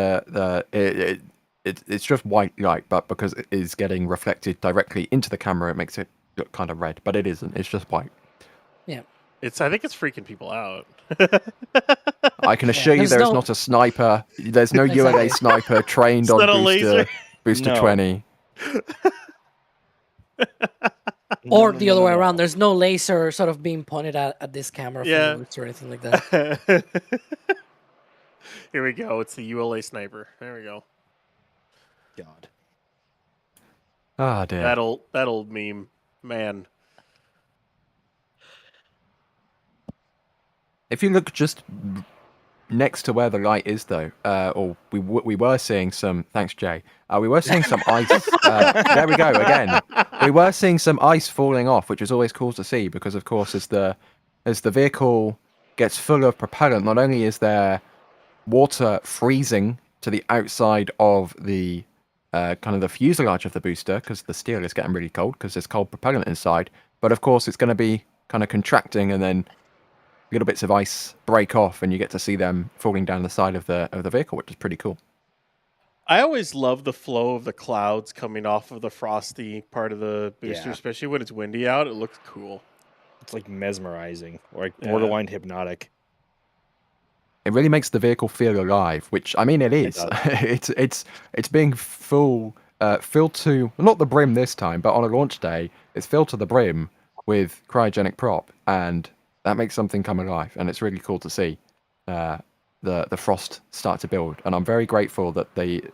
it's just white light, but because it is getting reflected directly into the camera, it makes it look kind of red. But it isn't. It's just white. Yeah. I think it's freaking people out. I can assure you, there is not a sniper. There's no ULA sniper trained on booster 20. Or the other way around. There's no laser sort of being pointed at this camera or anything like that. Here we go. It's the ULA sniper. There we go. God. Ah, dear. That old meme, man. If you look just next to where the light is, though, or we were seeing some. Thanks, Jay. We were seeing some ice. There we go again. We were seeing some ice falling off, which is always cool to see because, of course, as the vehicle gets full of propellant, not only is there water freezing to the outside of the kind of the fuselage of the booster because the steel is getting really cold because there's cold propellant inside, but of course it's going to be kind of contracting and then little bits of ice break off and you get to see them falling down the side of the vehicle, which is pretty cool. I always love the flow of the clouds coming off of the frosty part of the booster, especially when it's windy out. It looks cool. It's like mesmerizing or like borderline hypnotic. It really makes the vehicle feel alive, which I mean it is. It's being filled to not the brim this time, but on a launch day, it's filled to the brim with cryogenic prop, and that makes something come alive, and it's really cool to see the frost start to build. And I'm very grateful that the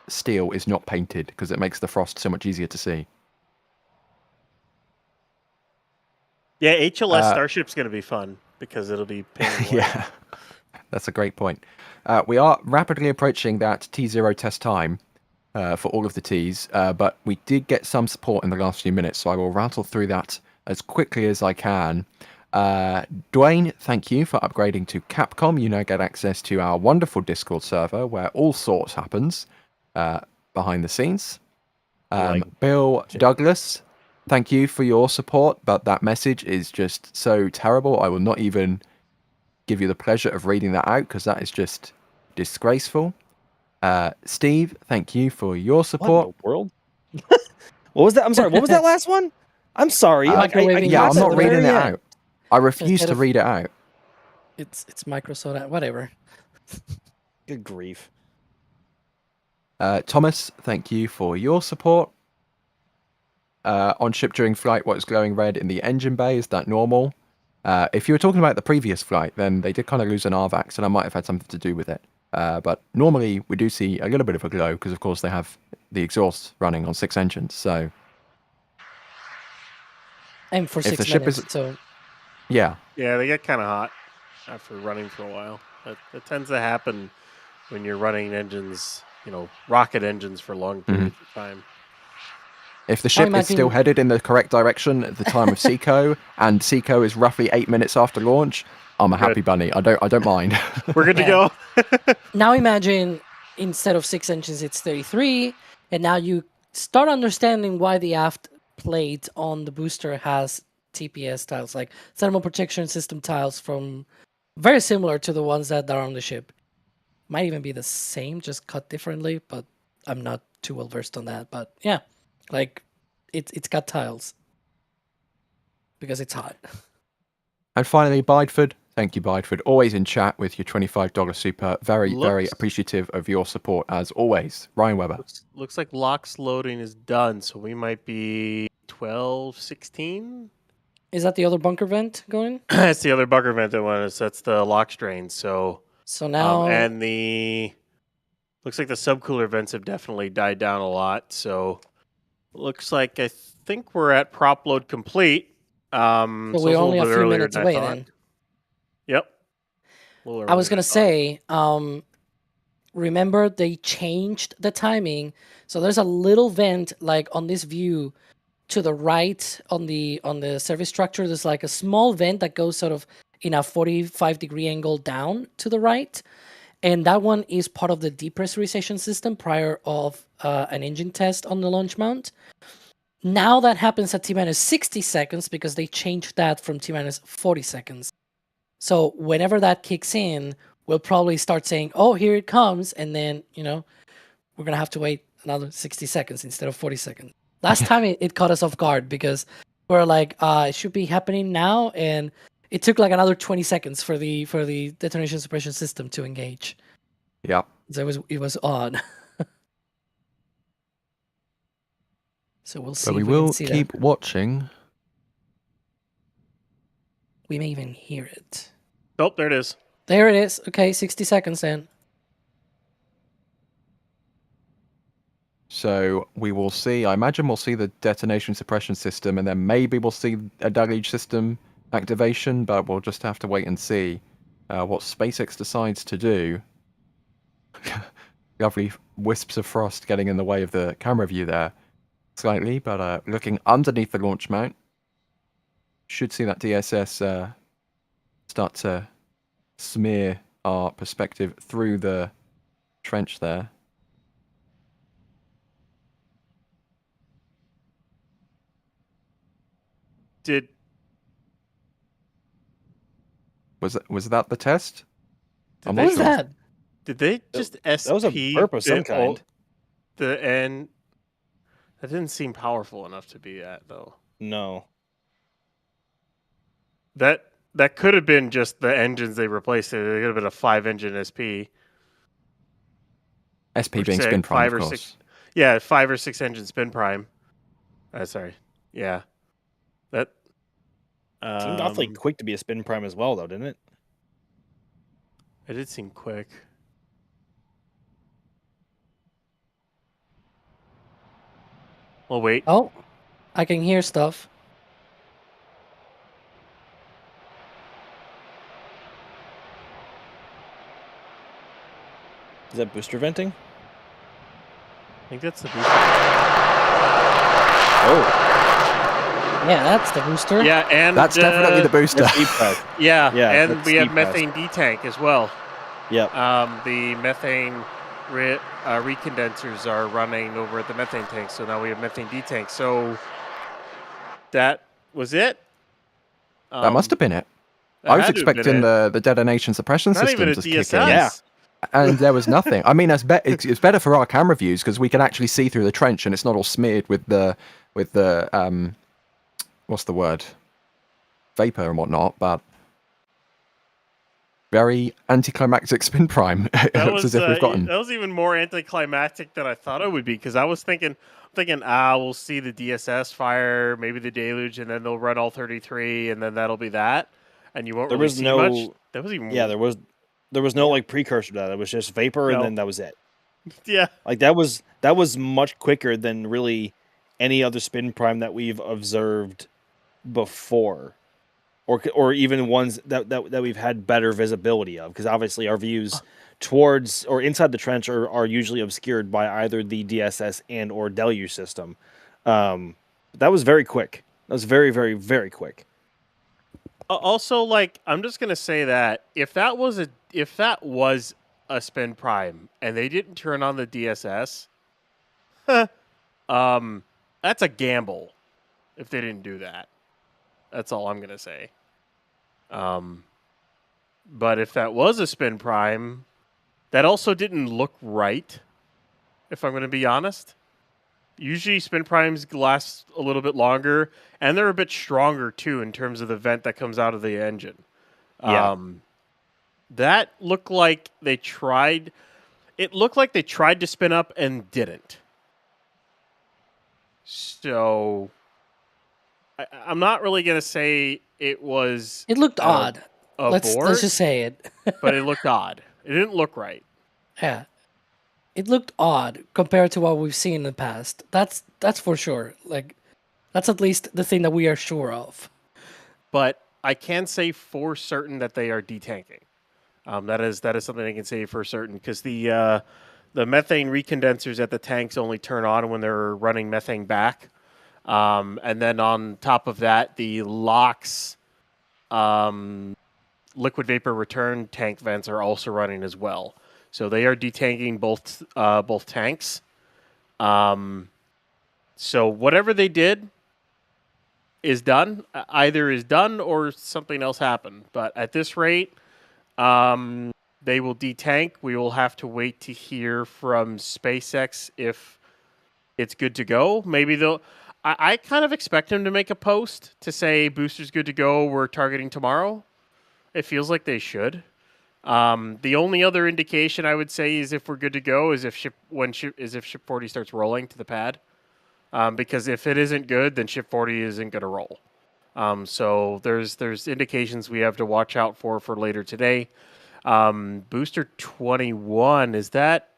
steel is not painted because it makes the frost so much easier to see. Yeah, HLS Starship's going to be fun because it'll be painted. Yeah, that's a great point. We are rapidly approaching that T0 test time for all of the Ts, but we did get some support in the last few minutes, so I will rattle through that as quickly as I can. Dwayne, thank you for upgrading to Capcom. You now get access to our wonderful Discord server where all sorts happens behind the scenes. Bill Douglas, thank you for your support, but that message is just so terrible. I will not even give you the pleasure of reading that out because that is just disgraceful. Steve, thank you for your support. What in the world? What was that? I'm sorry. What was that last one? I'm sorry. I'm not reading it out. I refuse to read it out. It's microsoda, whatever. Good grief. Thomas, thank you for your support. On ship during flight, what's glowing red in the engine bay? Is that normal? If you were talking about the previous flight, then they did kind of lose an RVAX, and I might have had something to do with it. But normally, we do see a little bit of a glow, because of course they have the exhaust running on 6 engines, so... And for 6 minutes, so... Yeah. Yeah, they get kind of hot after running for a while. That tends to happen when you're running engines, rocket engines for long periods of time. If the ship is still headed in the correct direction at the time of SECO, and SECO is roughly 8 minutes after launch, I'm a happy bunny. I don't mind. We're good to go. Now imagine instead of 6 engines, it's 33, and now you start understanding why the aft plate on the booster has TPS tiles, like thermal protection system tiles from very similar to the ones that are on the ship. Might even be the same, just cut differently, but I'm not too well versed on that. But yeah, like it's got tiles because it's hot. And finally, Bideford. Thank you, Bideford. Always in chat with your $25 super. Very, very appreciative of your support as always. Ryan Weber. Looks like LOX loading is done, so we might be 12, 16? Is that the other bunker vent going? That's the other bunker vent that went. That's the LOX drain. So now and the looks like the subcooler vents have definitely died down a lot. So looks like I think we're at prop load complete. So we're only a few minutes away then. Yep. I was gonna say, remember they changed the timing. So there's a little vent like on this view to the right on the service structure. There's like a small vent that goes sort of in a 45-degree angle down to the right. And that one is part of the depressurization system prior of an engine test on the launch mount. Now that happens at T-minus 60 seconds because they changed that from T-minus 40 seconds. So whenever that kicks in, we'll probably start saying, oh, here it comes. And then, we're going to have to wait another 60 seconds instead of 40 seconds. Last time it caught us off guard because we're like, it should be happening now. And it took like another 20 seconds for the detonation suppression system to engage. Yeah. So it was on. So we'll see. But we will keep watching. We may even hear it. Oh, there it is. There it is. Okay, 60 seconds then. So we will see. I imagine we'll see the detonation suppression system, and then maybe we'll see a deluge system activation, but we'll just have to wait and see what SpaceX decides to do. Lovely wisps of frost getting in the way of the camera view there slightly, but looking underneath the launch mount, should see that DSS start to smear our perspective through the trench there. Was that the test? What was that? Did they just SP? That was a burp of some kind. The end. That didn't seem powerful enough to be that though. No. That could have been just the engines they replaced. It could have been a 5-engine SP. SP being spin prime, of course. 5 or 6 engine spin prime. Sorry. Yeah. That seemed awfully quick to be a spin prime as well, though, didn't it? It did seem quick. Well, wait. Oh, I can hear stuff. Is that booster venting? I think that's the booster. Oh. Yeah, that's the booster. Yeah, and that's definitely the booster. Yeah, and we have methane detank as well. Yep. The methane recondensers are running over at the methane tank, so now we have methane detank. So that was it. That must have been it. I was expecting the detonation suppression system to kick in. Yeah. And there was nothing. I mean, it's better for our camera views because we can actually see through the trench, and it's not all smeared with the what's the word, vapor and whatnot. But very anticlimactic spin prime. It looks as if we've gotten. That was even more anticlimactic than I thought it would be because I was thinking, we'll see the DSS fire, maybe the deluge, and then they'll run all 33, and then that'll be that, and you won't really see much. That was even There was no like precursor to that. It was just vapor, and then that was it. Yeah, like that was much quicker than really any other spin prime that we've observed before, or even ones that we've had better visibility of. Because obviously our views towards or inside the trench are usually obscured by either the DSS and or deluge system. That was very quick. That was very, very, very quick. Also, I'm just gonna say that if that was a spin prime and they didn't turn on the DSS, that's a gamble. If they didn't do that, That's all I'm going to say. But if that was a spin prime, that also didn't look right, if I'm going to be honest. Usually spin primes last a little bit longer, and they're a bit stronger, too, in terms of the vent that comes out of the engine. Yeah. That looked like they tried... It looked like they tried to spin up and didn't. So... I'm not really going to say it was... It looked odd. Abort, Let's just say it. but it looked odd. It didn't look right. Yeah. It looked odd compared to what we've seen in the past. That's for sure. Like, that's at least the thing that we are sure of. But I can say for certain that they are detanking. That is something I can say for certain, because the methane recondensers at the tanks only turn on when they're running methane back. And then on top of that, the LOX liquid vapor return tank vents are also running as well. So they are detanking both tanks. So whatever they did is done. Either is done or something else happened. But at this rate, they will detank. We will have to wait to hear from SpaceX if it's good to go. Maybe they'll... I kind of expect them to make a post to say booster's good to go. We're targeting tomorrow. It feels like they should. The only other indication I would say is if we're good to go is if ship 40 starts rolling to the pad. Because if it isn't good, then ship 40 isn't going to roll. So there's indications we have to watch out for later today. Booster 21, is that...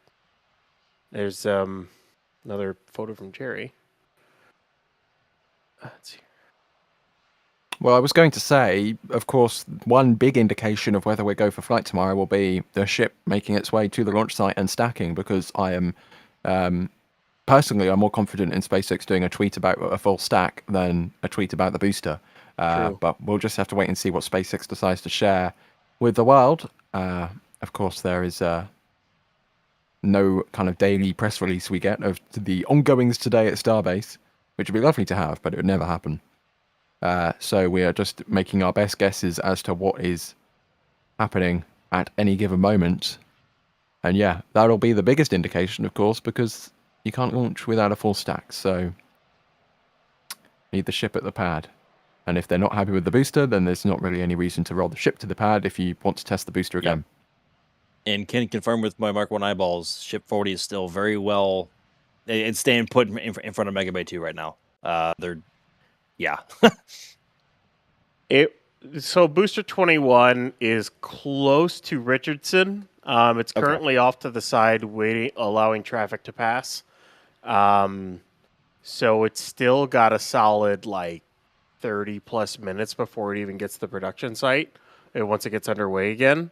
There's another photo from Jerry. Let's see. Well, I was going to say, of course, one big indication of whether we go for flight tomorrow will be the ship making its way to the launch site and stacking, because I am, personally, I'm more confident in SpaceX doing a tweet about a full stack than a tweet about the booster. But we'll just have to wait and see what SpaceX decides to share with the world. Of course, there is no kind of daily press release we get of the ongoings today at Starbase, which would be lovely to have, but it would never happen. So we are just making our best guesses as to what is happening at any given moment. And yeah, that'll be the biggest indication, of course, because you can't launch without a full stack. So need the ship at the pad. And if they're not happy with the booster, then there's not really any reason to roll the ship to the pad if you want to test the booster again. And can confirm with my Mark 1 eyeballs, ship 40 is still very well... It's staying put in front of Mega Bay 2 right now. Yeah. So Booster 21 is close to Richardson. It's currently off to the side, allowing traffic to pass. So it's still got a solid 30 plus minutes before it even gets to the production site. And once it gets underway again.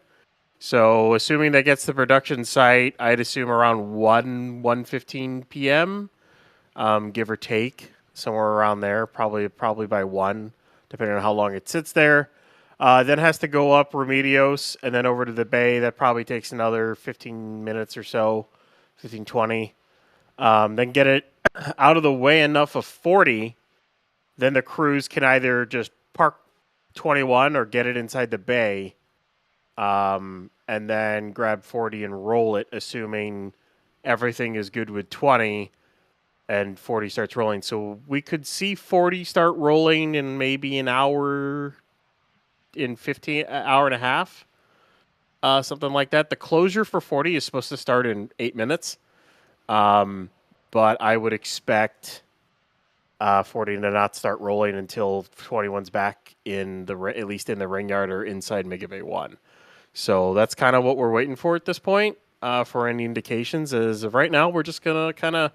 So assuming that gets to the production site, I'd assume around 1:15 p.m., give or take, somewhere around there, probably by 1, depending on how long it sits there. Then has to go up Remedios and then over to the bay. That probably takes another 15 minutes or so, 15, 20. Then get it out of the way enough of 40. Then the crews can either just park 21 or get it inside the bay. And then grab 40 and roll it, assuming everything is good with 20 and 40 starts rolling. So we could see 40 start rolling in maybe an hour, an hour and a half, something like that. The closure for 40 is supposed to start in 8 minutes. But I would expect 40 to not start rolling until 21's back at least in the ring yard or inside Mega Bay 1. So that's kind of what we're waiting for at this point for any indications. As of right now, we're just going to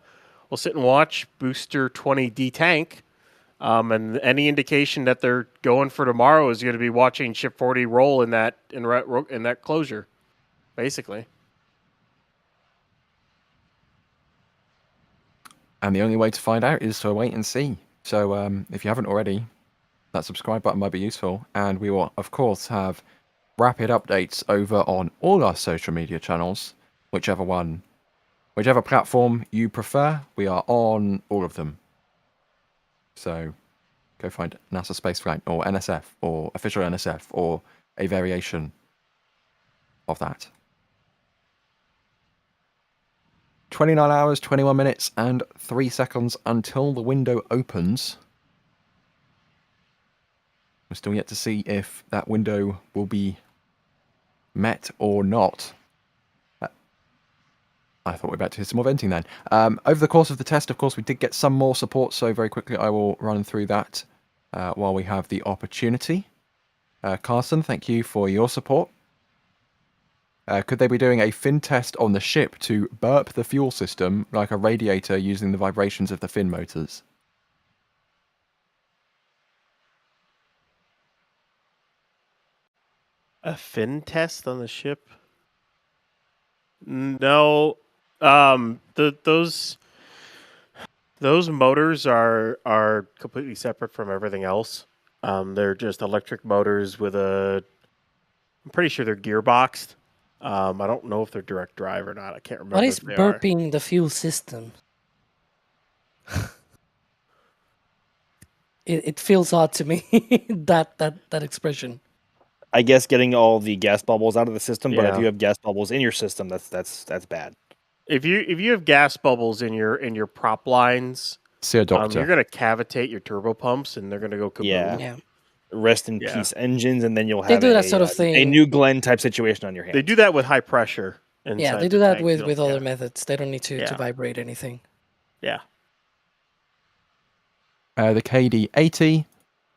we'll sit and watch Booster 20 detank. And any indication that they're going for tomorrow is going to be watching Ship 40 roll in that closure, basically. And the only way to find out is to wait and see. So if you haven't already, that subscribe button might be useful. And we will, of course, have rapid updates over on all our social media channels, whichever platform you prefer. We are on all of them. So Go find NASASpaceflight or NSF or official NSF or a variation of that. 29 hours, 21 minutes, and 3 seconds until the window opens. We're still yet to see if that window will be met or not. I thought we were about to hit some more venting then. Over the course of the test, of course, we did get some more support, so very quickly I will run through that while we have the opportunity. Carson, thank you for your support. Could they be doing a fin test on the ship to burp the fuel system like a radiator using the vibrations of the fin motors? A fin test on the ship? No. Those motors are completely separate from everything else. They're just electric motors with a. I'm pretty sure they're gearboxed. I don't know if they're direct drive or not. I can't remember. What is if they burping the fuel system? It feels odd to me that expression. I guess getting all the gas bubbles out of the system, but if Yeah. you have gas bubbles in your system, that's bad. If you have gas bubbles in your prop lines, See a doctor. you're gonna cavitate your turbo pumps, and they're gonna go kaboom. Yeah. Rest in Yeah. peace engines, and then you'll They have do that sort of a thing. New Glenn type situation on your hands. They do that with high pressure. Yeah, inside they the do that tank. with, You with don't- other methods. They don't need to Yeah. vibrate anything. Yeah. The KD80.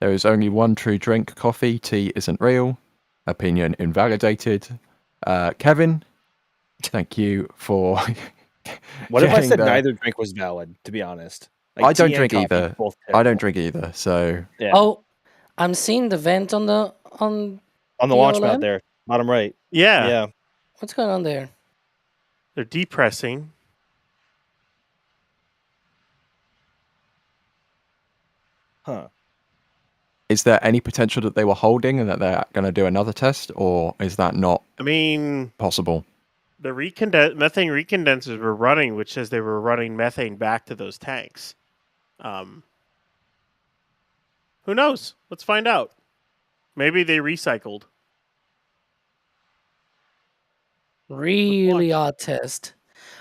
There is only one true drink, coffee. Tea isn't real. Opinion invalidated. Kevin, thank you for. What if I getting said the- neither drink was valid? To be honest, I don't tea and drink coffee, either. both I don't terrible. drink either. So Yeah. Oh, I'm seeing the vent on the On the launch DLM? pad there, bottom right. Yeah. Yeah. What's going on there? They're depressing. Huh. is there any potential that they were holding and that they're going to do another test, or is that not I mean, possible? the methane recondensers were running, which says they were running methane back to those tanks. Who knows? Let's find out. Maybe they recycled. Really odd test.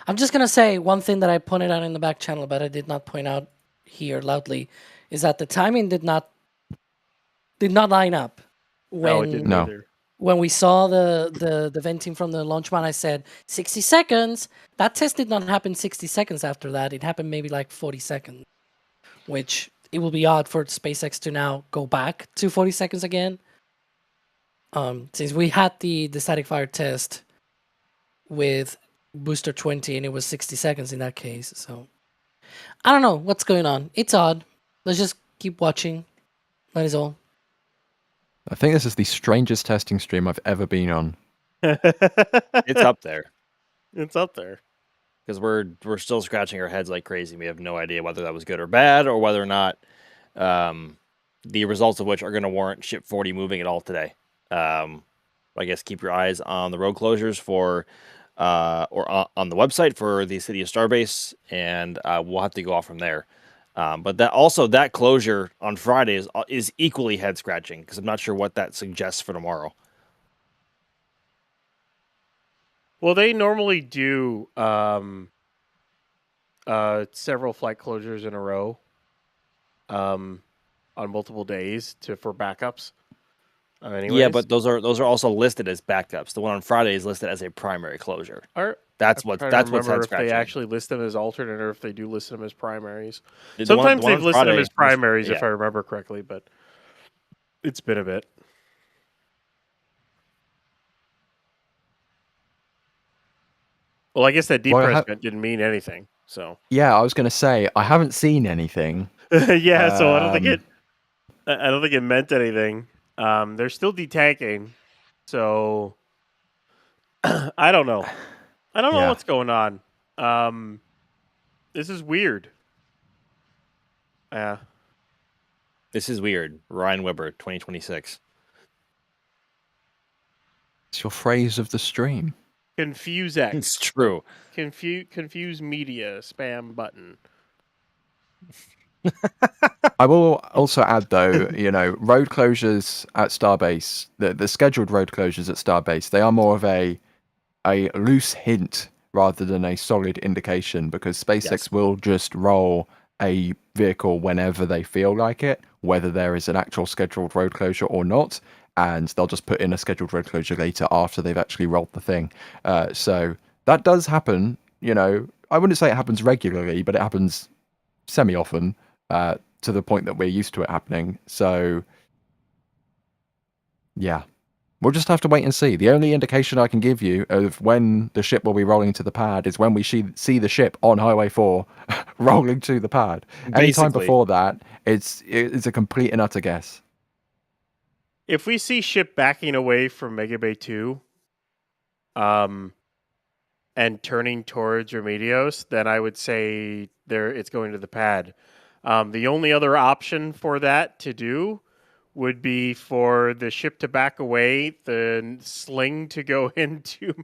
I'm just gonna say one thing that I pointed out in the back channel, but I did not point out here loudly, is that the timing did not line up. No, it didn't No. either. When we saw the venting from the launch mount, I said 60 seconds. That test did not happen 60 seconds after that. It happened maybe like 40 seconds, which it will be odd for SpaceX to now go back to 40 seconds again. Since we had the static fire test with booster 20 and it was 60 seconds in that case. So I don't know what's going on. It's odd. Let's just keep watching. That is all. I think this is the strangest testing stream I've ever been on. It's up there It's up there. because we're still scratching our heads like crazy. We have no idea whether that was good or bad, or whether or not the results of which are going to warrant Ship 40 moving at all today. I guess keep your eyes on the road closures for on the website for the city of Starbase, and we'll have to go off from there. But that closure on Friday is equally head scratching because I'm not sure what that suggests for tomorrow. Well, they normally do several flight closures in a row on multiple days for backups. Yeah, Anyways. but those are also listed as backups. The one on Friday is listed as a primary closure. That's I'm what's trying to head remember if scratching. they actually list them as alternate or if they do list them as primaries. The one- Sometimes the one they've on listed them Friday as primaries, if yeah. I remember correctly, but it's been a bit. Well, I guess that Well, depressment didn't mean anything. So Yeah, I was going to say, I haven't seen anything. yeah, so I don't think Um, I don't think it meant anything. They're still detanking, so I don't know. I don't know Yeah. what's going on. This is weird. Yeah. This is weird. Ryan Weber, 2026. It's your phrase of the stream. Confuse X. It's true. Confuse media spam button. I will also add, though, road closures at Starbase, the scheduled road closures at Starbase, they are more of a loose hint rather than a solid indication, because SpaceX will just roll a vehicle whenever they feel like it, whether there is an actual scheduled road closure or not, and they'll just put in a scheduled road closure later after they've actually rolled the thing. So that does happen. I wouldn't say it happens regularly, but it happens semi-often, to the point that we're used to it happening. So, yeah. We'll just have to wait and see. The only indication I can give you of when the ship will be rolling to the pad is when we see the ship on Highway 4 rolling to the pad. Anytime before that, it's a complete and utter guess. If we see ship backing away from Mega Bay 2, and turning towards Remedios, then I would say it's going to the pad. The only other option for that to do would be for the ship to back away, the sling to go into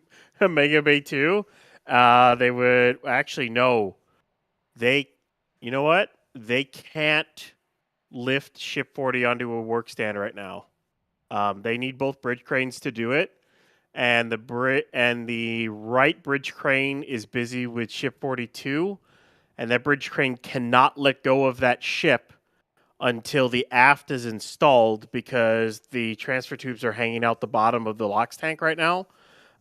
Mega Bay 2. They would actually no. You know what? They can't lift Ship 40 onto a work stand right now. They need both bridge cranes to do it, and the right bridge crane is busy with Ship 42, and that bridge crane cannot let go of that ship until the aft is installed, because the transfer tubes are hanging out the bottom of the LOX tank right now,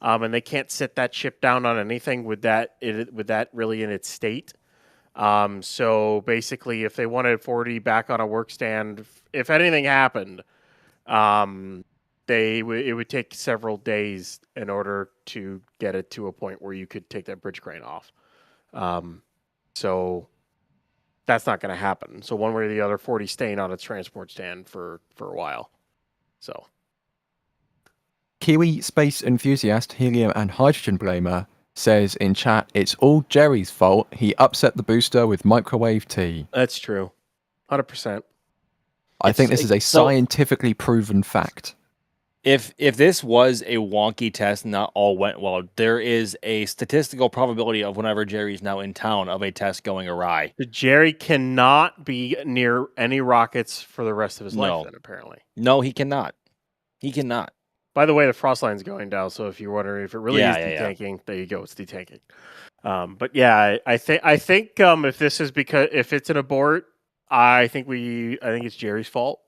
and they can't sit that ship down on anything with that really in its state. So basically, if they wanted 40 back on a work stand, if anything happened, it would take several days in order to get it to a point where you could take that bridge crane off. So that's not going to happen. So one way or the other, 40 staying on its transport stand for a while. So Kiwi space enthusiast, helium and hydrogen blamer says in chat, it's all Jerry's fault. He upset the booster with microwave tea. That's true. 100%. I think this is a scientifically proven fact. If this was a wonky test and not all went well, there is a statistical probability of whenever Jerry's now in town of a test going awry. Jerry cannot be near any rockets for the rest of his life, then, apparently. No, he cannot. He cannot. By the way, the frost line's going down, so if you're wondering if it really is detanking, there you go, it's detanking. But yeah, I think if this is if it's an abort, I think it's Jerry's fault.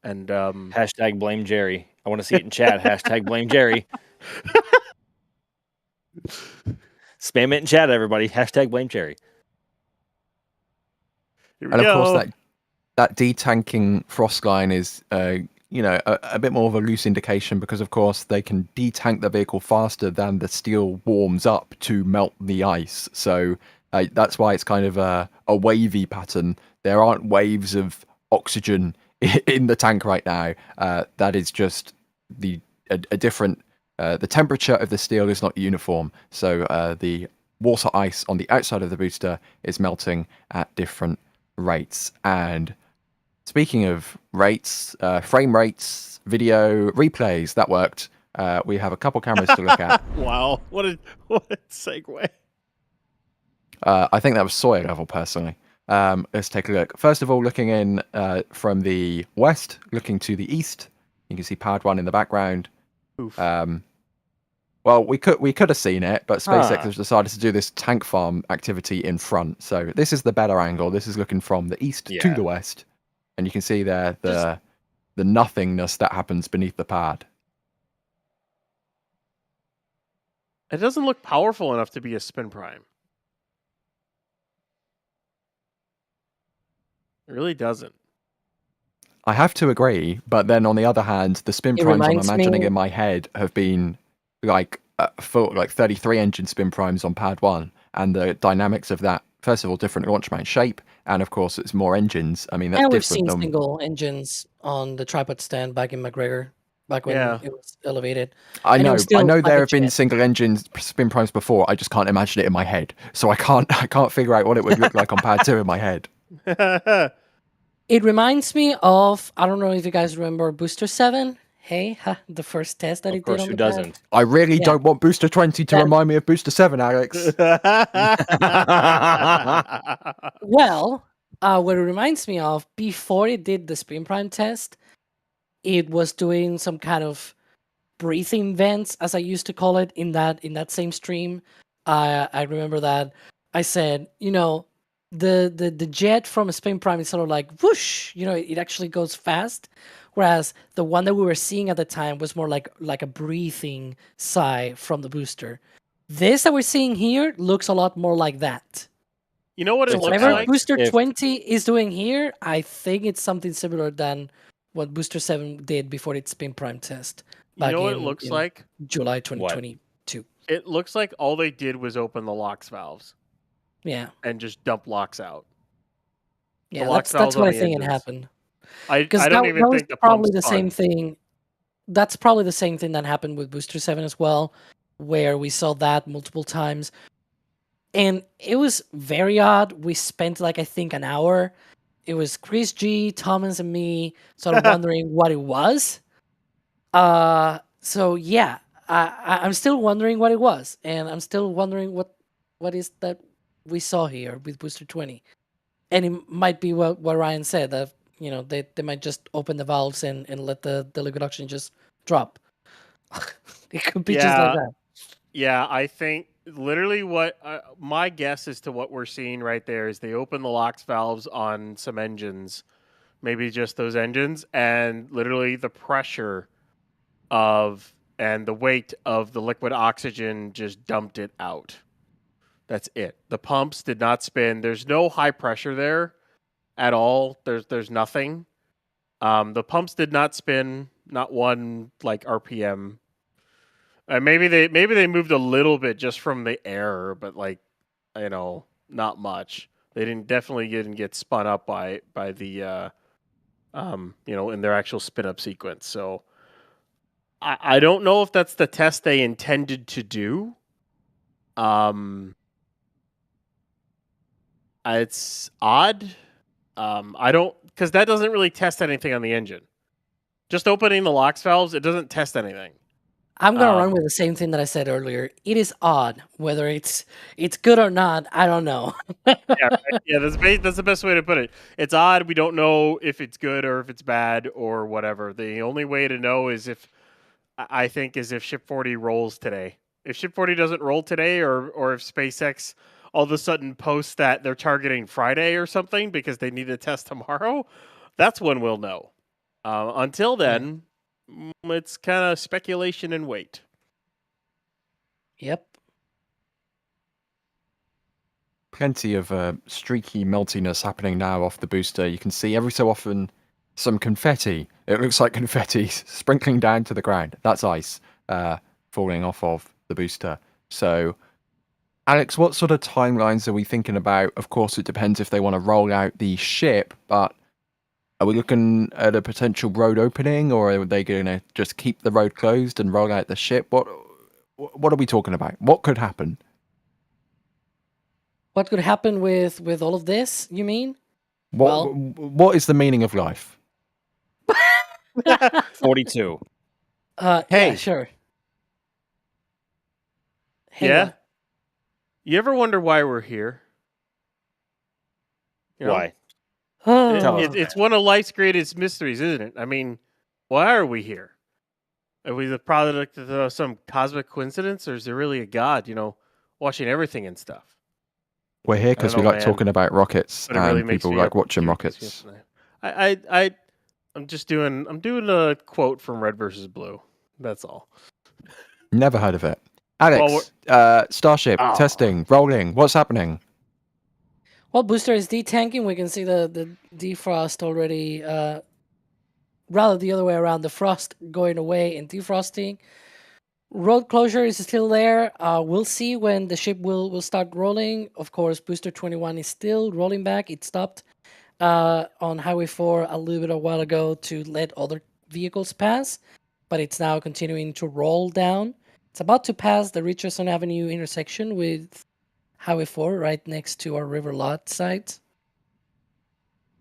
And hashtag blame Jerry. I want to see it in chat. Hashtag blame Jerry. Spam it in chat, everybody. Hashtag blame Jerry. And of course, that detanking frost line is, a bit more of a loose indication, because of course they can detank the vehicle faster than the steel warms up to melt the ice. So that's why it's kind of a wavy pattern. There aren't waves of oxygen in the tank right now. That is just a different. The temperature of the steel is not uniform, so the water ice on the outside of the booster is melting at different rates. And speaking of rates, frame rates, video replays, that worked. We have a couple cameras to look at. Wow, what a segue. I think that was Sawyer level, personally. Let's take a look. First of all, looking in from the west, looking to the east, you can see Pad 1 in the background. Oof. Well, we could have seen it, but SpaceX has decided to do this tank farm activity in front. So this is the better angle. This is looking from the east to the west, and you can see there the nothingness that happens beneath the pad. It doesn't look powerful enough to be a spin prime. It really doesn't. I have to agree, but then on the other hand, the spin primes I'm imagining in my head have been like 33 engine spin primes on Pad 1, and the dynamics of that, first of all, different launch mount shape, and of course it's more engines. I mean, that's and we've different. seen single engines on the tripod stand back in McGregor, back when it was elevated. I know there have been single engine spin primes before. I just can't imagine it in my head, so I can't figure out what it would look like on Pad 2 in my head. It reminds me of, I don't know if you guys remember Booster 7. Hey, the first test that it did on the pad. I really don't want Booster 20 to remind me of Booster 7, Alex. Well, What it reminds me of, before it did the spin prime test, it was doing some kind of breathing vents, as I used to call it, in that same stream. I remember that I said, the jet from a spin prime is sort of like whoosh, it actually goes fast, whereas the one that we were seeing at the time was more like a breathing sigh from the booster. This that we're seeing here looks a lot more like that. You know what So it looks whatever like? Booster 20 is doing here, I think it's something similar than what Booster 7 did before its spin prime test. You know what it looks like? July 2022. It looks like all they did was open the LOX valves. Yeah. And just dump LOX out. Yeah, that's what I think it happened. I don't even think the probably pump's the same thing. That's probably the same thing that happened with Booster 7 as well, where we saw that multiple times. And it was very odd. We spent I think an hour. It was Chris G, Thomas, and me sort of wondering what it was. So yeah, I'm still wondering what it was, and I'm still wondering what is that we saw here with Booster 20. And it might be what Ryan said, that they might just open the valves and let the liquid oxygen just drop. It could be just like that. Yeah, I think literally what my guess as to what we're seeing right there is they open the LOX valves on some engines, maybe just those engines, and literally the pressure and the weight of the liquid oxygen just dumped it out. That's it. The pumps did not spin. There's no high pressure there at all. There's nothing. The pumps did not spin, not one RPM. Maybe they moved a little bit just from the air, but not much. They definitely didn't get spun up by the in their actual spin up sequence. So I don't know if that's the test they intended to do. It's odd. I don't, because that doesn't really test anything on the engine. Just opening the LOX valves, it doesn't test anything. I'm gonna run with the same thing that I said earlier. It is odd. Whether it's good or not, I don't know. Yeah, right? Yeah, that's the best way to put it. It's odd. We don't know if it's good or if it's bad or whatever. The only way to know is if Ship 40 rolls today. If Ship 40 doesn't roll today, or if SpaceX all of a sudden posts that they're targeting Friday or something because they need to test tomorrow, that's when we'll know. Until then, it's kind of speculation and wait. Yep. Plenty of streaky meltiness happening now off the booster. You can see every so often some confetti. It looks like confetti sprinkling down to the ground. That's ice falling off of the booster. So, Alex, what sort of timelines are we thinking about? Of course, it depends if they want to roll out the ship, but are we looking at a potential road opening, or are they going to just keep the road closed and roll out the ship? What are we talking about? What could happen? What could happen with all of this, you mean? What is the meaning of life? 42. Hey. Yeah, sure. Hey, yeah? what? You ever wonder why we're here? Why? It's one of life's greatest mysteries, isn't it? I mean, why are we here? Are we the product of some cosmic coincidence, or is there really a God, watching everything and stuff? We're here because we like talking about rockets, and really people like watching rockets. I'm doing a quote from Red versus Blue. That's all. Never heard of it. Alex, Starship testing, rolling. What's happening? Well, booster is detanking. We can see the defrost already. Rather the other way around, the frost going away and defrosting. Road closure is still there. We'll see when the ship will start rolling. Of course, Booster 21 is still rolling back. It stopped on Highway 4 a little bit a while ago to let other vehicles pass, but it's now continuing to roll down. It's about to pass the Richardson Avenue intersection with Highway 4 right next to our River Lot site.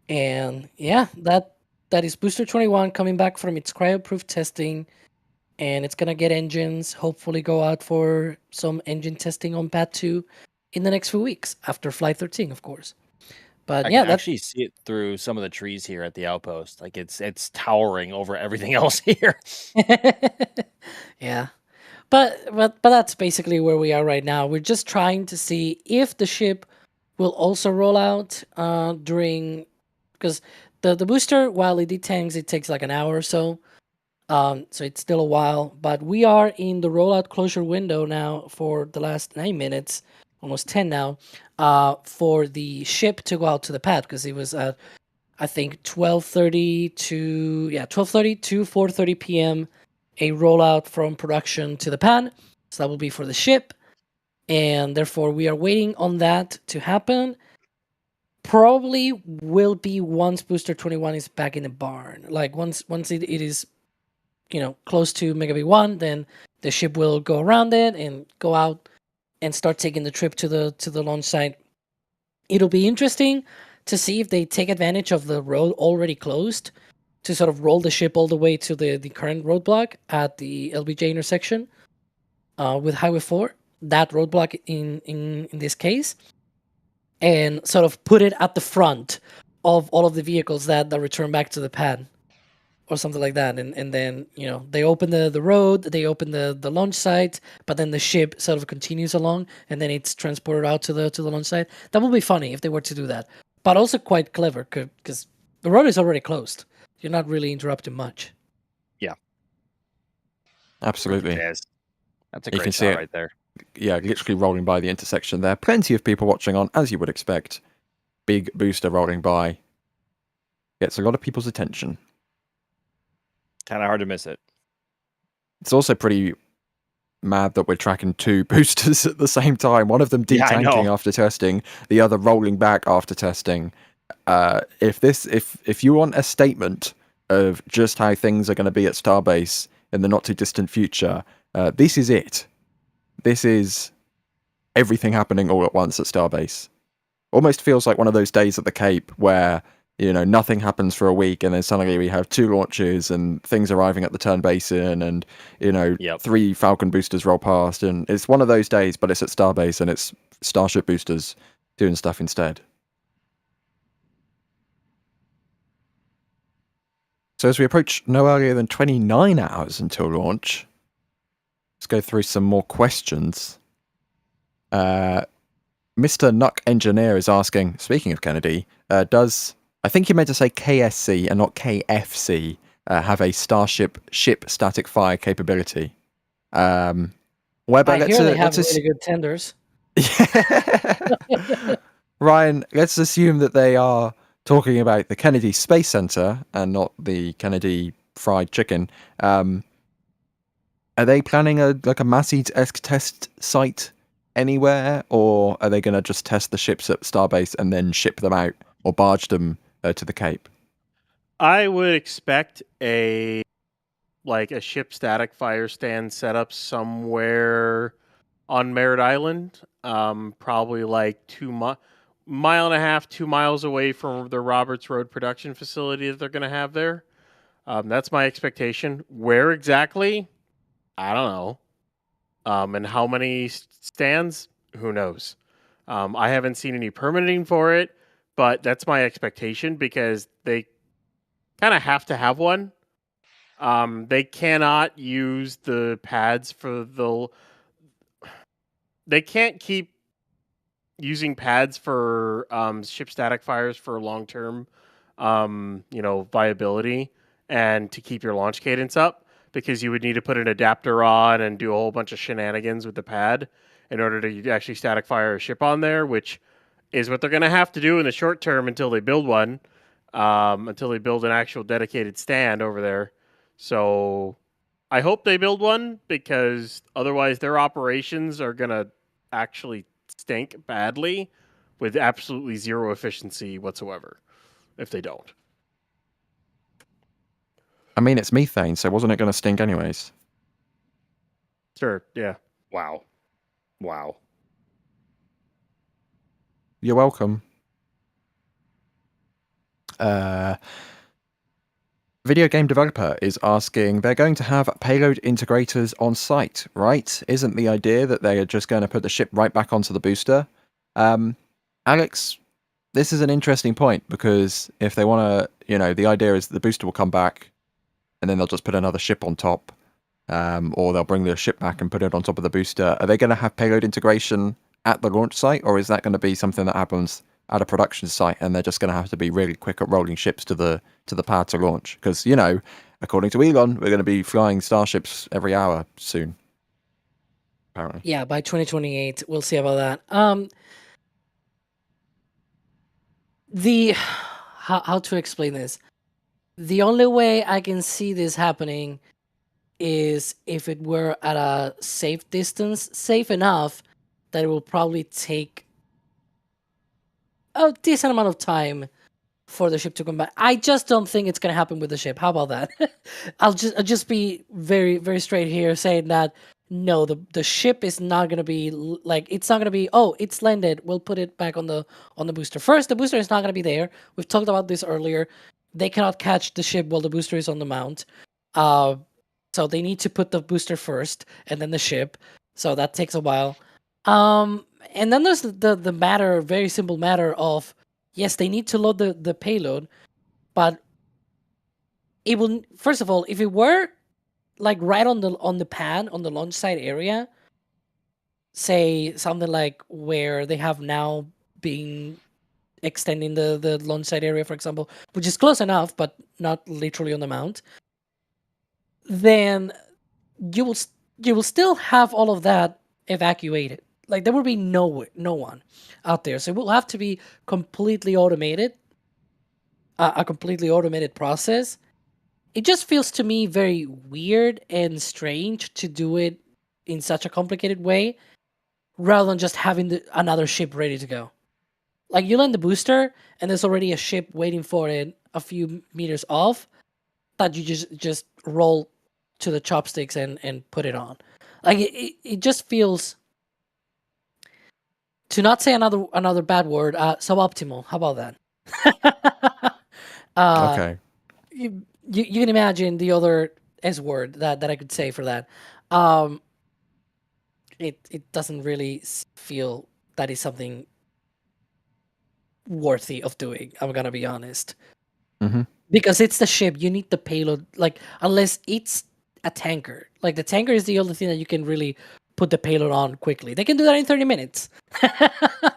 And yeah, that is Booster 21 coming back from its cryo-proof testing. And it's going to get engines, hopefully go out for some engine testing on Pad 2 in the next few weeks, after Flight 13, of course. But I yeah, can that's actually see it through some of the trees here at the outpost. Like it's towering over everything else here. yeah. But that's basically where we are right now. We're just trying to see if the ship will also roll out during, because the booster, while it detanks, it takes like an hour or so. So it's still a while, but we are in the rollout closure window now for the last 9 minutes, almost 10 now, for the ship to go out to the pad, because it was at, I think, 12:30 to 4:30 p.m. a rollout from production to the pad. So that will be for the ship, and therefore we are waiting on that to happen. Probably will be once Booster 21 is back in the barn. Like once it is, close to Megabit 1, then the ship will go around it and go out and start taking the trip to the launch site. It'll be interesting to see if they take advantage of the road already closed to sort of roll the ship all the way to the current roadblock at the LBJ intersection with Highway 4, that roadblock in this case, and sort of put it at the front of all of the vehicles that return back to the pad, or something like that. And then, they open the road, they open the launch site, but then the ship sort of continues along, and then it's transported out to the launch site. That would be funny if they were to do that, but also quite clever, because the road is already closed. You're not really interrupting much. Yeah, Absolutely. That's a You great can see shot it. right there. Yeah, literally rolling by the intersection there. Plenty of people watching on, as you would expect. Big booster rolling by. Gets a lot of people's attention. Kind of hard to miss it. It's also pretty mad that we're tracking two boosters at the same time. One of them Yeah, I detanking know. after testing, the other rolling back after testing. If you want a statement of just how things are going to be at Starbase in the not too distant future, this is it. This is everything happening all at once at Starbase. Almost feels like one of those days at the Cape where, nothing happens for a week and then suddenly we have 2 launches and things arriving at the Turn Basin and, Yep. 3 Falcon boosters roll past. And it's one of those days, but it's at Starbase and it's Starship boosters doing stuff instead. So as we approach no earlier than 29 hours until launch, let's go through some more questions. Mr. Nuck Engineer is asking, speaking of Kennedy, does, I think you meant to say KSC and not KFC, have a Starship ship static fire capability? Whereby I hear they have really good tenders. Ryan, let's assume that they are talking about the Kennedy Space Center and not the Kennedy Fried Chicken. Are they planning a Massey's-esque test site anywhere, or are they going to just test the ships at Starbase and then ship them out or barge them to the Cape? I would expect a ship static fire stand set up somewhere on Merritt Island, probably like 2 mile and a half, 2 miles away from the Roberts Road production facility that they're going to have there. That's my expectation. Where exactly? I don't know. And how many stands? Who knows? I haven't seen any permitting for it, but that's my expectation because they kind of have to have one. They cannot use the pads for They can't keep using pads for ship static fires for long-term, viability and to keep your launch cadence up, because you would need to put an adapter on and do a whole bunch of shenanigans with the pad in order to actually static fire a ship on there, which is what they're going to have to do in the short term until they build one, until they build an actual dedicated stand over there. So I hope they build one, because otherwise their operations are going to actually stink badly with absolutely zero efficiency whatsoever if they don't. I mean, it's methane, so wasn't it going to stink anyways? Sure, yeah. Wow. You're welcome. Video game developer is asking, they're going to have payload integrators on site, right? Isn't the idea that they are just going to put the ship right back onto the booster? Alex, this is an interesting point because if they want to, the idea is that the booster will come back and then they'll just put another ship on top, or they'll bring the ship back and put it on top of the booster. Are they going to have payload integration at the launch site, or is that going to be something that happens at a production site and they're just going to have to be really quick at rolling ships to the pad to launch? Because, according to Elon, we're going to be flying Starships every hour soon. Apparently. Yeah, by 2028, we'll see about that. How to explain this? The only way I can see this happening is if it were at a safe distance, safe enough that it will probably take a decent amount of time for the ship to come back. I just don't think it's going to happen with the ship. How about that? I'll just be very, very straight here, saying that no, the ship is not going to be like, it's not going to be, oh, it's landed, we'll put it back on the booster. First, the booster is not going to be there. We've talked about this earlier. They cannot catch the ship while the booster is on the mount. So they need to put the booster first and then the ship. So that takes a while. And then there's the matter, very simple matter of, yes, they need to load the payload, but it will, first of all, if it were like right on the pad, on the launch site area, say something like where they have now been extending the launch site area, for example, which is close enough, but not literally on the mount, then you will still have all of that evacuated. Like there will be no one out there. So it will have to be completely automated, a completely automated process. It just feels to me very weird and strange to do it in such a complicated way, rather than just having another ship ready to go. Like you land the booster and there's already a ship waiting for it a few meters off that you just roll to the chopsticks and put it on. Like it just feels, to not say another bad word, suboptimal. How about that? Okay. You can imagine the other S word that I could say for that. It doesn't really feel that is something worthy of doing. I'm gonna be honest. Mm-hmm. Because it's the ship, you need the payload. Like unless it's a tanker, like the tanker is the only thing that you can really put the payload on quickly. They can do that in 30 minutes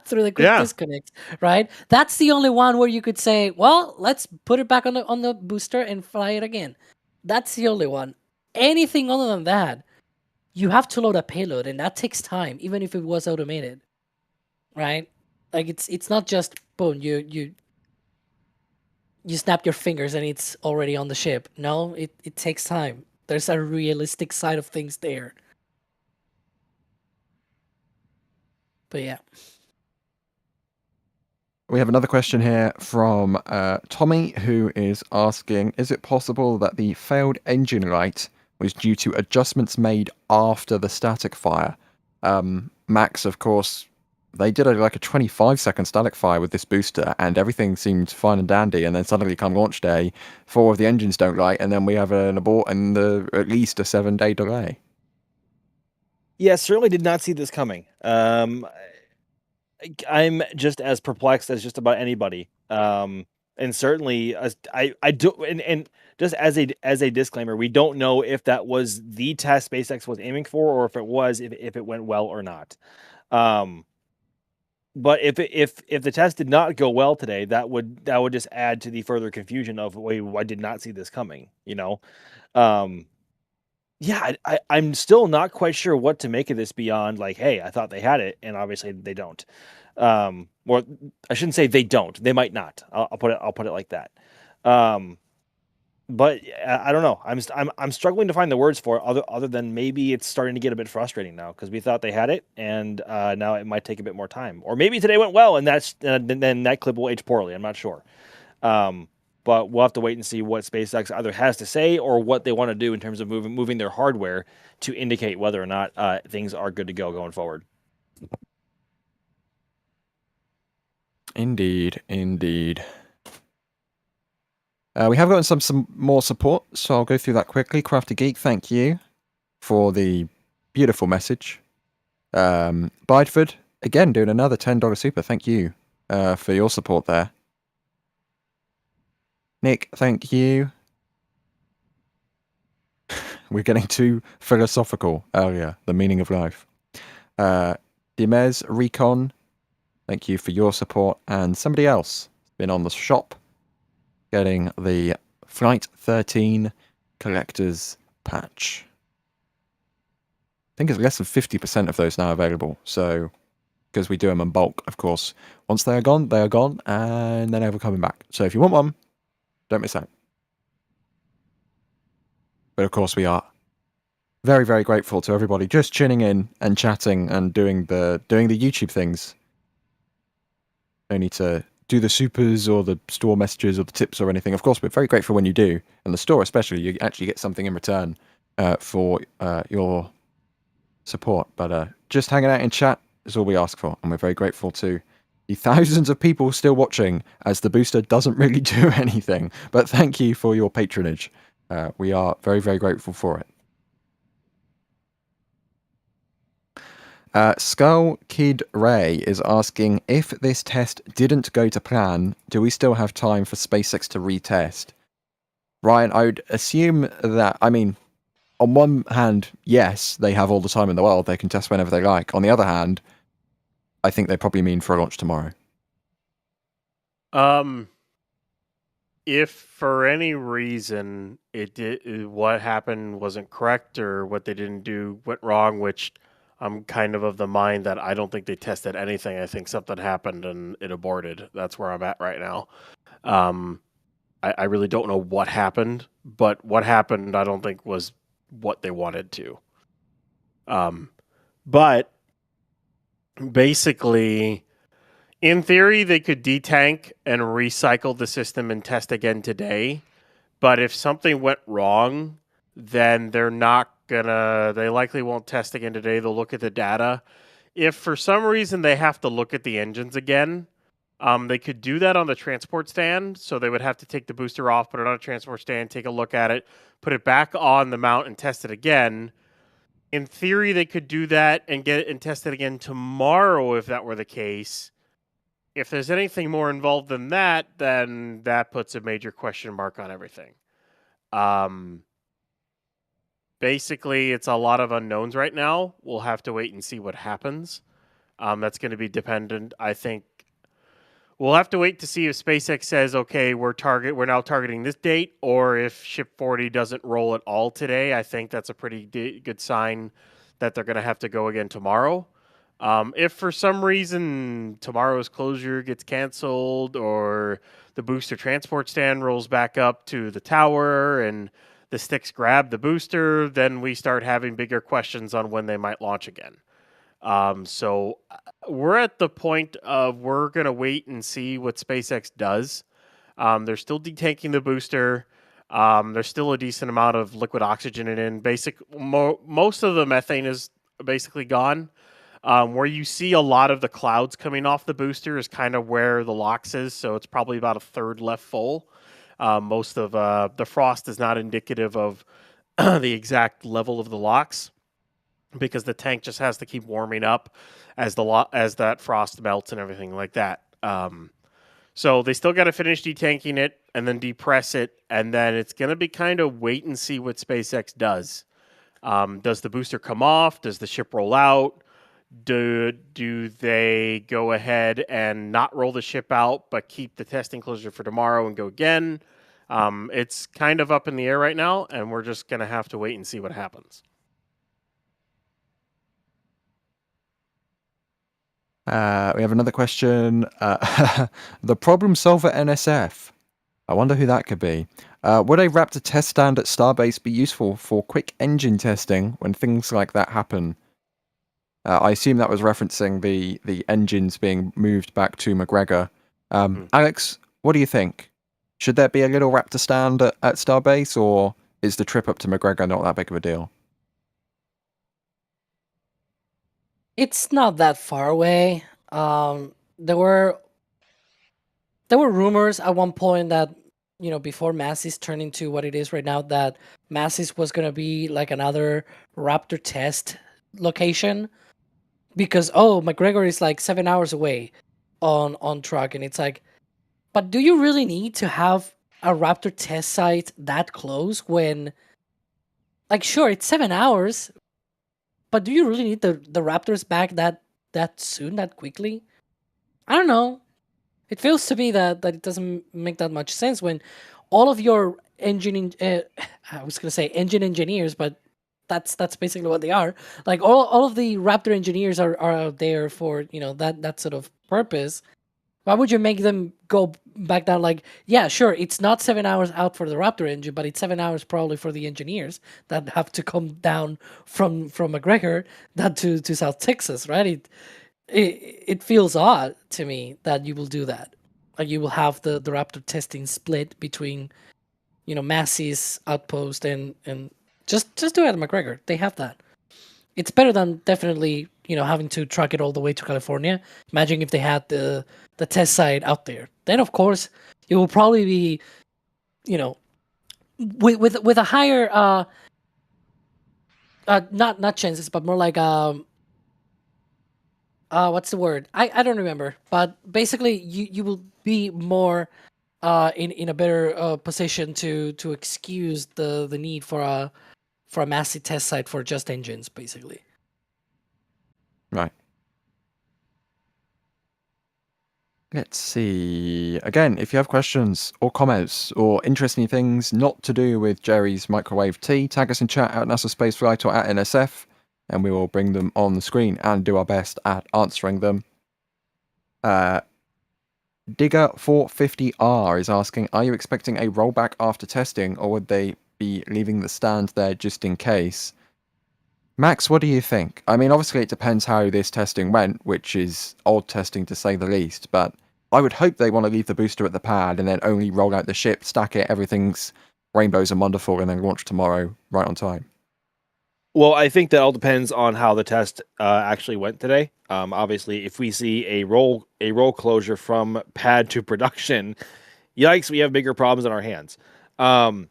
through the quick disconnect, right? That's the only one where you could say, well, let's put it back on the booster and fly it again. That's the only one. Anything other than that, you have to load a payload, and that takes time, even if it was automated, right? Like it's not just boom, you snap your fingers and it's already on the ship. No, it takes time. There's a realistic side of things there. But yeah. We have another question here from Tommy, who is asking, is it possible that the failed engine light was due to adjustments made after the static fire? Max, of course, they did a 25-second static fire with this booster, and everything seemed fine and dandy, and then suddenly come launch day, 4 of the engines don't light, and then we have an abort and at least a 7-day delay. Yeah, certainly did not see this coming. I'm just as perplexed as just about anybody. And certainly, I do. And just as a disclaimer, we don't know if that was the test SpaceX was aiming for, or if it was if it went well or not. But if the test did not go well today, that would just add to the further confusion of, wait, I did not see this coming. Yeah, I'm still not quite sure what to make of this beyond like, hey, I thought they had it, and obviously they don't. Or I shouldn't say they don't. They might not. I'll put it like that. But I don't know. I'm struggling to find the words for it, other than maybe it's starting to get a bit frustrating now because we thought they had it, and now it might take a bit more time. Or maybe today went well, and then that clip will age poorly. I'm not sure. But we'll have to wait and see what SpaceX either has to say or what they want to do in terms of moving their hardware to indicate whether or not things are good to go going forward. Indeed. We have gotten some more support, so I'll go through that quickly. Crafty Geek, thank you for the beautiful message. Bideford, again, doing another $10 super. Thank you for your support there. Nick, thank you. We're getting too philosophical earlier. The meaning of life. Dimez Recon, thank you for your support. And somebody else been on the shop getting the Flight 13 Collector's Patch. I think it's less than 50% of those now available. So, because we do them in bulk, of course. Once they are gone, and they're never coming back. So if you want one, don't miss out. But of course, we are very, very grateful to everybody just tuning in and chatting and doing the YouTube things. No need to do the supers or the store messages or the tips or anything. Of course, we're very grateful when you do. And the store especially, you actually get something in return for your support. But just hanging out in chat is all we ask for. And we're very grateful to the thousands of people still watching as the booster doesn't really do anything. But thank you for your patronage. We are very, very grateful for it. Skull Kid Ray is asking, if this test didn't go to plan, do we still have time for SpaceX to retest? Ryan, I would assume that, I mean, on one hand, yes, they have all the time in the world. They can test whenever they like. On the other hand, I think they probably mean for a launch tomorrow. If for any reason what happened wasn't correct or what they didn't do went wrong, which I'm kind of the mind that I don't think they tested anything. I think something happened and it aborted. That's where I'm at right now. I really don't know what happened, but what happened I don't think was what they wanted to. But basically, in theory, they could detank and recycle the system and test again today. But if something went wrong, then they likely won't test again today. They'll look at the data. If for some reason they have to look at the engines again, they could do that on the transport stand. So they would have to take the booster off, put it on a transport stand, take a look at it, put it back on the mount and test it again. In theory, they could do that and get it and test it again tomorrow if that were the case. If there's anything more involved than that, then that puts a major question mark on everything. Basically, it's a lot of unknowns right now. We'll have to wait and see what happens. That's going to be dependent. I think we'll have to wait to see if SpaceX says, okay, we're now targeting this date, or if Ship 40 doesn't roll at all today. I think that's a pretty good sign that they're going to have to go again tomorrow. If for some reason tomorrow's closure gets canceled or the booster transport stand rolls back up to the tower and the sticks grab the booster, then we start having bigger questions on when they might launch again. So we're at the point of we're going to wait and see what SpaceX does. They're still detanking the booster. There's still a decent amount of liquid oxygen in it. Most of the methane is basically gone. Where you see a lot of the clouds coming off the booster is kind of where the LOX is, so it's probably about a third left full. Most of the frost is not indicative of the exact level of the LOX because the tank just has to keep warming up as that frost melts and everything like that. So they still got to finish detanking it and then depress it, and then it's going to be kind of wait and see what SpaceX does. Does the booster come off? Does the ship roll out? Do they go ahead and not roll the ship out, but keep the testing closure for tomorrow and go again? It's kind of up in the air right now, and we're just going to have to wait and see what happens. We have another question. The problem solver NSF. I wonder who that could be. Would a Raptor test stand at Starbase be useful for quick engine testing when things like that happen? I assume that was referencing the engines being moved back to McGregor. Alex, what do you think? Should there be a little Raptor stand at Starbase, or is the trip up to McGregor not that big of a deal? It's not that far away. There were rumors at one point that, before Massey's turned into what it is right now, that Massey's was going to be like another Raptor test location. Because, McGregor is like 7 hours away. on track, and it's like, but do you really need to have a Raptor test site that close when, like, sure, it's 7 hours, but do you really need the Raptors back that soon, that quickly? I don't know. It feels to me that it doesn't make that much sense when all of your I was gonna say engine engineers, but that's basically what they are. Like all of the Raptor engineers are out there for that sort of purpose. Why would you make them go back down? Like, yeah, sure, it's not 7 hours out for the Raptor engine, but it's 7 hours probably for the engineers that have to come down from McGregor down to South Texas, right? It feels odd to me that you will do that. Like you will have the Raptor testing split between Massey's outpost and just do it at McGregor. They have that. It's better than definitely having to truck it all the way to California. Imagine if they had the test site out there. Then of course it will probably be with a higher not chances, but more like what's the word? I don't remember, but basically you will be more in a better position to excuse the need for a massive test site for just engines, basically. Right. Let's see. Again, if you have questions or comments or interesting things not to do with Jerry's microwave tea, tag us in chat at NASASpaceflight or at NSF, and we will bring them on the screen and do our best at answering them. Digger450R is asking, are you expecting a rollback after testing, or would they be leaving the stand there just in case? Max, what do you think? I mean, obviously it depends how this testing went, which is odd testing to say the least, but I would hope they want to leave the booster at the pad and then only roll out the ship, stack it, everything's rainbows and wonderful, and then launch tomorrow right on time. Well, I think that all depends on how the test actually went today. Obviously, if we see a roll closure from pad to production, yikes, we have bigger problems on our hands. But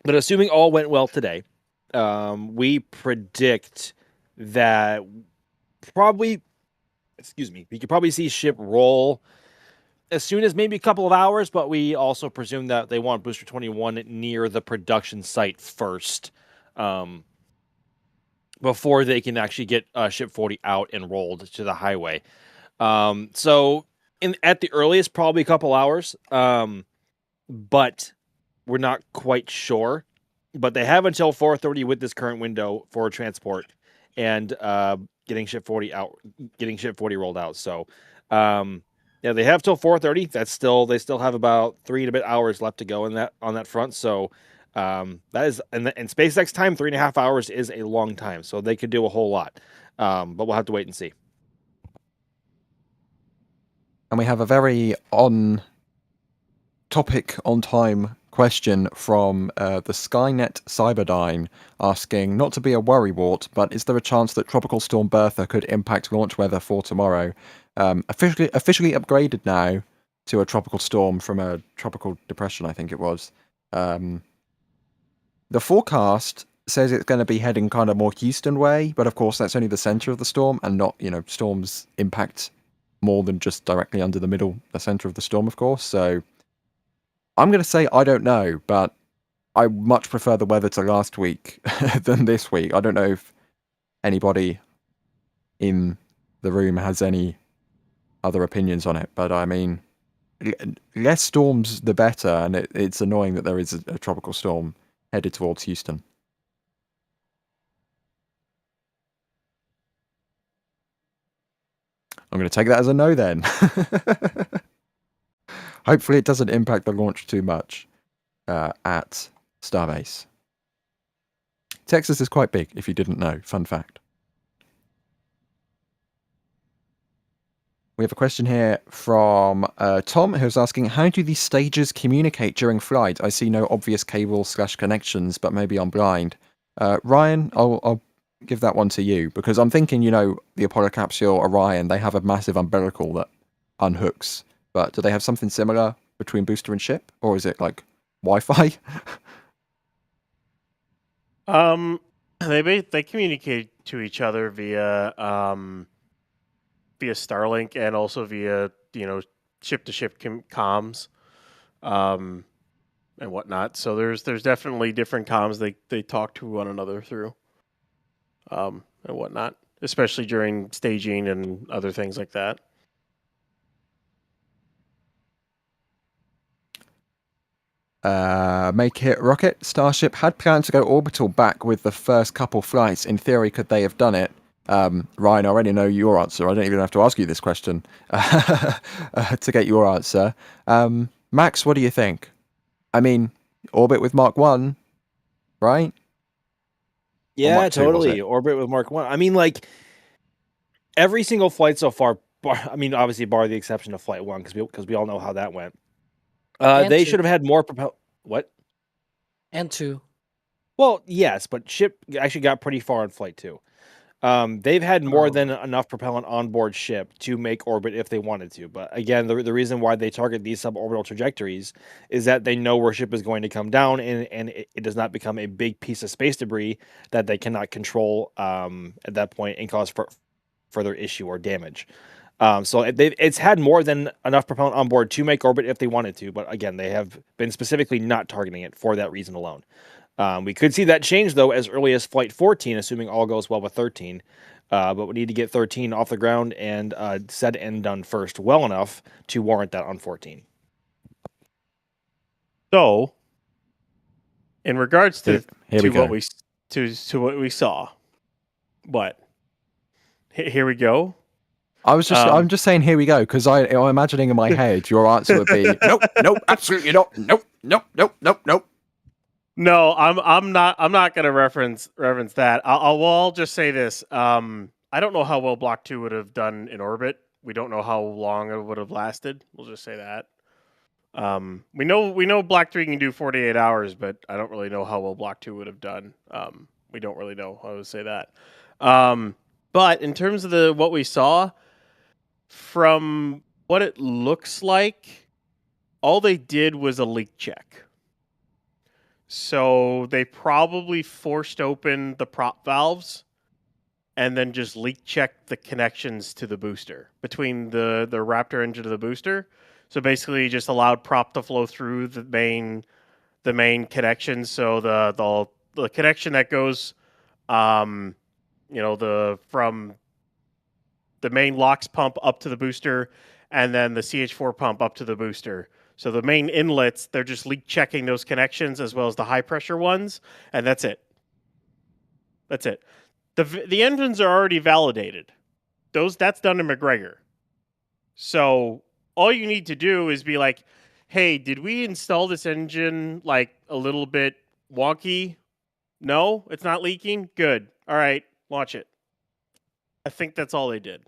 assuming all went well today, we predict that we could probably see ship roll as soon as maybe a couple of hours, but we also presume that they want Booster 21 near the production site first, before they can actually get ship 40 out and rolled to the highway. So at the earliest, probably a couple hours, but we're not quite sure. But they have until 4:30 with this current window for transport and getting ship 40 out, getting ship 40 rolled out. So, yeah, they have till 4:30. They still have about 3 and a bit hours left to go on that front. So, that is, and SpaceX time, 3.5 hours is a long time. So they could do a whole lot. But we'll have to wait and see. And we have a very on topic, on time question from the Skynet Cyberdyne asking, not to be a worrywart, but is there a chance that Tropical Storm Bertha could impact launch weather for tomorrow? Officially upgraded now to a tropical storm from a tropical depression, I think it was. The forecast says it's going to be heading kind of more Houston way, but of course that's only the center of the storm, and not, storms impact more than just directly under the center of the storm, of course. So I'm going to say I don't know, but I much prefer the weather to last week than this week. I don't know if anybody in the room has any other opinions on it, but I mean, less storms the better, and it's annoying that there is a tropical storm headed towards Houston. I'm going to take that as a no then. Hopefully it doesn't impact the launch too much at Starbase. Texas is quite big, if you didn't know. Fun fact. We have a question here from Tom, who's asking, how do these stages communicate during flight? I see no obvious cable/connections, but maybe I'm blind. Ryan, I'll give that one to you, because I'm thinking, the Apollo capsule, Orion, they have a massive umbilical that unhooks. But do they have something similar between booster and ship? Or is it like Wi-Fi? They communicate to each other via via Starlink and also via ship-to-ship comms, and whatnot. So there's definitely different comms they talk to one another through, and whatnot, especially during staging and other things like that. Make It Rocket. Starship had planned to go orbital back with the first couple flights. In theory, could they have done it? Ryan, I already know your answer. I don't even have to ask you this question to get your answer. Max, what do you think? I mean, orbit with Mark 1, right? Yeah, Mark 2, was totally. it? Orbit with Mark 1. I mean, like, every single flight so far, obviously, bar the exception of Flight 1, because we all know how that went. They should have had more What? And 2. Well, yes, but ship actually got pretty far on Flight 2. They've had more than enough propellant on board ship to make orbit if they wanted to. But again, the reason why they target these suborbital trajectories is that they know where ship is going to come down, and it does not become a big piece of space debris that they cannot control at that point and cause further issue or damage. So it's had more than enough propellant on board to make orbit if they wanted to. But again, they have been specifically not targeting it for that reason alone. We could see that change, though, as early as Flight 14, assuming all goes well with 13. But we need to get 13 off the ground and said and done first well enough to warrant that on 14. So, in regards to Here what we saw, here we go. I'm just saying here we go, because I'm imagining in my head your answer would be nope, absolutely not, nope. No, I'm not going to reference that. I'll just say this. I don't know how well Block 2 would have done in orbit. We don't know how long it would have lasted. We'll just say that. We know Block 3 can do 48 hours, but I don't really know how well Block 2 would have done. We don't really know. I would say that. But in terms of what we saw, from what it looks like, all they did was a leak check. So they probably forced open the prop valves and then just leak checked the connections to the booster between the Raptor engine to the booster. So basically just allowed prop to flow through the main connection. So the connection that goes from the main LOX pump up to the booster, and then the CH4 pump up to the booster. So the main inlets, they're just leak checking those connections as well as the high pressure ones, and that's it. That's it. The engines are already validated. That's done in McGregor. So all you need to do is be like, hey, did we install this engine like a little bit wonky? No, it's not leaking? Good. All right, launch it. I think that's all they did.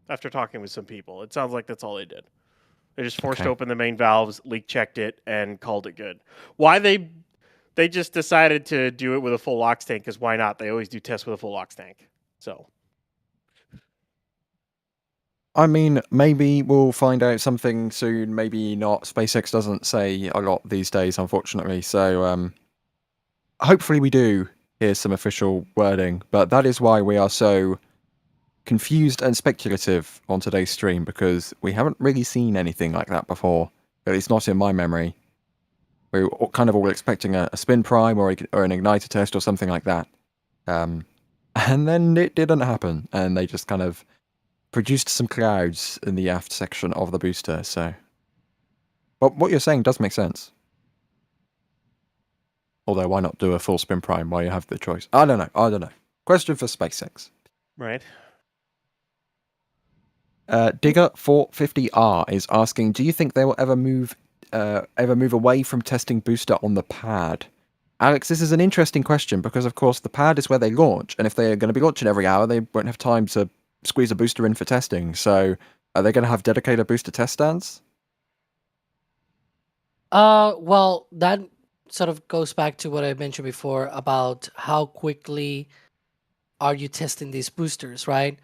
After talking with some people, it sounds like that's all they did. They just forced open the main valves, leak checked it, and called it good. Why they just decided to do it with a full LOX tank, because why not? They always do tests with a full LOX tank. So, I mean, maybe we'll find out something soon, maybe not. SpaceX doesn't say a lot these days, unfortunately. So, hopefully we do hear some official wording. But that is why we are so confused and speculative on today's stream, because we haven't really seen anything like that before, at least not in my memory. We were kind of all expecting a spin prime or an igniter test or something like that, and then it didn't happen, and they just kind of produced some clouds in the aft section of the booster. So, but what you're saying does make sense. Although, why not do a full spin prime while you have the choice? I don't know. Question for SpaceX. Right. Digger450R is asking, do you think they will ever move away from testing booster on the pad? Alex, this is an interesting question because, of course, the pad is where they launch, and if they're going to be launching every hour, they won't have time to squeeze a booster in for testing. So, are they going to have dedicated booster test stands? Well, that sort of goes back to what I mentioned before about how quickly are you testing these boosters, right?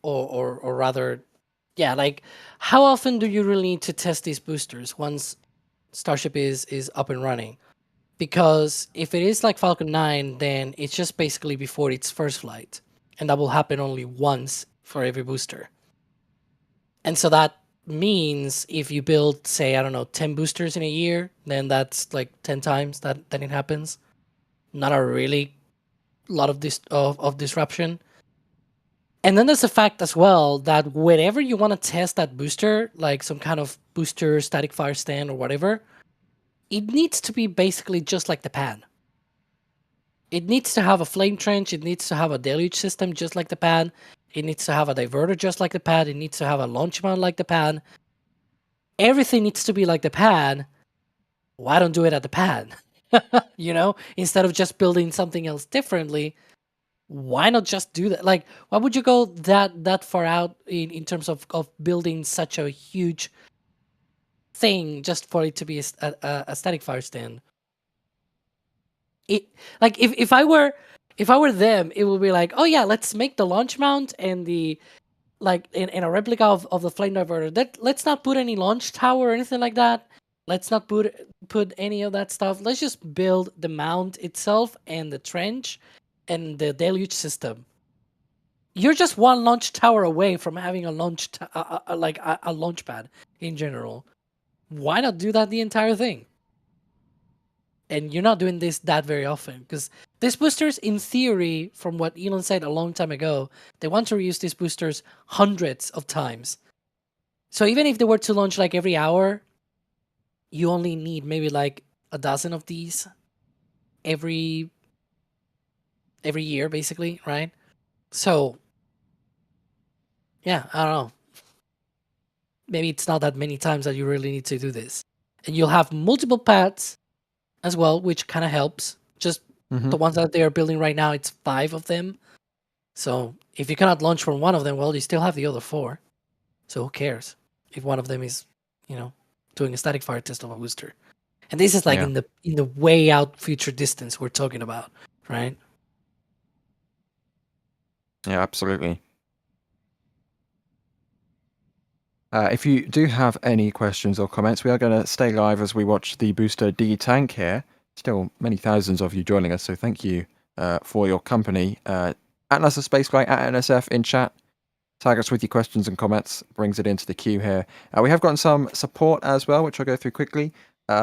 Or rather, yeah, like how often do you really need to test these boosters once Starship is up and running? Because if it is like Falcon 9, then it's just basically before its first flight. and that will happen only once for every booster. And so that means if you build, say, I don't know, 10 boosters in a year, then that's like 10 times that it happens. Not a really lot of this of disruption. And then there's the fact as well that whenever you want to test that booster, like some kind of booster static fire stand or whatever, it needs to be basically just like the pad. It needs to have a flame trench. It needs to have a deluge system just like the pad. It needs to have a diverter just like the pad. It needs to have a launch mount like the pad. Everything needs to be like the pad. Why don't do it at the pad? You know, instead of just building something else differently, why not just do that? Like, why would you go that far out in terms of building such a huge thing just for it to be a static fire stand? It, like, if I were them, it would be like, oh yeah, let's make the launch mount and the like in a replica of the flame diverter. Let's not put any launch tower or anything like that. Let's not put any of that stuff. Let's just build the mount itself and the trench and the deluge system. You're just one launch tower away from having a launch a launch pad in general. Why not do that the entire thing? And you're not doing that very often, because these boosters, in theory, from what Elon said a long time ago, they want to reuse these boosters hundreds of times. So even if they were to launch like every hour, you only need maybe like a dozen of these every year, basically, right? So, yeah, I don't know. Maybe it's not that many times that you really need to do this. And you'll have multiple pads as well, which kind of helps. Just the ones that they are building right now, it's 5 of them. So if you cannot launch from one of them, well, you still have the other 4. So who cares if one of them is, you know, doing a static fire test of a booster? And this is like in the way out future distance we're talking about, right? Yeah, absolutely. If you do have any questions or comments, we are going to stay live as we watch the booster detank here. Still many thousands of you joining us, so thank you for your company. At NASASpaceflight, at NSF in chat, tag us with your questions and comments, brings it into the queue here. We have gotten some support as well, which I'll go through quickly.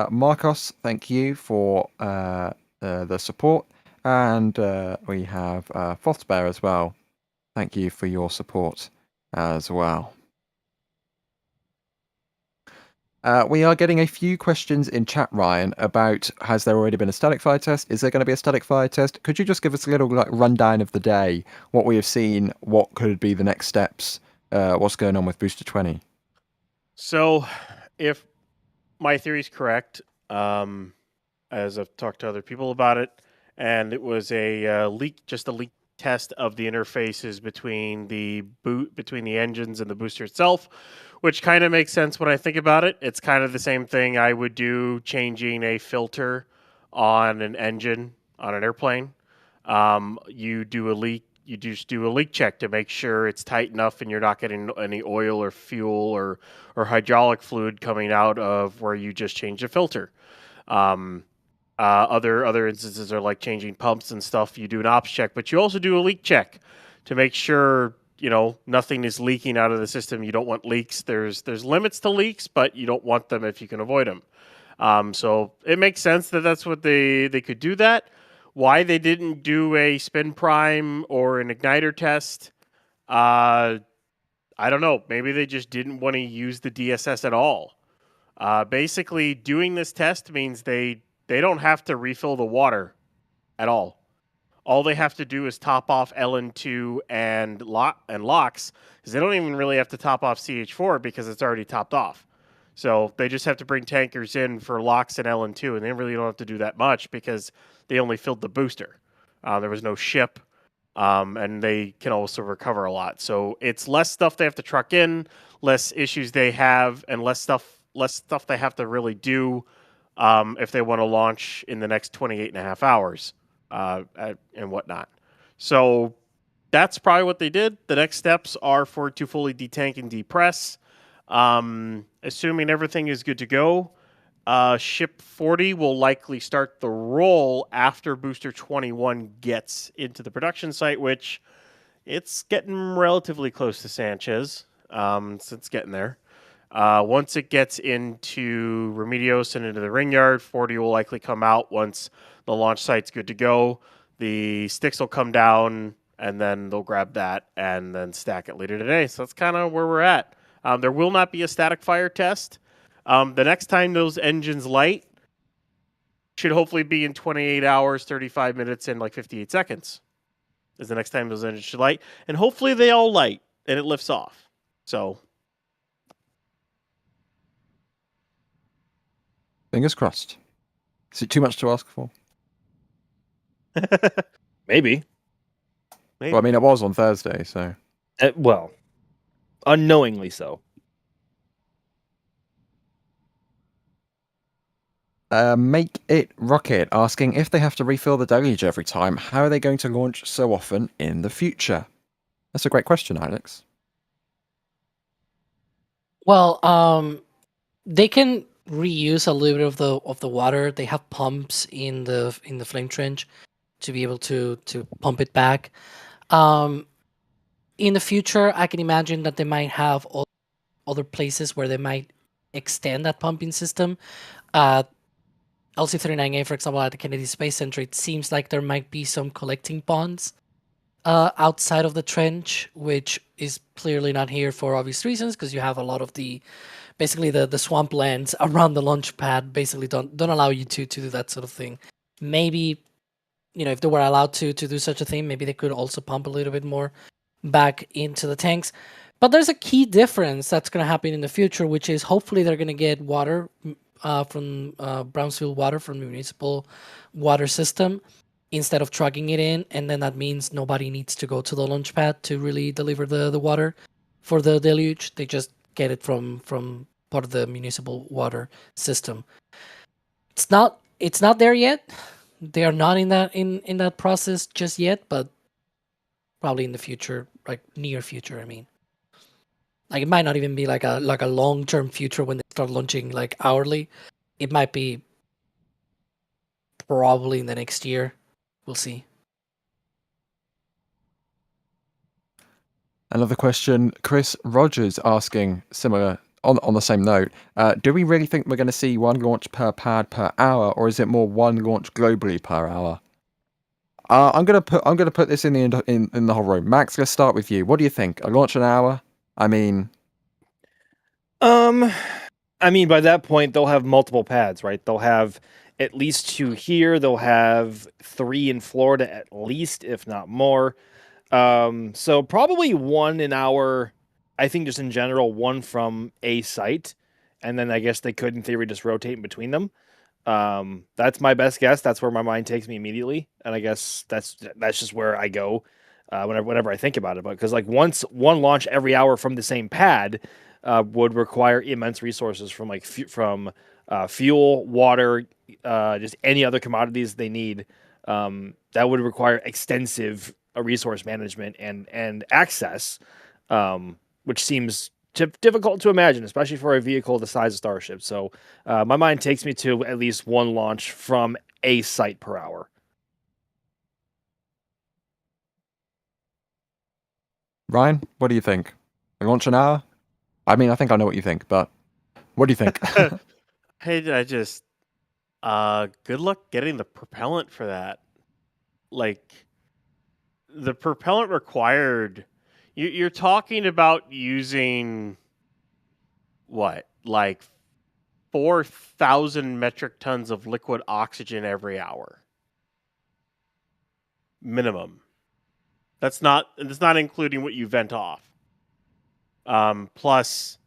Marcos, thank you for the support. And we have Fothbear as well. Thank you for your support as well. We are getting a few questions in chat, Ryan, about has there already been a static fire test? Is there going to be a static fire test? Could you just give us a little rundown of the day, what we have seen, what could be the next steps, what's going on with Booster 20? So, if my theory is correct, as I've talked to other people about it, and it was a leak test of the interfaces between the engines and the booster itself, which kind of makes sense when I think about it. It's kind of the same thing I would do changing a filter on an engine on an airplane. You just do a leak check to make sure it's tight enough and you're not getting any oil or fuel or hydraulic fluid coming out of where you just changed a filter. Other instances are like changing pumps and stuff. You do an ops check, but you also do a leak check to make sure, you know, nothing is leaking out of the system. You don't want leaks. There's limits to leaks, but you don't want them if you can avoid them. So it makes sense that that's what they could do that. Why they didn't do a spin prime or an igniter test, I don't know. Maybe they just didn't want to use the DSS at all. Basically, doing this test means they don't have to refill the water at all. All they have to do is top off LN2 and LOX, because they don't even really have to top off CH4 because it's already topped off. So they just have to bring tankers in for LOX and LN2, and they really don't have to do that much because they only filled the booster. There was no ship, and they can also recover a lot. So it's less stuff they have to truck in, less issues they have, and less stuff they have to really do if they want to launch in the next 28 and a half hours and whatnot. So that's probably what they did. The next steps are for it to fully detank and depress. Assuming everything is good to go, Ship 40 will likely start the roll after Booster 21 gets into the production site, which It's getting relatively close to Sanchez. So it's getting there. Once it gets into Remedios and into the ring yard, 40 will likely come out once the launch site's good to go. The sticks will come down, and then they'll grab that and then stack it later today. So that's kind of where we're at. There will not be a static fire test. The next time those engines light should hopefully be in 28 hours, 35 minutes, and like 58 seconds is the next time those engines should light. And hopefully they all light and it lifts off. So Fingers crossed. Is it too much to ask for? Maybe. maybe. Well, I mean, it was on Thursday, so. Well, unknowingly so. Make It Rocket asking if they have to refill the deluge every time, how are they going to launch so often in the future? That's a great question, Alex. Well, they can reuse a little bit of the water. They have pumps in the flame trench to be able to pump it back. In the future, I can imagine that they might have other places where they might extend that pumping system. LC-39A, for example, at the Kennedy Space Center, it seems like there might be some collecting ponds outside of the trench, which is clearly not here for obvious reasons, because you have a lot of the swamp lands around the launch pad basically don't allow you to do that sort of thing. Maybe, if they were allowed to do such a thing, maybe they could also pump a little bit more back into the tanks. But there's a key difference that's going to happen in the future, which is hopefully they're going to get water from Brownsville water from the municipal water system instead of trucking it in, and then that means nobody needs to go to the launch pad to really deliver the water for the deluge. They just get it from part of the municipal water system. It's not there yet. They are not in that process just yet, but probably in the future, like near future, I mean. Like it might not even be like a long-term future when they start launching like hourly. It might be probably in the next year. We'll see. Another question, Chris Rogers asking, similar on the same note, do we really think we're going to see one launch per pad per hour, or is it more one launch globally per hour? I'm gonna put this in the whole room. Max, let's start with you. What do you think? A launch an hour? I mean, by that point they'll have multiple pads, right? They'll have at least 2 here. They'll have 3 in Florida at least, if not more. So probably 1 an hour. I think just in general, 1 from a site, and then I guess they could in theory just rotate in between them. That's my best guess. That's where my mind takes me immediately, and I guess that's just where I go whenever I think about it. But because like one launch every hour from the same pad would require immense resources from fuel, water, just any other commodities they need. That would require extensive resource management and access, which seems difficult to imagine, especially for a vehicle the size of Starship. So my mind takes me to at least 1 launch from a site per hour. Ryan, what do you think? A launch an hour? I mean, I think I know what you think, but what do you think? Hey, I just good luck getting the propellant for that. Like the propellant required, you're talking about using what, like 4,000 metric tons of liquid oxygen every hour minimum. That's not including what you vent off. Plus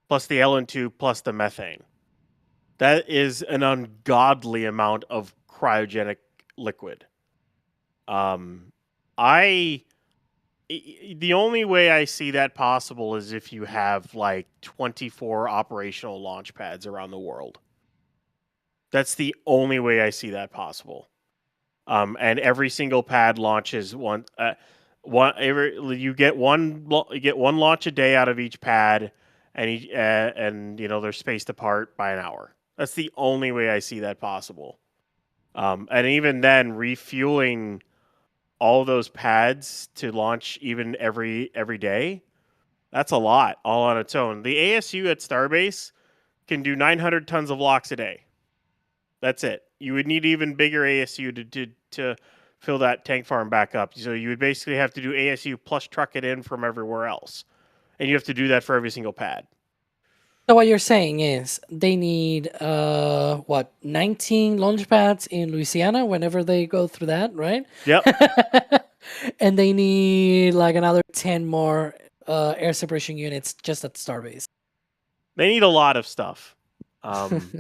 the LN2 plus the methane. That is an ungodly amount of cryogenic liquid. The only way I see that possible is if you have like 24 operational launch pads around the world. That's the only way I see that possible. And every single pad launches you get one launch a day out of each pad, and they're spaced apart by an hour. That's the only way I see that possible. And even then, refueling all those pads to launch even every day, that's a lot all on its own. The ASU at Starbase can do 900 tons of LOX a day. That's it. You would need even bigger ASU to fill that tank farm back up. So you would basically have to do ASU plus truck it in from everywhere else. And you have to do that for every single pad. So what you're saying is they need 19 launch pads in Louisiana whenever they go through that, right? Yep. And they need like another 10 more air separation units just at Starbase. They need a lot of stuff.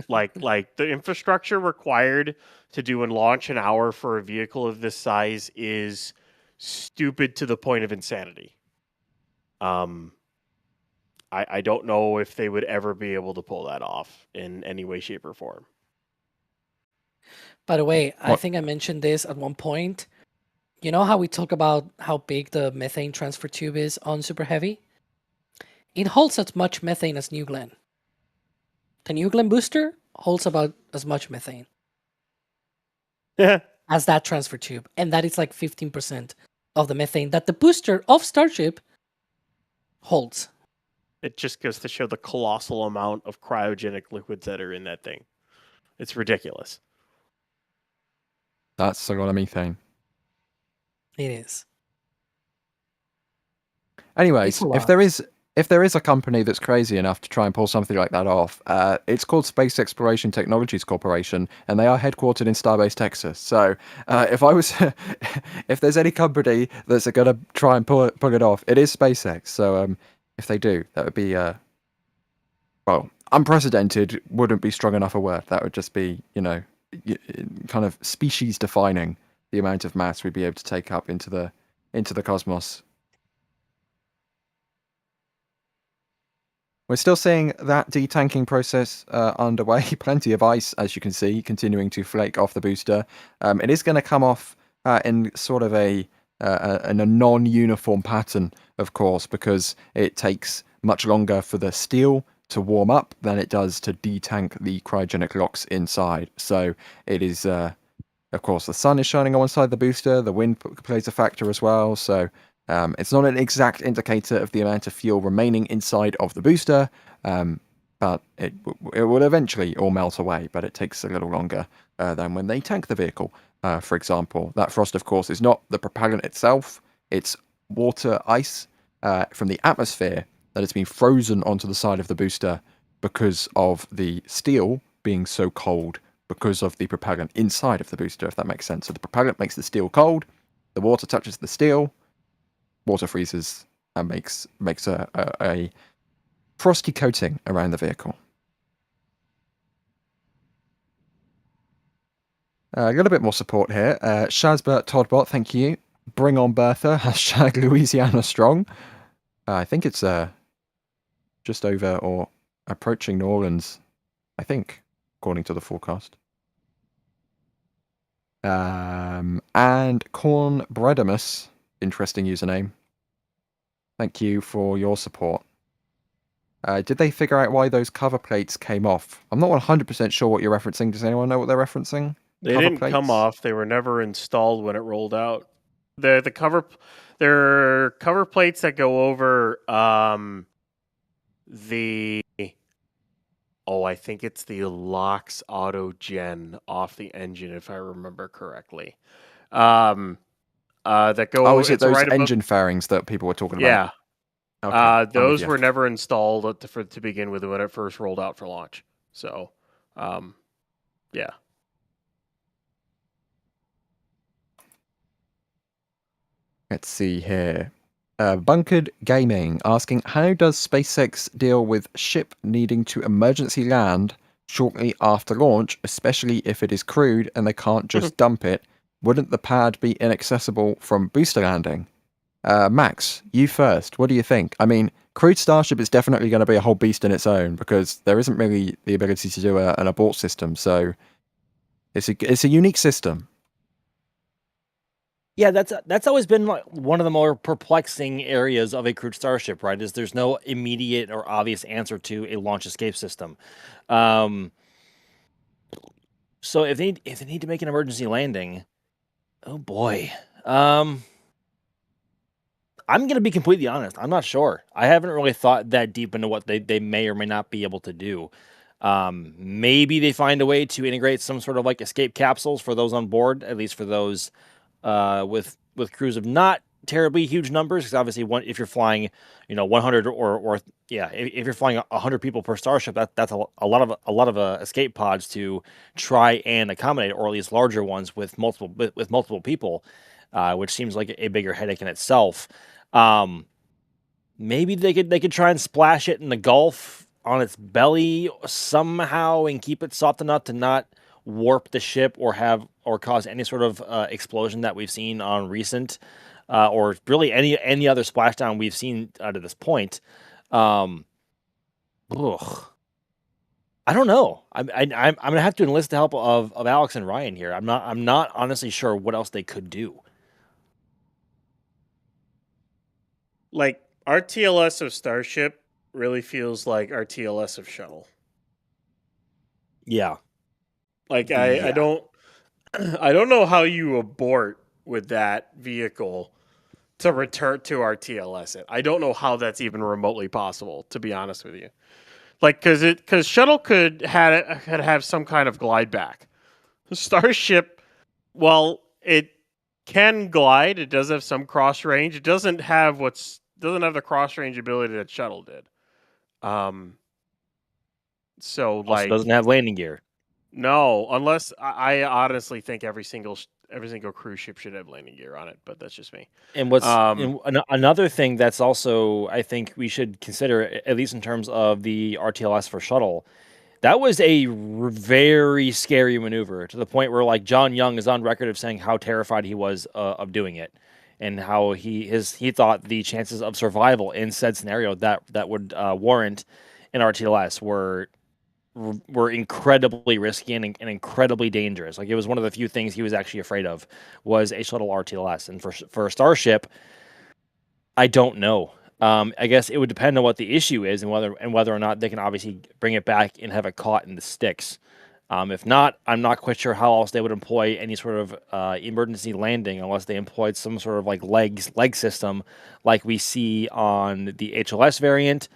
Like the infrastructure required to do and launch an hour for a vehicle of this size is stupid to the point of insanity. I don't know if they would ever be able to pull that off in any way, shape, or form. By the way, I think I mentioned this at one point. You know how we talk about how big the methane transfer tube is on Super Heavy? It holds as much methane as New Glenn. The New Glenn booster holds about as much methane as that transfer tube. And that is like 15% of the methane that the booster of Starship holds. It just goes to show the colossal amount of cryogenic liquids that are in that thing. It's ridiculous. That's a lot of methane. It is. Anyways, if there is a company that's crazy enough to try and pull something like that off, it's called Space Exploration Technologies Corporation, and they are headquartered in Starbase, Texas. So if there's any company that's going to try and pull it off, it is SpaceX. So if they do, that would be well, unprecedented wouldn't be strong enough a word. That would just be, kind of species defining the amount of mass we'd be able to take up into the cosmos. We're still seeing that detanking process underway. Plenty of ice, as you can see, continuing to flake off the booster. It is going to come off in sort of a non-uniform pattern, of course, because it takes much longer for the steel to warm up than it does to detank the cryogenic LOX inside. So it is, of course, the sun is shining on one side of the booster. The wind plays a factor as well. So it's not an exact indicator of the amount of fuel remaining inside of the booster, but it will eventually all melt away, but it takes a little longer than when they tank the vehicle, for example. That frost, of course, is not the propellant itself. It's water ice from the atmosphere that has been frozen onto the side of the booster because of the steel being so cold because of the propellant inside of the booster, if that makes sense. So the propellant makes the steel cold, the water touches the steel, water freezes and makes a frosty coating around the vehicle. A little bit more support here. Shazbert Toddbot, thank you. Bring on Bertha, hashtag Louisiana Strong. I think it's just over or approaching New Orleans, I think, according to the forecast. And Corn Breadamus, interesting username. Thank you for your support. Did they figure out why those cover plates came off? I'm not 100% sure what you're referencing. Does anyone know what they're referencing? They Cover didn't plates? come off. They were never installed when it rolled out. They're cover plates that go over I think it's the LOX Auto Gen off the engine, if I remember correctly. That go. Oh, is it those right engine fairings that people were talking about? Yeah. Okay, those were never installed to begin with when it first rolled out for launch. So, yeah. Let's see here. Bunkered Gaming asking, how does SpaceX deal with ship needing to emergency land shortly after launch, especially if it is crewed and they can't just dump it? Wouldn't the pad be inaccessible from booster landing? Max, you first. What do you think? I mean, crewed Starship is definitely going to be a whole beast in its own because there isn't really the ability to do an abort system. So it's a unique system. Yeah, that's always been like one of the more perplexing areas of a crewed Starship, right? Is there's no immediate or obvious answer to a launch escape system. So if they need to make an emergency landing, oh boy, I'm going to be completely honest. I'm not sure. I haven't really thought that deep into what they may or may not be able to do. Maybe they find a way to integrate some sort of like escape capsules for those on board, at least for those with crews of not terribly huge numbers. Because obviously, if you're flying, 100 or if you're flying 100 people per starship, that's a lot of escape pods to try and accommodate, or at least larger ones with multiple people, which seems like a bigger headache in itself. Maybe they could try and splash it in the Gulf on its belly somehow and keep it soft enough to not warp the ship or cause any sort of explosion that we've seen on recent or really any other splashdown we've seen to this point. I don't know. I'm gonna have to enlist the help of Alex and Ryan here. I'm not honestly sure what else they could do. Like, RTLS of Starship really feels like RTLS of Shuttle. Yeah. Like, I don't know how you abort with that vehicle to return to RTLS it. I don't know how that's even remotely possible, to be honest with you. Like, because Shuttle could have some kind of glide back. Starship, while it can glide, it does have some cross range. It doesn't have the cross range ability that Shuttle did. So Also like doesn't have landing gear. No, unless I honestly think every single cruise ship should have landing gear on it, but that's just me. And another thing that's also, I think we should consider, at least in terms of the RTLS for Shuttle, that was a very scary maneuver, to the point where like John Young is on record of saying how terrified he was of doing it, and how he thought the chances of survival in said scenario that would warrant an RTLS were incredibly risky and incredibly dangerous. Like, it was one of the few things he was actually afraid of was a shuttle RTLS. And for a Starship, I don't know. I guess it would depend on what the issue is and whether or not they can obviously bring it back and have it caught in the sticks. If not, I'm not quite sure how else they would employ any sort of emergency landing unless they employed some sort of like leg system like we see on the HLS variant,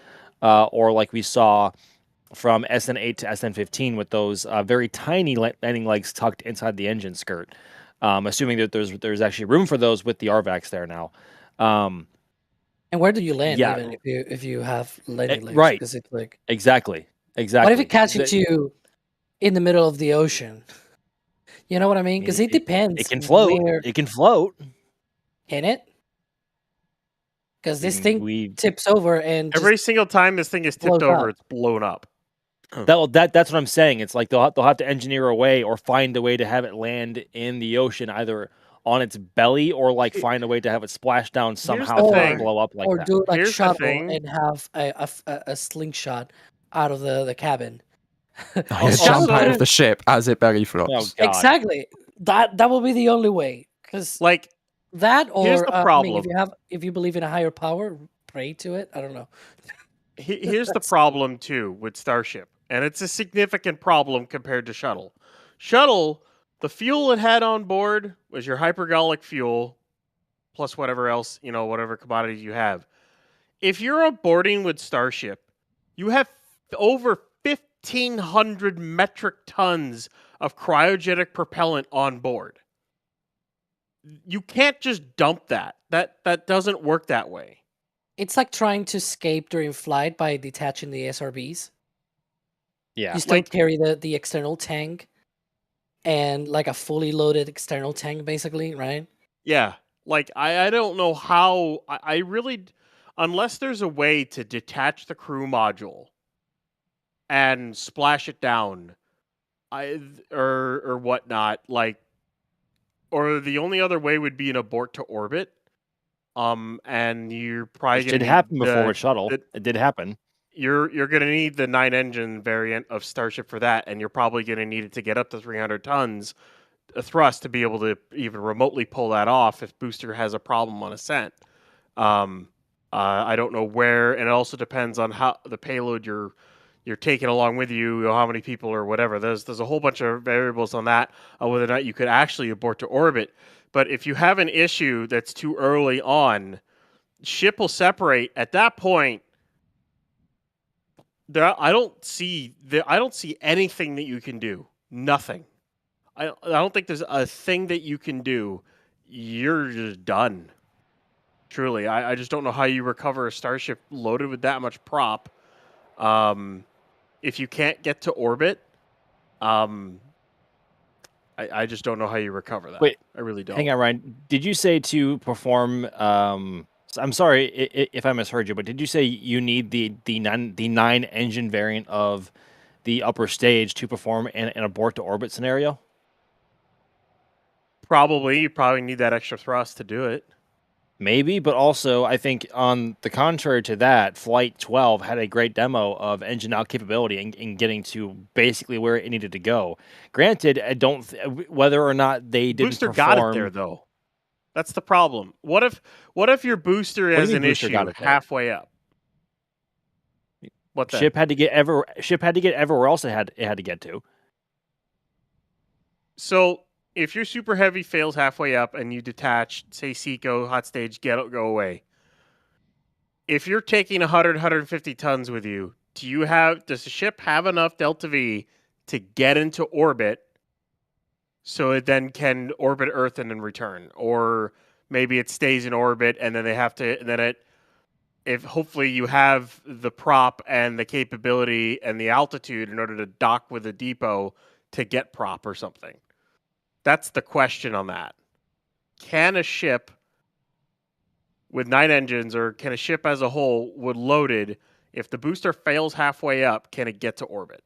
or like we saw from SN8 to SN15 with those very tiny landing legs tucked inside the engine skirt. Assuming that there's actually room for those with the RVACs there now. And where do you land? Yeah. Even if you have landing legs, right. Is it like Exactly. What if it catches you in the middle of the ocean? You know what I mean? Because it depends. It can float. It can float. Can it? Because this thing tips over and every single time this thing is tipped over, it's blown up. That's what I'm saying. It's like they'll have to engineer a way or find a way to have it land in the ocean, either on its belly or like find a way to have it splash down somehow to blow up like or that. do it like shuttle and have a slingshot out of the cabin. Jump out of the ship as it belly flops. Oh, exactly. That will be the only way. Because like that, or here's the problem. if you believe in a higher power, pray to it. I don't know. Here's the problem too with Starship, and it's a significant problem compared to Shuttle. Shuttle, the fuel it had on board was your hypergolic fuel, plus whatever else, whatever commodities you have. If you're aborting with Starship, you have over 1,500 metric tons of cryogenic propellant on board. You can't just dump that. That doesn't work that way. It's like trying to escape during flight by detaching the SRBs. Yeah. You still carry the external tank and like a fully loaded external tank, basically, right? Yeah. Like, I don't know how... I really... Unless there's a way to detach the crew module and splash it down, or whatnot, like... Or the only other way would be an abort to orbit. And you're probably It did happen before with Shuttle. It did happen. You're going to need the 9-engine variant of Starship for that, and you're probably going to need it to get up to 300 tons of thrust to be able to even remotely pull that off if booster has a problem on ascent. I don't know where, and it also depends on how the payload you're taking along with you, how many people or whatever. There's a whole bunch of variables on that, whether or not you could actually abort to orbit. But if you have an issue that's too early on, ship will separate. At that point, I don't see anything that you can do. Nothing. I don't think there's a thing that you can do. You're just done. Truly, I just don't know how you recover a Starship loaded with that much prop. If you can't get to orbit, I just don't know how you recover that. Wait, I really don't. hang on, Ryan. Did you say to perform? I'm sorry if I misheard you, but did you say you need the 9 engine variant of the upper stage to perform an abort to orbit scenario? Probably. You probably need that extra thrust to do it. Maybe, but also I think on the contrary to that, Flight 12 had a great demo of engine out capability in getting to basically where it needed to go. Granted, I don't whether or not they didn't Booster perform. got it there though. That's the problem. What if your booster has an issue halfway up? What then? Ship had to get everywhere else it had to get to. So if your super heavy fails halfway up and you detach, say Seco, hot stage, go away. If you're taking 150 tons with you, does the ship have enough delta V to get into orbit so it then can orbit Earth and then return? Or maybe it stays in orbit and then they have to, if hopefully you have the prop and the capability and the altitude in order to dock with a depot to get prop or something. That's the question on that. Can a ship with 9 engines, or can a ship as a whole, with loaded, if the booster fails halfway up, can it get to orbit?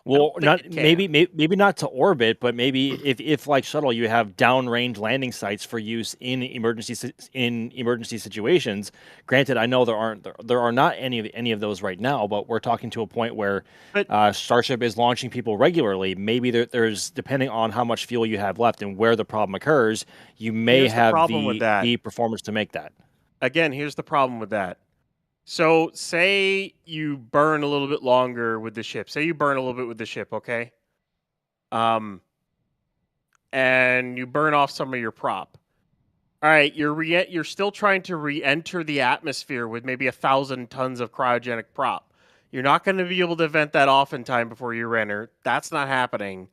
Well, maybe not to orbit, but maybe if like shuttle, you have downrange landing sites for use in emergency situations. Granted, I know there are not any of those right now, but we're talking to a point where Starship is launching people regularly. Maybe there's depending on how much fuel you have left and where the problem occurs, you may have the performance to make that. Again, here's the problem with that. So, say you burn a little bit longer with the ship. Say you burn a little bit with the ship, okay? And you burn off some of your prop. All right, you're still trying to re-enter the atmosphere with maybe 1,000 tons of cryogenic prop. You're not going to be able to vent that off in time before you re-enter. That's not happening.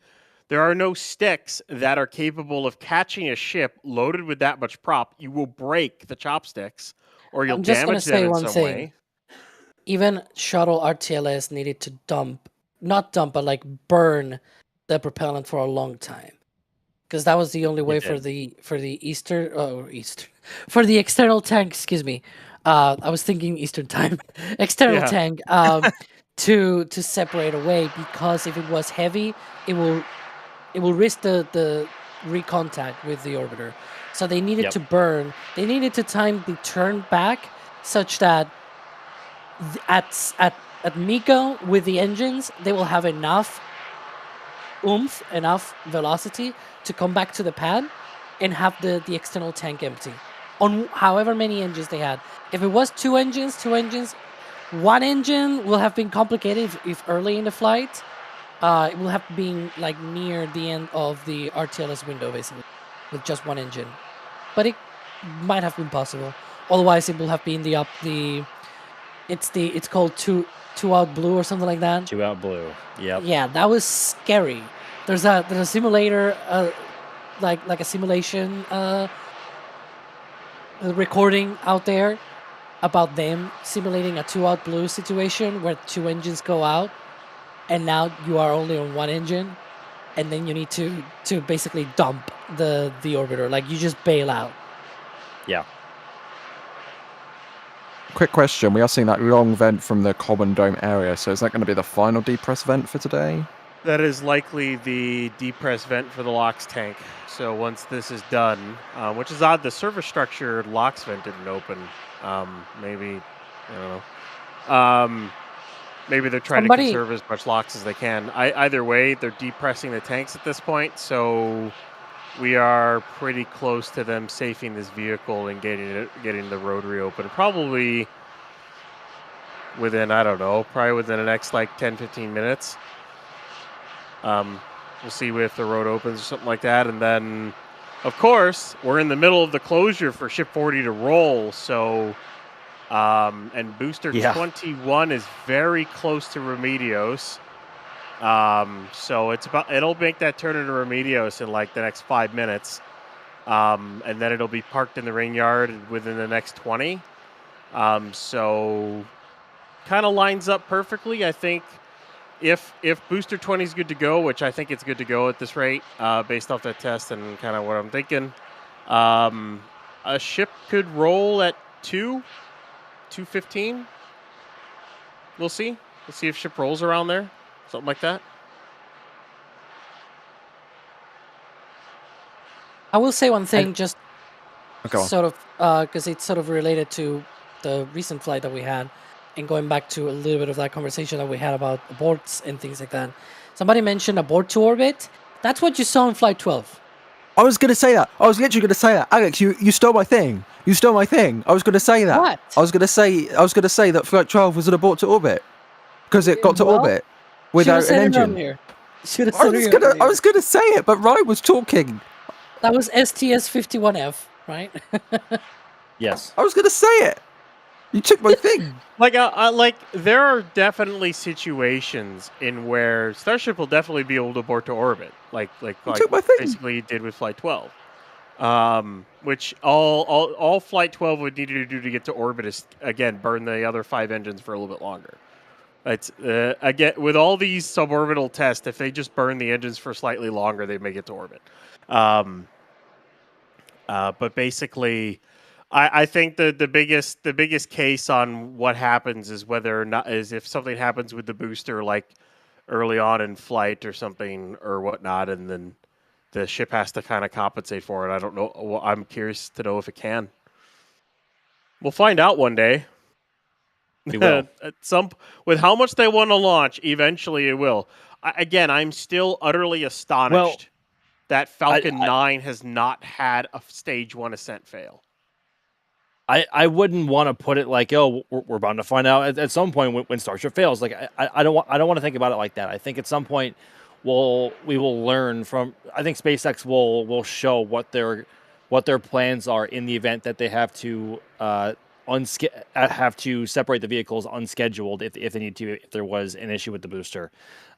There are no sticks that are capable of catching a ship loaded with that much prop. You will break the chopsticks. Or you'll damage them in some way. Even shuttle RTLS needed to but burn the propellant for a long time, because that was the only way for the external tank. Excuse me, I was thinking Eastern time. External tank to separate away, because if it was heavy, it will risk the recontact with the orbiter. So they needed to burn. They needed to time the turn back such that at MECO with the engines, they will have enough oomph, enough velocity to come back to the pad and have the external tank empty on however many engines they had. If it was two engines, one engine will have been complicated if early in the flight. It will have been like near the end of the RTLS window, basically, with just one engine. But it might have been possible. Otherwise, it will have been it's called two out blue or something like that. 2 out blue. Yep. Yeah, that was scary. There's a simulator, like a simulation recording out there about them simulating a 2 out blue situation where 2 engines go out, and now you are only on 1 engine. And then you need to basically dump the orbiter. Like, you just bail out. Yeah. Quick question. We are seeing that long vent from the common dome area. So is that going to be the final depress vent for today? That is likely the depress vent for the LOX tank. So once this is done, which is odd, the surface structure LOX vent didn't open. Maybe, I don't know. Maybe they're trying to conserve as much LOX as they can. Either way, they're depressing the tanks at this point, so we are pretty close to them safing this vehicle and getting the rotary open. Probably within, I don't know, within the next 10-15 minutes. We'll see if the road opens or something like that, and then Of course, we're in the middle of the closure for Ship 40 to roll, so and Booster 21 is very close to Remedios. So it'll make that turn into Remedios in like the next 5 minutes. And then it'll be parked in the rain yard within the next 20. So kind of lines up perfectly. I think if Booster 20 is good to go, which I think it's good to go at this rate, based off that test and kind of what I'm thinking, a ship could roll at 2:15. We'll see. We'll see if ship rolls around there, something like that. I will say one thing, just sort of, because it's sort of related to the recent flight that we had, and going back to a little bit of that conversation that we had about aborts and things like that. Somebody mentioned abort to orbit. That's what you saw in Flight 12. I was going to say that. I was literally going to say that. Alex, you stole my thing. You stole my thing. I was going to say that. What? I was going to say that Flight 12 was an abort to orbit because it got to orbit without an engine. I was going to say it, but Ryan was talking. That was STS-51F, right? Yes. I was going to say it. You took my thing. Like there are definitely situations in where Starship will definitely be able to abort to orbit, like basically it did with Flight 12. Which all Flight 12 would need to do to get to orbit is again burn the other 5 engines for a little bit longer. It's again with all these suborbital tests, if they just burn the engines for slightly longer, they may get to orbit. But basically, I think the biggest case on what happens is whether or not is if something happens with the booster, like early on in flight or something or whatnot, and then the ship has to kind of compensate for it. I don't know. Well, I'm curious to know if it can. We'll find out one day. We will. With how much they want to launch, eventually it will. I'm still utterly astonished that Falcon 9 has not had a stage 1 ascent fail. I wouldn't want to put it like, oh, we're bound to find out at some point when Starship fails. Like I don't want to think about it like that. I think at some point we will learn from. I think SpaceX will show what their plans are in the event that they have to separate the vehicles unscheduled if they need to, if there was an issue with the booster.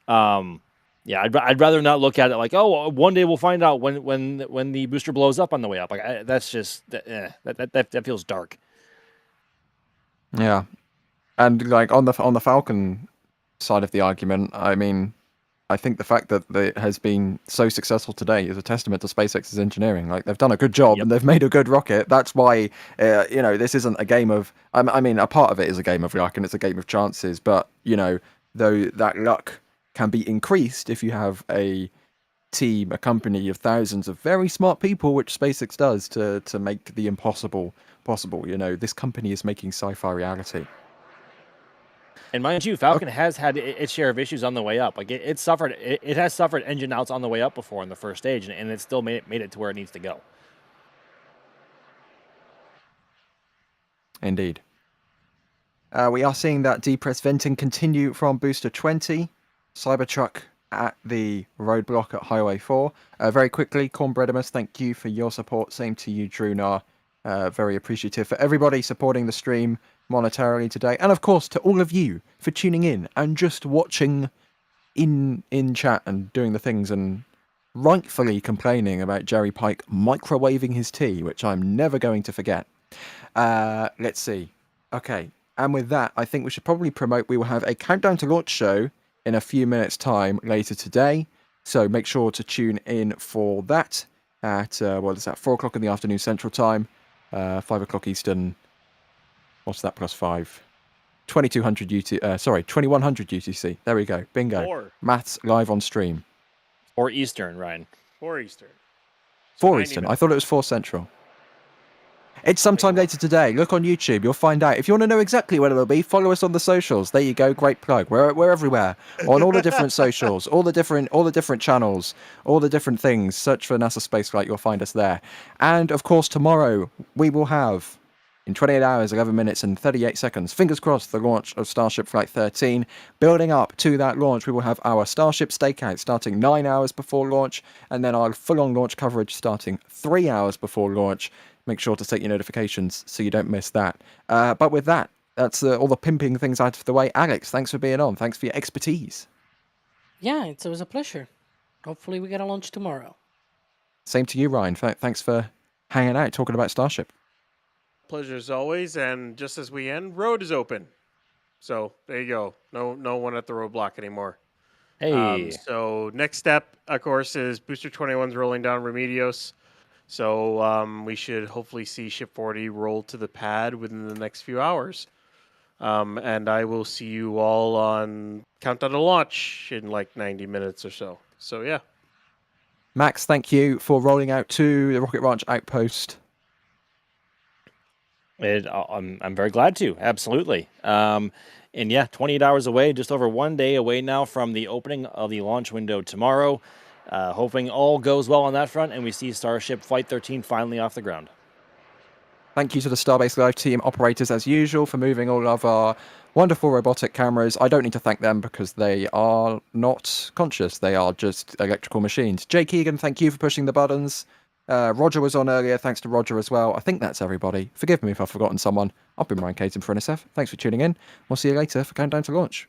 I'd rather not look at it like, oh, one day we'll find out when the booster blows up on the way up. Like that's just that feels dark. Yeah, and like on the Falcon side of the argument, I mean, I think the fact that it has been so successful today is a testament to SpaceX's engineering. Like they've done a good job and they've made a good rocket. That's why this isn't a game of. I mean, a part of it is a game of luck and it's a game of chances. But though that luck can be increased if you have a team, a company of thousands of very smart people, which SpaceX does to make the impossible possible. This company is making sci-fi reality. And mind you, Falcon has had its share of issues on the way up. Like it has suffered engine outs on the way up before in the first stage, and it still made it to where it needs to go. Indeed. We are seeing that depressed venting continue from Booster 20. Cybertruck at the roadblock at Highway 4. Very quickly, Cornbreadimus, thank you for your support. Same to you, Drunar. Very appreciative for everybody supporting the stream monetarily today. And of course, to all of you for tuning in and just watching in chat and doing the things and rightfully complaining about Jerry Pike microwaving his tea, which I'm never going to forget. Let's see. Okay. And with that, I think we should probably promote. We will have a Countdown to Launch show in a few minutes' time later today. So make sure to tune in for that at, 4 o'clock in the afternoon Central Time, 5 o'clock Eastern. What's that plus 5? 2100 UTC. There we go. Bingo. 4. Maths live on stream. 4 Eastern, Ryan. 4 Eastern. 4 Eastern. I thought it was 4 Central. It's sometime later today. Look on YouTube. You'll find out. If you want to know exactly when it'll be, follow us on the socials. There you go. Great plug. We're everywhere on all the different socials, all the different channels, all the different things. Search for NASASpaceflight. You'll find us there. And of course, tomorrow we will have in 28 hours, 11 minutes, and 38 seconds. Fingers crossed, the launch of Starship Flight 13. Building up to that launch, we will have our Starship stakeout starting 9 hours before launch, and then our full-on launch coverage starting 3 hours before launch. Make sure to set your notifications so you don't miss that. But with that, that's all the pimping things out of the way. Alex, thanks for being on. Thanks for your expertise. Yeah, it was a pleasure. Hopefully we get a launch tomorrow. Same to you, Ryan. Thanks for hanging out, talking about Starship. Pleasure as always. And just as we end, road is open. So there you go. No one at the roadblock anymore. Hey. So next step, of course, is Booster 21's rolling down Remedios. So we should hopefully see Ship 40 roll to the pad within the next few hours. And I will see you all on Countdown to Launch in like 90 minutes or so. So, yeah. Max, thank you for rolling out to the Rocket Ranch outpost. I'm very glad to. Absolutely. And yeah, 28 hours away, just over 1 day away now from the opening of the launch window tomorrow. Hoping all goes well on that front and we see Starship Flight 13 finally off the ground. Thank you to the Starbase Live team operators, as usual, for moving all of our wonderful robotic cameras. I don't need to thank them because they are not conscious. They are just electrical machines. Jake Egan, thank you for pushing the buttons. Roger was on earlier. Thanks to Roger as well. I think that's everybody. Forgive me if I've forgotten someone. I've been Ryan Caton for NSF. Thanks for tuning in. We'll see you later for Countdown to Launch.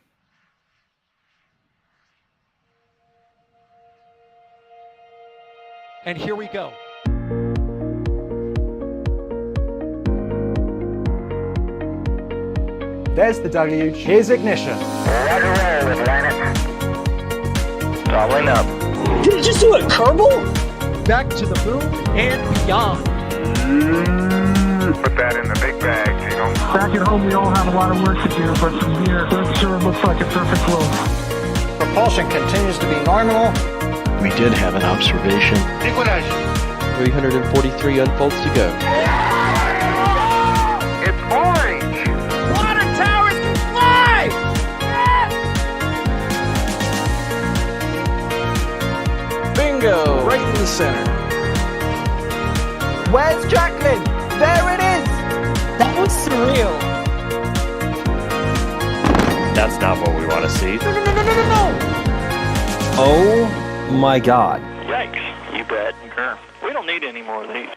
And here we go. There's the deluge. Here's ignition. Traveling up. Did it just do a Kerbal? Back to the moon and beyond. Put that in the big bag, Gino. Back at home, we all have a lot of work to do, but from here, it sure looks like a perfect world. Propulsion continues to be nominal. We did have an observation. 343 unfolds to go. It's orange. Water towers can fly! Bingo! Right in the center. Where's Jacqueline? There it is! That was surreal. That's not what we want to see. No. Oh my God. Yikes. You bet. We don't need any more of these.